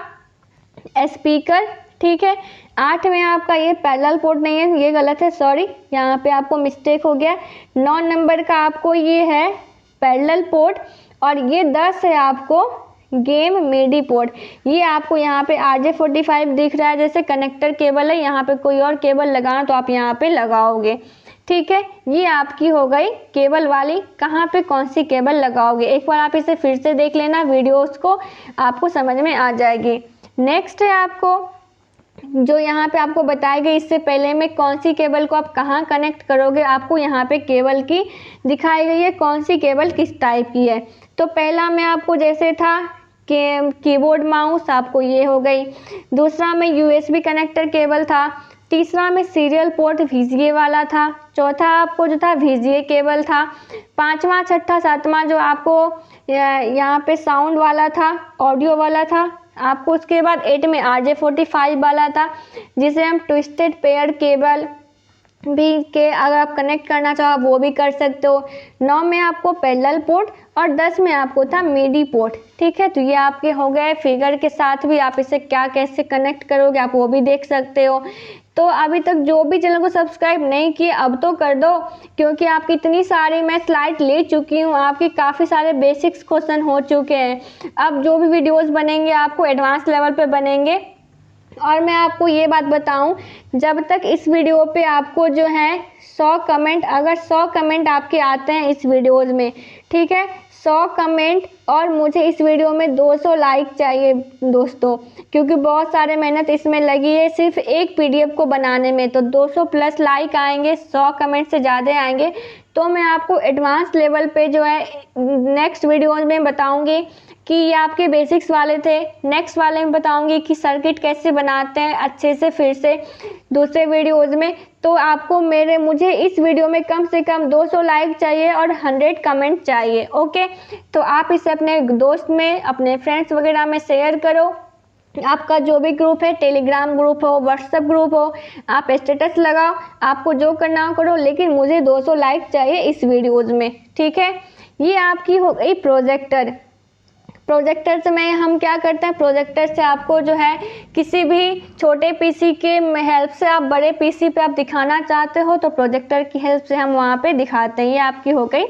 स्पीकर, ठीक है। 8 में आपका ये पैरेलल पोर्ट नहीं है, ये गलत है, सॉरी, यहाँ पे आपको मिस्टेक हो गया। 9 नंबर का आपको ये है पैरेलल पोर्ट और ये 10 है आपको गेम मिडी पोर्ट। ये आपको यहाँ पे RJ45 दिख रहा है, जैसे कनेक्टर केबल है, यहाँ पे कोई और केबल लगाना तो आप यहाँ पे लगाओगे, ठीक है। ये आपकी हो गई केबल वाली, कहाँ पे कौन सी केबल लगाओगे। एक बार आप इसे फिर से देख लेना वीडियोस को, आपको समझ में आ जाएगी। नेक्स्ट है आपको जो यहाँ पे आपको बताया गया, इससे पहले में कौन सी केबल को आप कहाँ कनेक्ट करोगे, आपको यहाँ पे केबल की दिखाई गई है, कौन सी केबल किस टाइप की है। तो पहला में आपको जैसे था कि कीबोर्ड माउस, आपको ये हो गई। दूसरा में USB कनेक्टर केबल था। तीसरा में सीरियल पोर्ट VGA वाला था। चौथा आपको जो था VGA केबल था। 5वां 6ठा 7वां जो आपको यहाँ पे साउंड वाला था, ऑडियो वाला था। आपको उसके बाद 8 में RJ45 वाला था, जिसे हम ट्विस्टेड पेयर केबल भी के अगर आप कनेक्ट करना चाहो वो भी कर सकते हो। 9 में आपको पैरेलल पोर्ट और 10 में आपको था मिडी पोर्ट। ठीक है, तो ये आपके हो गए। फिगर के साथ भी आप इसे क्या कैसे कनेक्ट करोगे आप वो भी देख सकते हो। तो अभी तक जो भी चैनल को सब्सक्राइब नहीं किए अब तो कर दो, क्योंकि आपकी इतनी सारी मैं स्लाइड ले चुकी हूँ, आपके काफ़ी सारे बेसिक्स क्वेश्चन हो चुके हैं। अब जो भी वीडियोस बनेंगे आपको एडवांस लेवल पे बनेंगे। और मैं आपको ये बात बताऊं, जब तक इस वीडियो पे आपको जो है 100 कमेंट, अगर 100 कमेंट आपके आते हैं इस वीडियोज़ में, ठीक है, 100 कमेंट और मुझे इस वीडियो में 200 लाइक चाहिए दोस्तों, क्योंकि बहुत सारे मेहनत इसमें लगी है सिर्फ एक PDF को बनाने में। तो 200 प्लस लाइक आएंगे, 100 कमेंट से ज़्यादा आएंगे तो मैं आपको एडवांस लेवल पे जो है नेक्स्ट वीडियोज़ में बताऊँगी कि ये आपके बेसिक्स वाले थे। नेक्स्ट वाले में बताऊंगी कि सर्किट कैसे बनाते हैं अच्छे से, फिर से दूसरे वीडियोज़ में। तो आपको मुझे इस वीडियो में कम से कम 200 लाइक चाहिए और 100 कमेंट चाहिए। ओके, तो आप इसे अपने दोस्त में, अपने फ्रेंड्स वगैरह में शेयर करो। आपका जो भी ग्रुप है, टेलीग्राम ग्रुप हो, व्हाट्सएप ग्रुप हो, आप स्टेटस लगाओ, आपको जो करना हो करो, लेकिन मुझे 200 लाइक चाहिए इस वीडियोज़ में। ठीक है, ये आपकी हो गई प्रोजेक्टर। प्रोजेक्टर से हम क्या करते हैं, प्रोजेक्टर से आपको जो है किसी भी छोटे पीसी के हेल्प से आप बड़े पीसी पे आप दिखाना चाहते हो तो प्रोजेक्टर की हेल्प से हम वहाँ पे दिखाते हैं। ये आपकी हो गई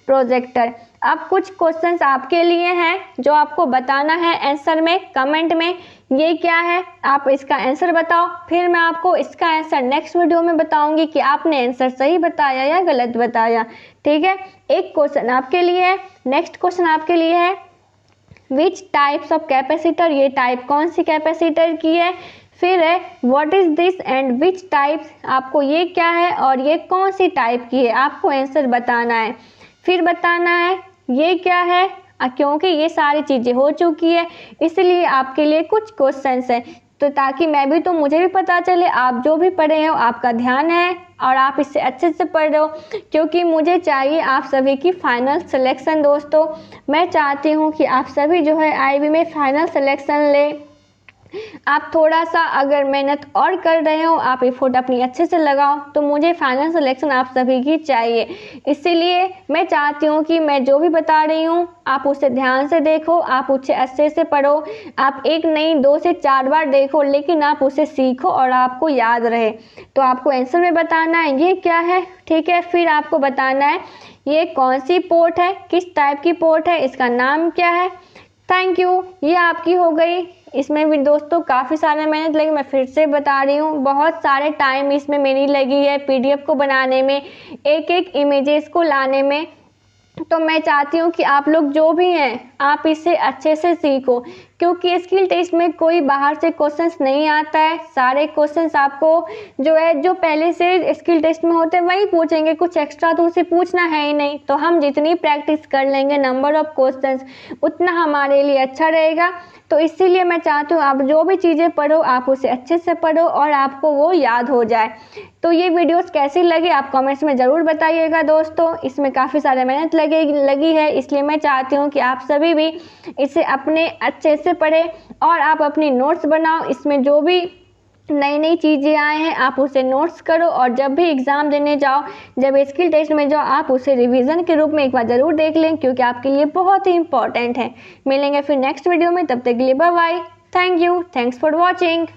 प्रोजेक्टर। अब कुछ क्वेश्चंस आपके लिए हैं जो आपको बताना है आंसर में, कमेंट में। ये क्या है आप इसका आंसर बताओ, फिर मैं आपको इसका आंसर नेक्स्ट वीडियो में बताऊंगी कि आपने आंसर सही बताया या गलत बताया। ठीक है, एक क्वेश्चन आपके लिए है। नेक्स्ट क्वेश्चन आपके लिए है विच टाइप्स ऑफ कैपेसिटर, ये टाइप कौन सी कैपेसिटर की है। फिर है what is this and which types, आपको ये क्या है और ये कौन सी टाइप की है, आपको आंसर बताना है। फिर बताना है ये क्या है, क्योंकि ये सारी चीज़ें हो चुकी है इसलिए आपके लिए कुछ क्वेश्चंस हैं, तो ताकि मैं भी, तो मुझे भी पता चले आप जो भी पढ़े हो आपका ध्यान है और आप इससे अच्छे से पढ़ रहे हो, क्योंकि मुझे चाहिए आप सभी की फाइनल सिलेक्शन। दोस्तों मैं चाहती हूँ कि आप सभी जो है IB में फाइनल सिलेक्शन ले। आप थोड़ा सा अगर मेहनत और कर रहे हो, आप एफर्ट अपनी अच्छे से लगाओ, तो मुझे फाइनल सिलेक्शन आप सभी की चाहिए। इसीलिए मैं चाहती हूँ कि मैं जो भी बता रही हूँ आप उसे ध्यान से देखो, आप उसे अच्छे से पढ़ो। आप एक नहीं 2 से 4 बार देखो, लेकिन आप उसे सीखो और आपको याद रहे। तो आपको आंसर में बताना है ये क्या है, ठीक है। फिर आपको बताना है ये कौन सी पोर्ट है, किस टाइप की पोर्ट है, इसका नाम क्या है। थैंक यू, ये आपकी हो गई। इसमें भी दोस्तों काफ़ी सारे मेहनत लगी, मैं फिर से बता रही हूँ, बहुत सारे टाइम इसमें मेरी लगी है PDF को बनाने में, एक एक इमेजेस को लाने में। तो मैं चाहती हूँ कि आप लोग जो भी हैं आप इसे अच्छे से सीखो, क्योंकि स्किल टेस्ट में कोई बाहर से क्वेश्चंस नहीं आता है। सारे क्वेश्चंस आपको जो है जो पहले से स्किल टेस्ट में होते हैं वही पूछेंगे, कुछ एक्स्ट्रा तो उसे पूछना है ही नहीं। तो हम जितनी प्रैक्टिस कर लेंगे नंबर ऑफ क्वेश्चंस उतना हमारे लिए अच्छा रहेगा। तो इसीलिए मैं चाहती हूँ आप जो भी चीज़ें पढ़ो आप उसे अच्छे से पढ़ो और आपको वो याद हो जाए। तो ये वीडियोस कैसी लगी आप कमेंट्स में ज़रूर बताइएगा दोस्तों। इसमें काफ़ी सारे मेहनत लगी है, इसलिए मैं चाहती हूँ कि आप सभी भी इसे अपने अच्छे से पढ़ें और आप अपनी नोट्स बनाओ। इसमें जो भी नई नई चीज़ें आए हैं आप उसे नोट्स करो, और जब भी एग्ज़ाम देने जाओ, जब स्किल टेस्ट में जाओ, आप उसे रिवीजन के रूप में एक बार ज़रूर देख लें, क्योंकि आपके लिए बहुत ही इंपॉर्टेंट है। मिलेंगे फिर नेक्स्ट वीडियो में, तब तक के लिए bye bye. Thank you, thanks for watching.